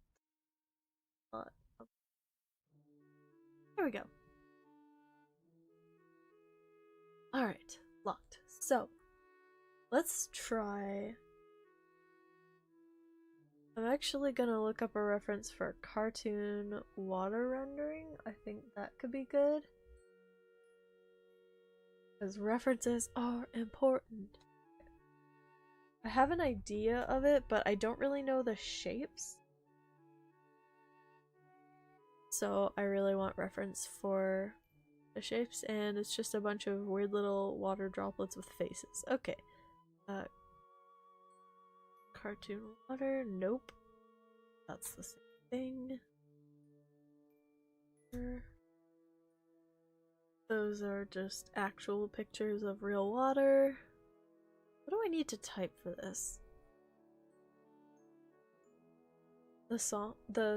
There we go. Alright, locked. So, let's try. I'm actually gonna look up a reference for cartoon water rendering. I think that could be good. Because references are important. I have an idea of it, but I don't really know the shapes. So I really want reference for the shapes, and it's just a bunch of weird little water droplets with faces. Okay. Cartoon water? Nope. That's the same thing. Those are just actual pictures of real water. What do I need to type for this? The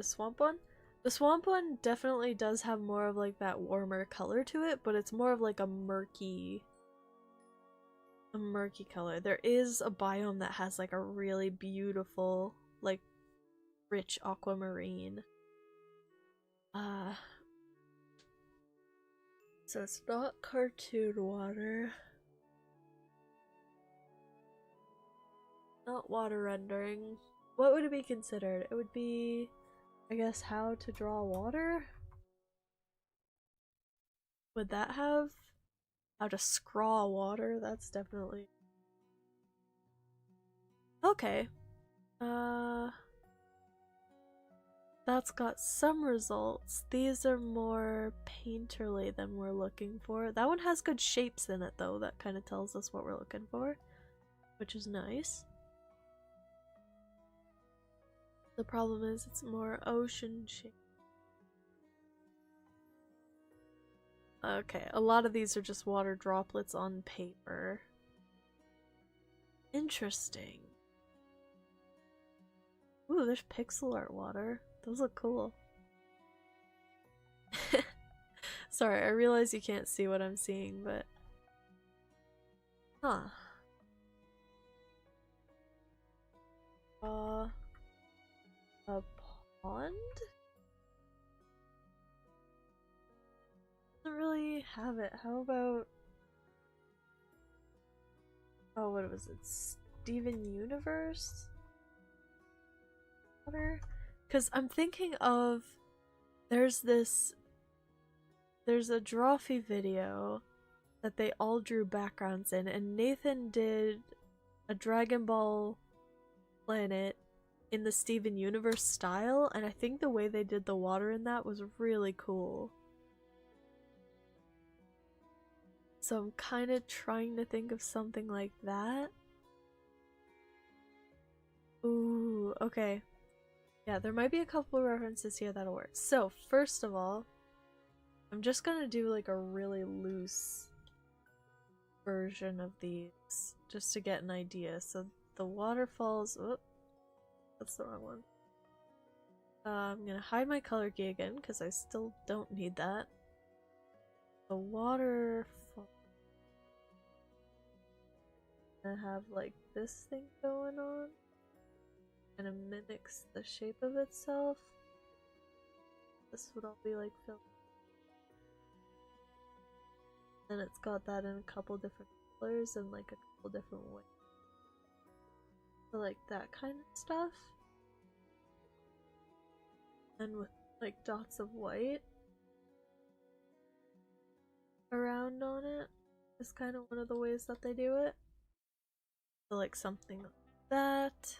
swamp one? The swamp one definitely does have more of like that warmer color to it, but it's more of like a murky color. There is a biome that has like a really beautiful, like rich aquamarine. So it's not cartoon water. Not water rendering. What would it be considered? It would be, I guess, how to draw water? Would that have? How to scrawl water? That's definitely... Okay. That's got some results. These are more painterly than we're looking for. That one has good shapes in it though. That kind of tells us what we're looking for, which is nice. The problem is it's more ocean shape. Okay, a lot of these are just water droplets on paper. Interesting. Ooh, there's pixel art water. Those look cool. Sorry, I realize you can't see what I'm seeing, but Huh. A pond? Doesn't really have it. How about... Oh, what was it? Steven Universe? Because I'm thinking of... There's a Drawfee video that they all drew backgrounds in, and Nathan did a Dragon Ball planet in the Steven Universe style, and I think the way they did the water in that was really cool. So I'm kind of trying to think of something like that. Ooh, okay. Yeah, there might be a couple of references here that'll work. So, first of all, I'm just gonna do like a really loose version of these just to get an idea. So the waterfalls, oh, that's the wrong one. I'm gonna hide my color key again because I still don't need that. The waterfall. I have like this thing going on and it mimics the shape of itself. This would all be like filled. And it's got that in a couple different colors and like a couple different ways. So like that kind of stuff. And with like dots of white around on it is kind of one of the ways that they do it. So like something like that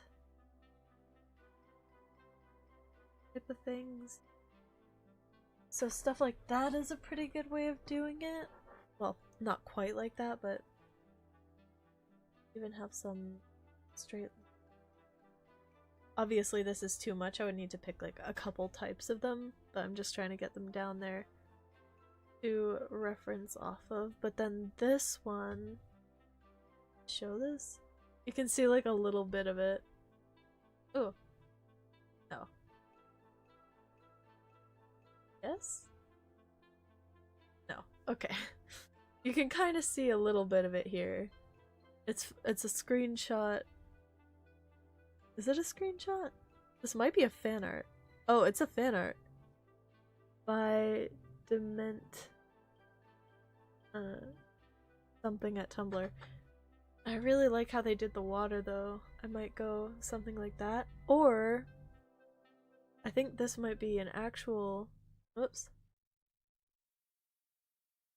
type of things. So stuff like that is a pretty good way of doing it. Well, not quite like that, but even have some straight. Obviously this is too much. I would need to pick like a couple types of them, but I'm just trying to get them down there to reference off of. But then this one, show this? You can see like a little bit of it. Oh. No. Yes? No. Okay. You can kind of see a little bit of it here. It's a screenshot. Is it a screenshot? This might be a fan art. Oh, it's a fan art by Dement something at Tumblr. I really like how they did the water though. I might go something like that. Or I think this might be an actual, whoops.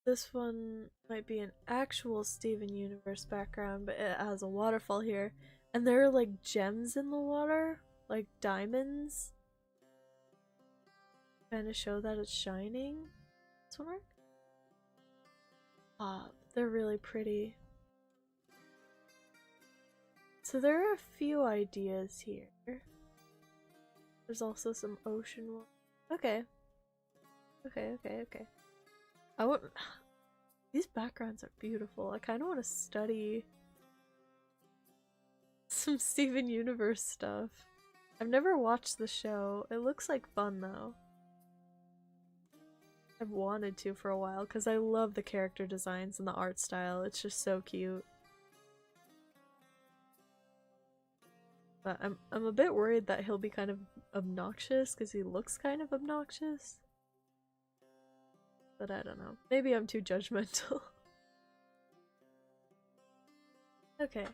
This one might be an actual Steven Universe background, but it has a waterfall here. And there are like gems in the water, like diamonds. Kind of show that it's shining. This one work? Ah, they're really pretty. So there are a few ideas here. There's also some ocean ones. Okay. Okay. I want. These backgrounds are beautiful. I kind of want to study some Steven Universe stuff. I've never watched the show. It looks like fun though. I've wanted to for a while because I love the character designs and the art style. It's just so cute. But I'm a bit worried that he'll be kind of obnoxious because he looks kind of obnoxious. But I don't know. Maybe I'm too judgmental. Okay.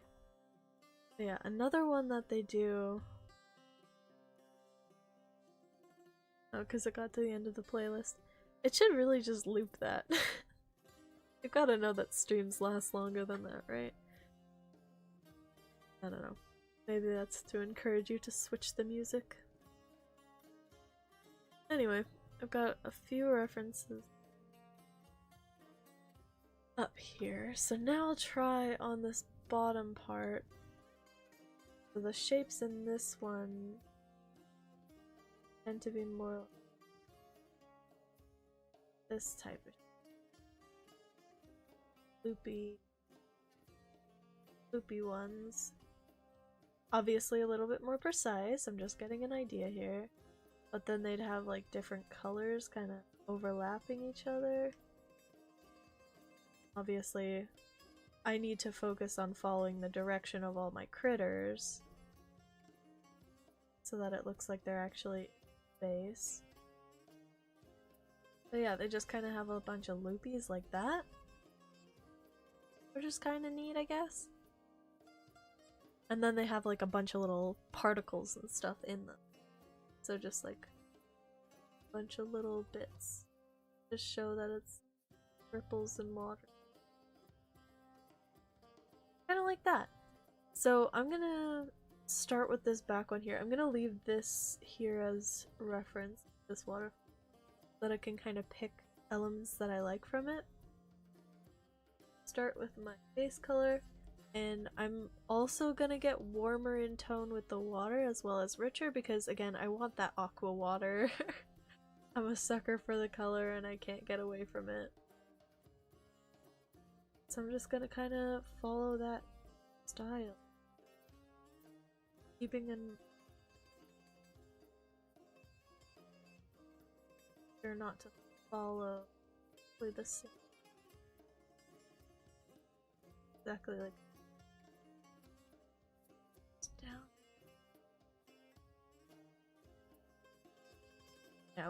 Yeah, another one that they do. Oh, because it got to the end of the playlist. It should really just loop that. You've got to know that streams last longer than that, right? I don't know. Maybe that's to encourage you to switch the music. Anyway, I've got a few references up here. So now I'll try on this bottom part. So the shapes in this one tend to be more like this type of loopy ones. Obviously a little bit more precise, I'm just getting an idea here. But then they'd have like different colors kind of overlapping each other. Obviously, I need to focus on following the direction of all my critters so that it looks like they're actually in space. So yeah, they just kind of have a bunch of loopies like that, which is kind of neat, I guess. And then they have like a bunch of little particles and stuff in them. So just like a bunch of little bits. Just show that it's ripples in water. Kind of like that. So I'm gonna start with this back one here. I'm gonna leave this here as reference, this water, so that I can kind of pick elements that I like from it. Start with my base color. And I'm also gonna get warmer in tone with the water as well as richer because, again, I want that aqua water. I'm a sucker for the color and I can't get away from it. So I'm just gonna kind of follow that style. Keeping in... Sure not to follow the same. Exactly like down. Yeah,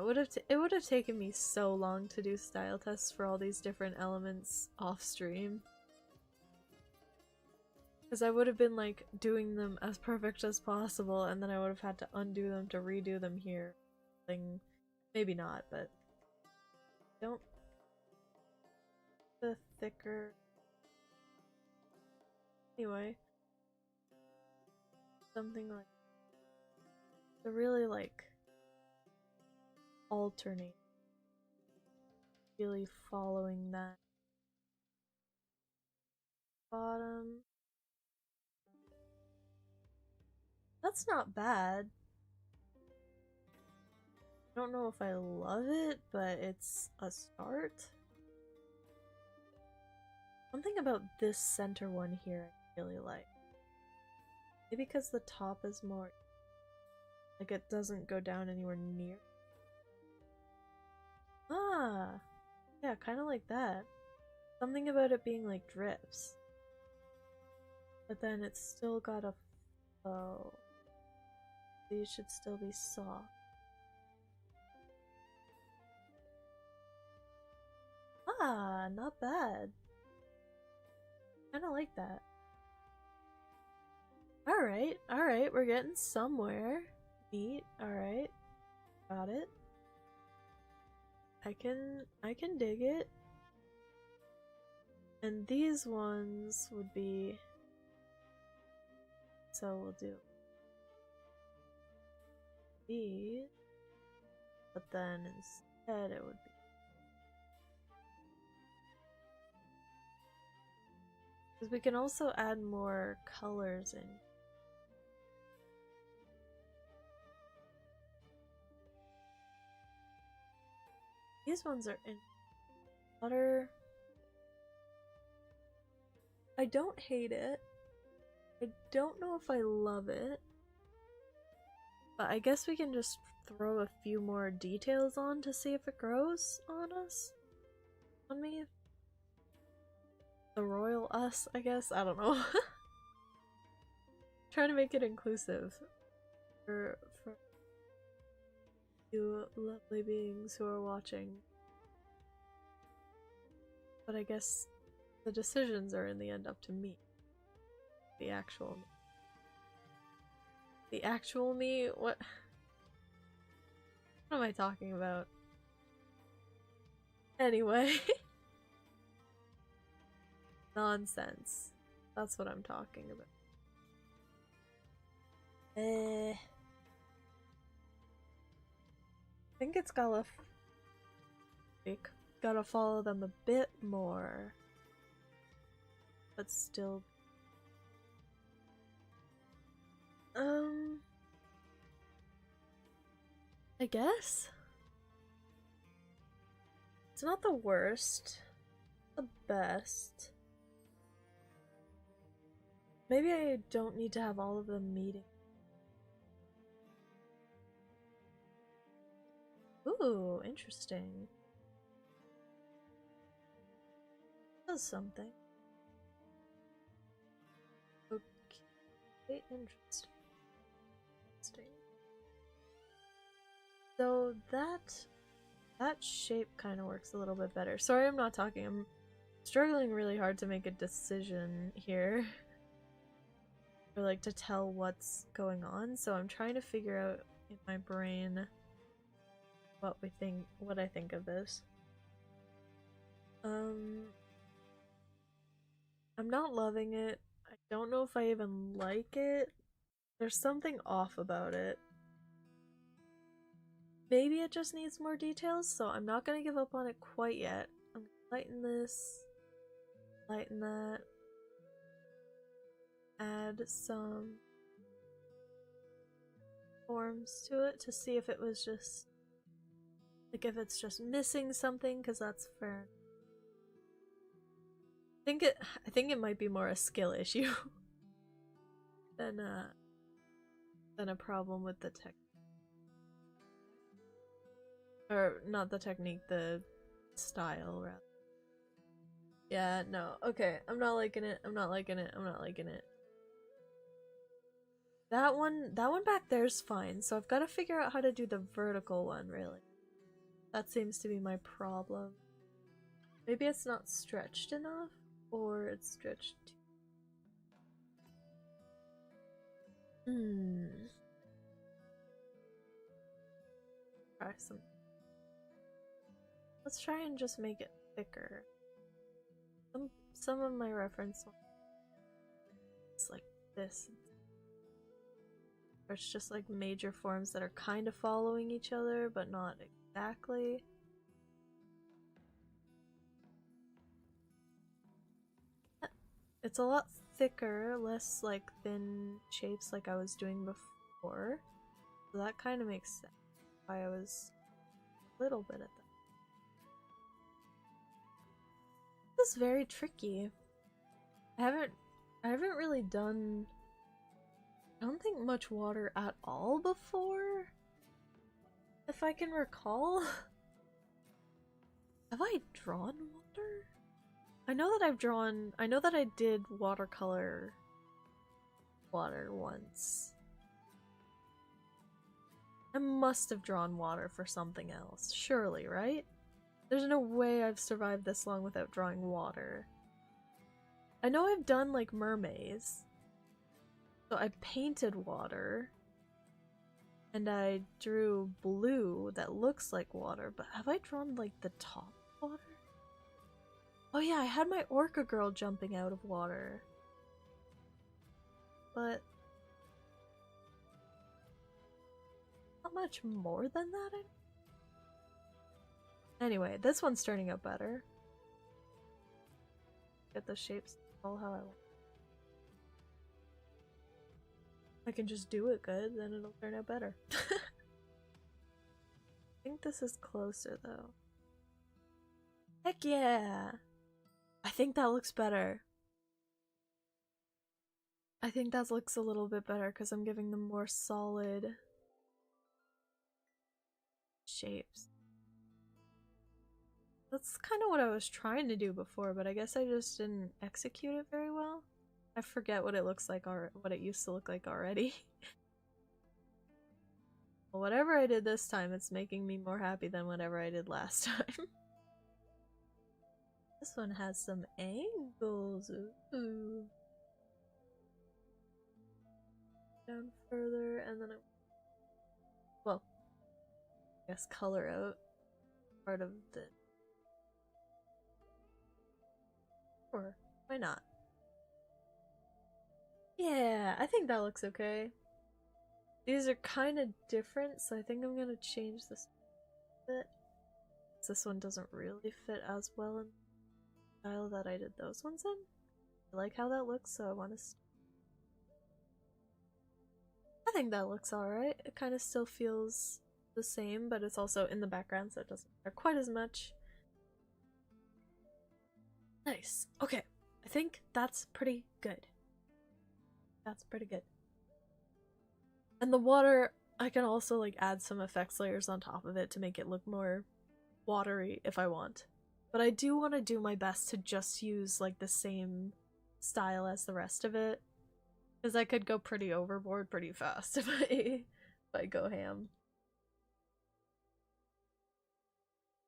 it would have taken me so long to do style tests for all these different elements off stream. Because I would have been like doing them as perfect as possible and then I would have had to undo them to redo them here. Maybe not, but don't the thicker. Anyway, something like to really like alternate, really following that bottom. That's not bad. I don't know if I love it, but it's a start. Something about this center one here I really like. Maybe because the top is more like it doesn't go down anywhere near. Ah, yeah, kind of like that. Something about it being like drips. But then it's still got a flow. These should still be soft. Ah, not bad. Kinda like that. Alright, we're getting somewhere. Neat, alright. Got it. I can dig it. And these ones would be... So we'll do these. But then instead it would be... Because we can also add more colors in. These ones are in water. I don't hate it. I don't know if I love it. But I guess we can just throw a few more details on to see if it grows on us. On me. The royal us, I guess? I don't know. Trying to make it inclusive for you lovely beings who are watching. But I guess the decisions are in the end up to me. The actual me? What am I talking about? Anyway. Nonsense. That's what I'm talking about. I think it's gotta follow them a bit more. But still... I guess? It's not the worst. The best. Maybe I don't need to have all of them meeting. Ooh, interesting. Does something. Interesting. So that shape kind of works a little bit better. Sorry I'm not talking. I'm struggling really hard to make a decision here. Or like to tell what's going on. So I'm trying to figure out in my brain what I think of this. I'm not loving it. I don't know if I even like it. There's something off about it. Maybe it just needs more details, so I'm not gonna give up on it quite yet. I'm gonna lighten this, lighten that, add some forms to it to see if it was just, like if it's just missing something, because that's fair. I think it might be more a skill issue than a problem with the tech. Or not the technique, the style rather. Yeah, no. Okay, I'm not liking it. I'm not liking it. I'm not liking it. That one back there's fine. So I've got to figure out how to do the vertical one, really. That seems to be my problem. Maybe it's not stretched enough, or it's stretched too. Try some. Let's try and just make it thicker. Some of my reference it's like this. Or it's just like major forms that are kind of following each other, but not exactly. It's a lot thicker, less like thin shapes like I was doing before. So that kind of makes sense why I was a little bit at that. This is very tricky. I haven't really done, I don't think, much water at all before, if I can recall. Have I drawn water? I know that I did watercolor water once. I must have drawn water for something else, surely, right? There's no way I've survived this long without drawing water. I know I've done like mermaids. So I painted water. And I drew blue that looks like water, but have I drawn like the top of water? Oh yeah, I had my orca girl jumping out of water. But not much more than that. Anyway, this one's turning out better. Get the shapes all how I want. I can just do it good, then it'll turn out better. I think this is closer though. Heck yeah! I think that looks better. I think that looks a little bit better because I'm giving them more solid shapes. That's kind of what I was trying to do before, but I guess I just didn't execute it very well. I forget what it looks like, or what it used to look like already. Well, whatever I did this time, it's making me more happy than whatever I did last time. This one has some angles. Ooh. Down further, and then well, I guess color out part of the. Or why not? Yeah, I think that looks okay. These are kind of different, so I think I'm gonna change this a bit. This one doesn't really fit as well in the style that I did those ones in. I like how that looks, so I want to. I think that looks alright. It kind of still feels the same, but it's also in the background, so it doesn't matter quite as much. Nice. Okay. I think that's pretty good. That's pretty good. And the water, I can also like add some effects layers on top of it to make it look more watery if I want. But I do want to do my best to just use like the same style as the rest of it. Because I could go pretty overboard pretty fast if I go ham.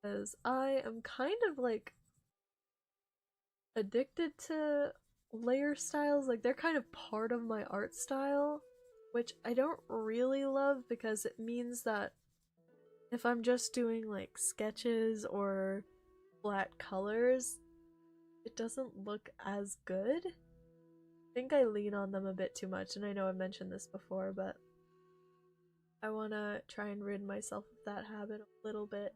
Because I am kind of like addicted to layer styles. Like they're kind of part of my art style, which I don't really love because it means that if I'm just doing like sketches or flat colors, it doesn't look as good. I think I lean on them a bit too much, and I know I've mentioned this before, but I want to try and rid myself of that habit a little bit.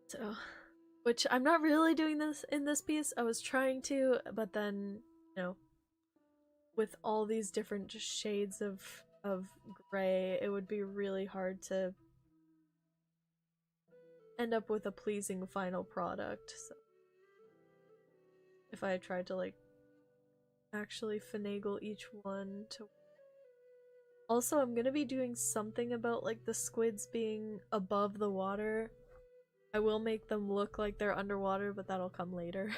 So, which I'm not really doing this in this piece. I was trying to, but then, you know, with all these different just shades of gray, it would be really hard to end up with a pleasing final product. So if I tried to like actually finagle each one to. Also, I'm gonna be doing something about like the squids being above the water. I will make them look like they're underwater, but that'll come later.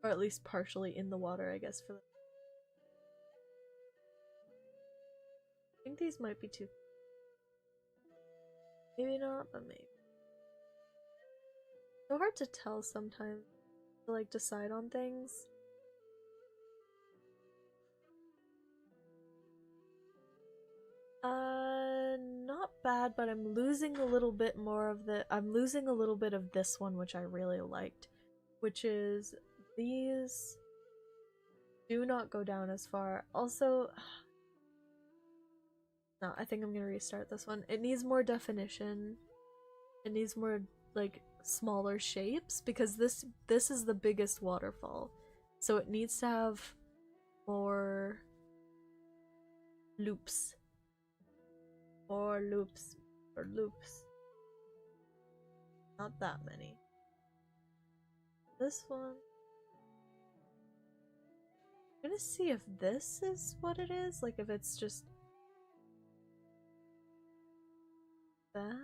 Or at least partially in the water, I guess, for them. I think these might be too. Maybe not, but maybe. So hard to tell sometimes to like decide on things. Not bad, but I'm losing a little bit more of I'm losing a little bit of this one, which I really liked, which is these do not go down as far. Also, no, I think I'm gonna restart this one. It needs more definition. It needs more like smaller shapes because this is the biggest waterfall, so it needs to have more loops. More loops. Or loops. Not that many. This one. I'm gonna see if this is what it is. Like if it's just that.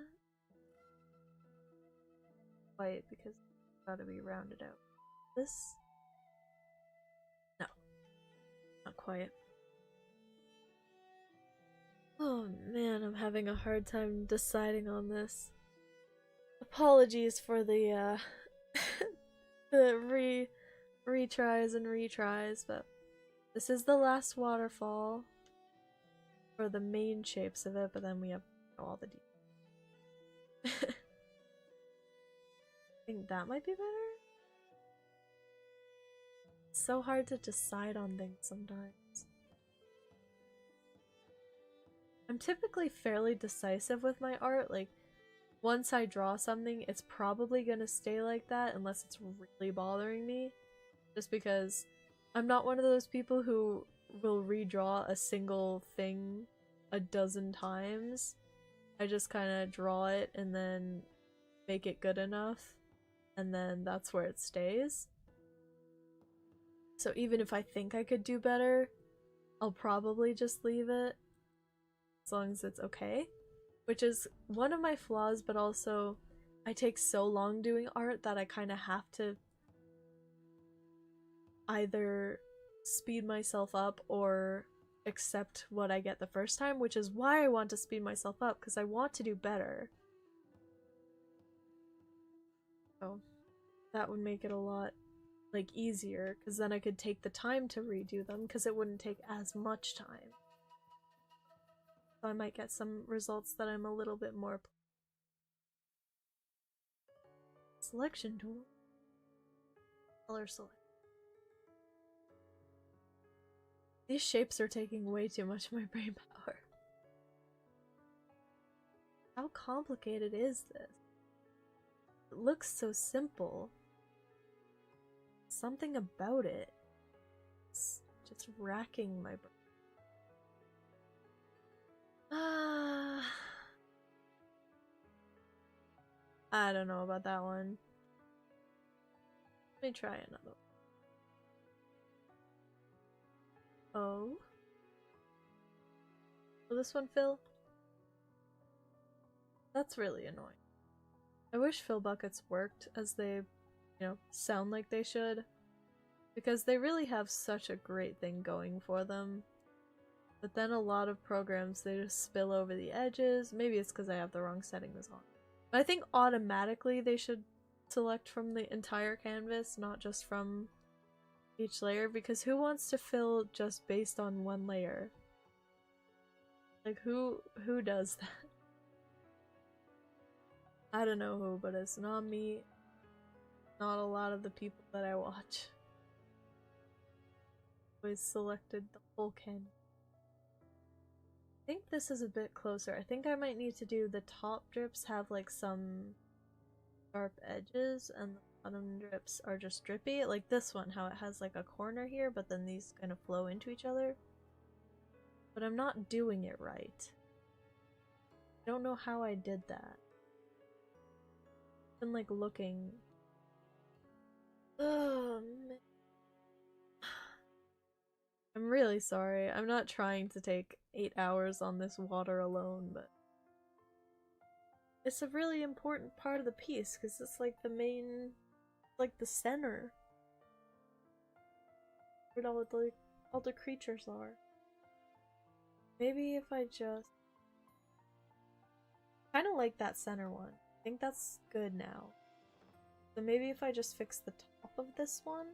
White because it's gotta be rounded out. This? No. Not quite. Oh man, I'm having a hard time deciding on this. Apologies for the the retries and retries, but this is the last waterfall for the main shapes of it, but then we have all the details. I think that might be better. It's so hard to decide on things sometimes. I'm typically fairly decisive with my art. Like, once I draw something, it's probably gonna stay like that unless it's really bothering me. Just because I'm not one of those people who will redraw a single thing a dozen times. I just kind of draw it and then make it good enough, and then that's where it stays. So even if I think I could do better, I'll probably just leave it. As long as it's okay, which is one of my flaws, but also I take so long doing art that I kind of have to either speed myself up or accept what I get the first time, which is why I want to speed myself up, because I want to do better. So that would make it a lot like easier, because then I could take the time to redo them, because it wouldn't take as much time. So I might get some results that I'm a little bit more. Selection tool. Color select. These shapes are taking way too much of my brain power. How complicated is this? It looks so simple. Something about it is just racking my brain. I don't know about that one. Let me try another one. Oh. Will this one fill? That's really annoying. I wish fill buckets worked as they, sound like they should. Because they really have such a great thing going for them. But then a lot of programs, they just spill over the edges. Maybe it's because I have the wrong settings on. But I think automatically they should select from the entire canvas, not just from each layer, because who wants to fill just based on one layer? Like, who does that? I don't know who, but it's not me. Not a lot of the people that I watch. Always selected the full canvas. I think this is a bit closer. I think I might need to do the top drips have like some sharp edges and the bottom drips are just drippy. Like this one, how it has like a corner here, but then these kind of flow into each other. But I'm not doing it right. I don't know how I did that. I've been like looking. Oh man. I'm really sorry. I'm not trying to take 8 hours on this water alone, but it's a really important part of the piece because it's like the main, like the center. Where all the creatures are. Maybe if I just kind of like that center one. I think that's good now. So maybe if I just fix the top of this one.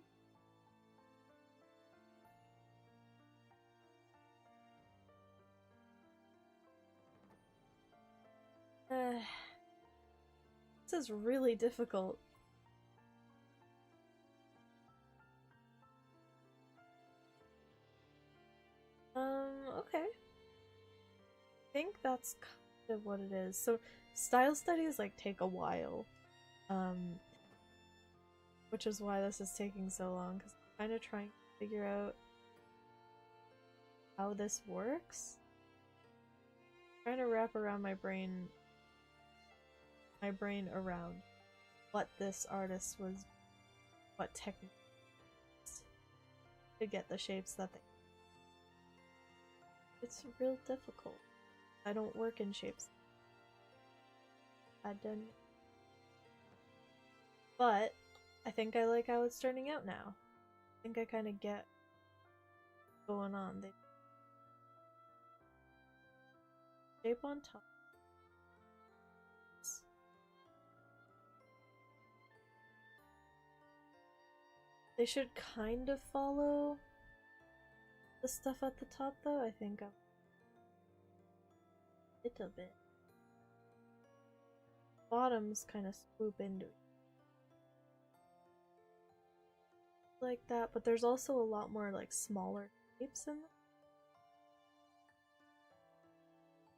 This is really difficult. Okay. I think that's kind of what it is. So, style studies like take a while. Which is why this is taking so long, because I'm kind of trying to figure out how this works. I'm trying to wrap around my brain around what this artist was, what technique to get the shapes that they. It's real difficult. I don't work in shapes. I didn't. But I think I like how it's turning out now. I think I kind of get what's going on. They shape on top. They should kind of follow the stuff at the top, though. I think a little bit. Bottoms kind of swoop into it. Like that, but there's also a lot more like smaller shapes in them.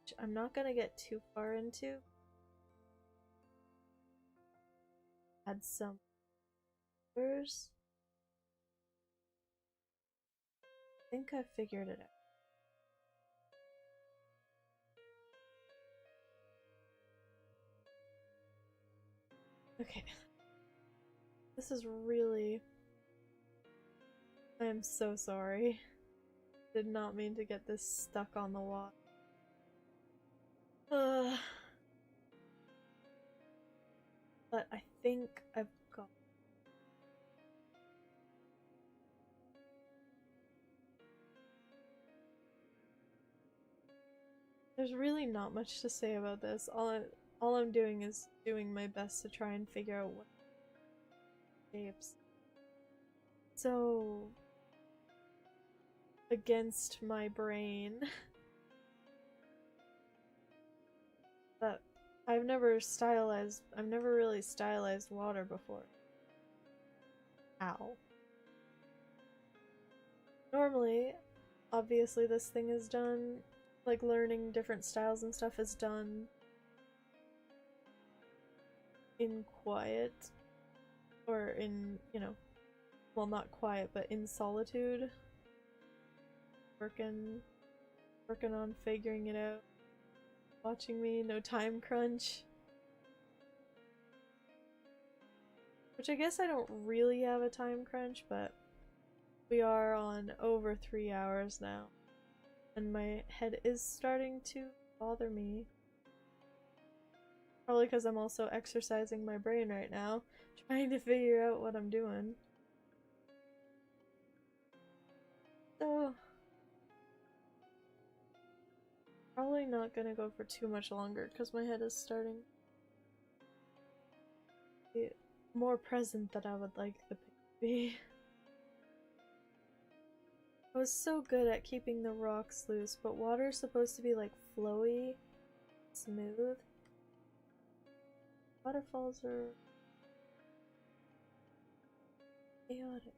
Which I'm not gonna get too far into. Add some colors. I think I figured it out. Okay. This is really... I am so sorry. Did not mean to get this stuck on the wall. But I think I've got... There's really not much to say about this. All I'm doing is doing my best to try and figure out what shapes. So against my brain. But I've never really stylized water before. Ow. Normally, obviously this thing is done, like learning different styles and stuff is done in quiet, or in, you know, well, not quiet, but in solitude. Working on figuring it out. Watching me, no time crunch. Which I guess I don't really have a time crunch, but we are on over 3 hours now. And my head is starting to bother me. Probably because I'm also exercising my brain right now, trying to figure out what I'm doing. So probably not gonna go for too much longer because my head is starting to be more present than I would like the pic to be. I was so good at keeping the rocks loose, but water's supposed to be like flowy, smooth. Waterfalls are chaotic.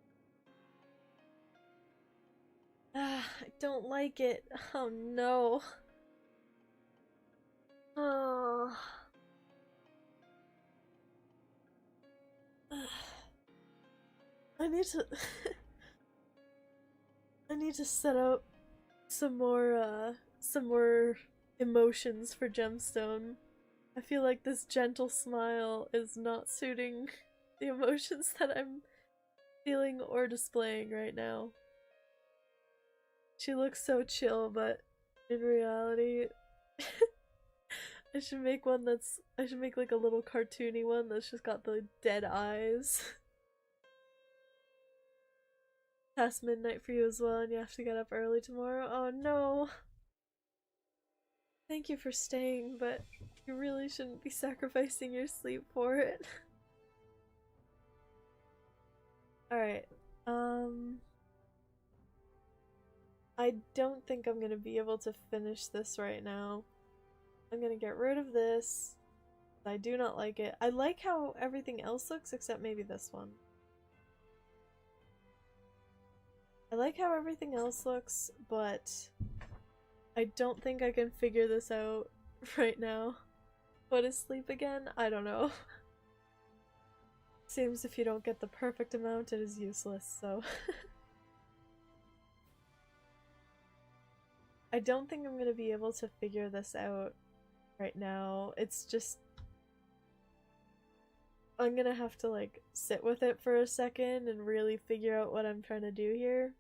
Ah, I don't like it. Oh no. Oh. I need to I need to set up some more emotions for Gemstone. I feel like this gentle smile is not suiting the emotions that I'm feeling or displaying right now. She looks so chill, but in reality I should make one that's I should make like a little cartoony one that's just got the dead eyes. Past midnight for you as well, and you have to get up early tomorrow. Oh no. Thank you for staying, but you really shouldn't be sacrificing your sleep for it. Alright, I don't think I'm gonna be able to finish this right now. I'm gonna get rid of this. I do not like it. I like how everything else looks except maybe this one. I like how everything else looks, but I don't think I can figure this out right now. What is sleep again? I don't know. Seems if you don't get the perfect amount, it is useless, so. I don't think I'm gonna be able to figure this out right now. It's just I'm gonna have to like sit with it for a second and really figure out what I'm trying to do here.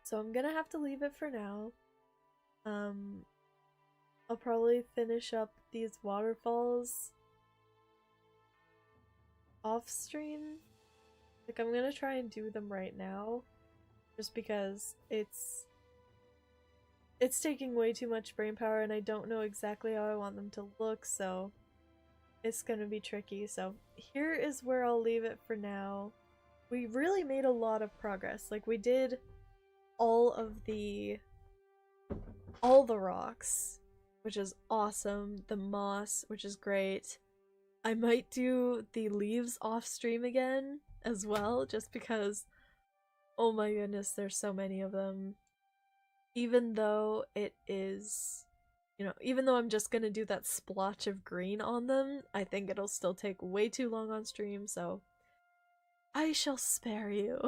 So I'm gonna have to leave it for now. I'll probably finish up these waterfalls off stream. Like I'm gonna try and do them right now just because it's taking way too much brain power and I don't know exactly how I want them to look, so it's gonna be tricky. So here is where I'll leave it for now. We really made a lot of progress. Like we did all the rocks, which is awesome. The moss, which is great. I might do the leaves off stream again as well, just because, oh my goodness, there's so many of them. Even though it is, you know, even though I'm just gonna do that splotch of green on them, I think it'll still take way too long on stream, so I shall spare you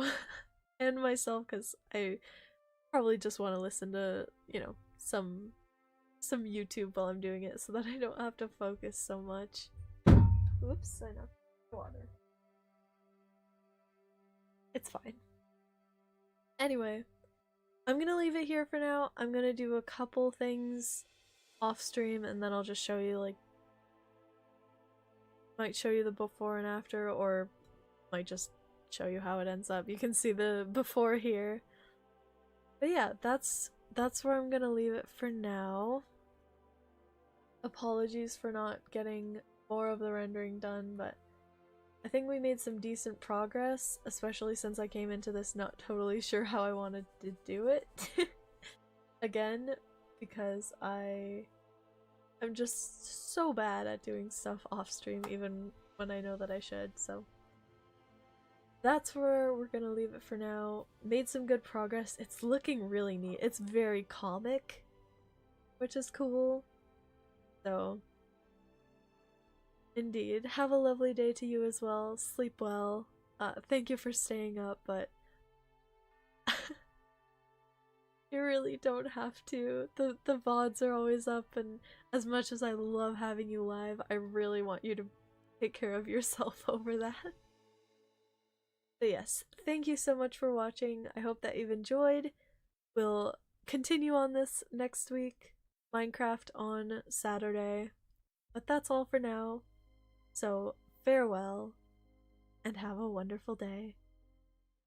and myself, because I probably just want to listen to, you know, some YouTube while I'm doing it so that I don't have to focus so much. Oops, I knocked water. It's fine. Anyway, I'm gonna leave it here for now. I'm gonna do a couple things off stream and then I'll just show you, like, might show you the before and after, or might just show you how it ends up. You can see the before here. But yeah, that's where I'm gonna leave it for now. Apologies for not getting more of the rendering done, but I think we made some decent progress, especially since I came into this not totally sure how I wanted to do it. Again, because I'm just so bad at doing stuff off stream even when I know that I should, so that's where we're gonna leave it for now. Made some good progress. It's looking really neat. It's very comic, which is cool. So, indeed. Have a lovely day to you as well. Sleep well. Thank you for staying up, but you really don't have to. The VODs are always up, and as much as I love having you live, I really want you to take care of yourself over that. But yes, thank you so much for watching. I hope that you've enjoyed. We'll continue on this next week. Minecraft on Saturday. But that's all for now. So, farewell, and have a wonderful day.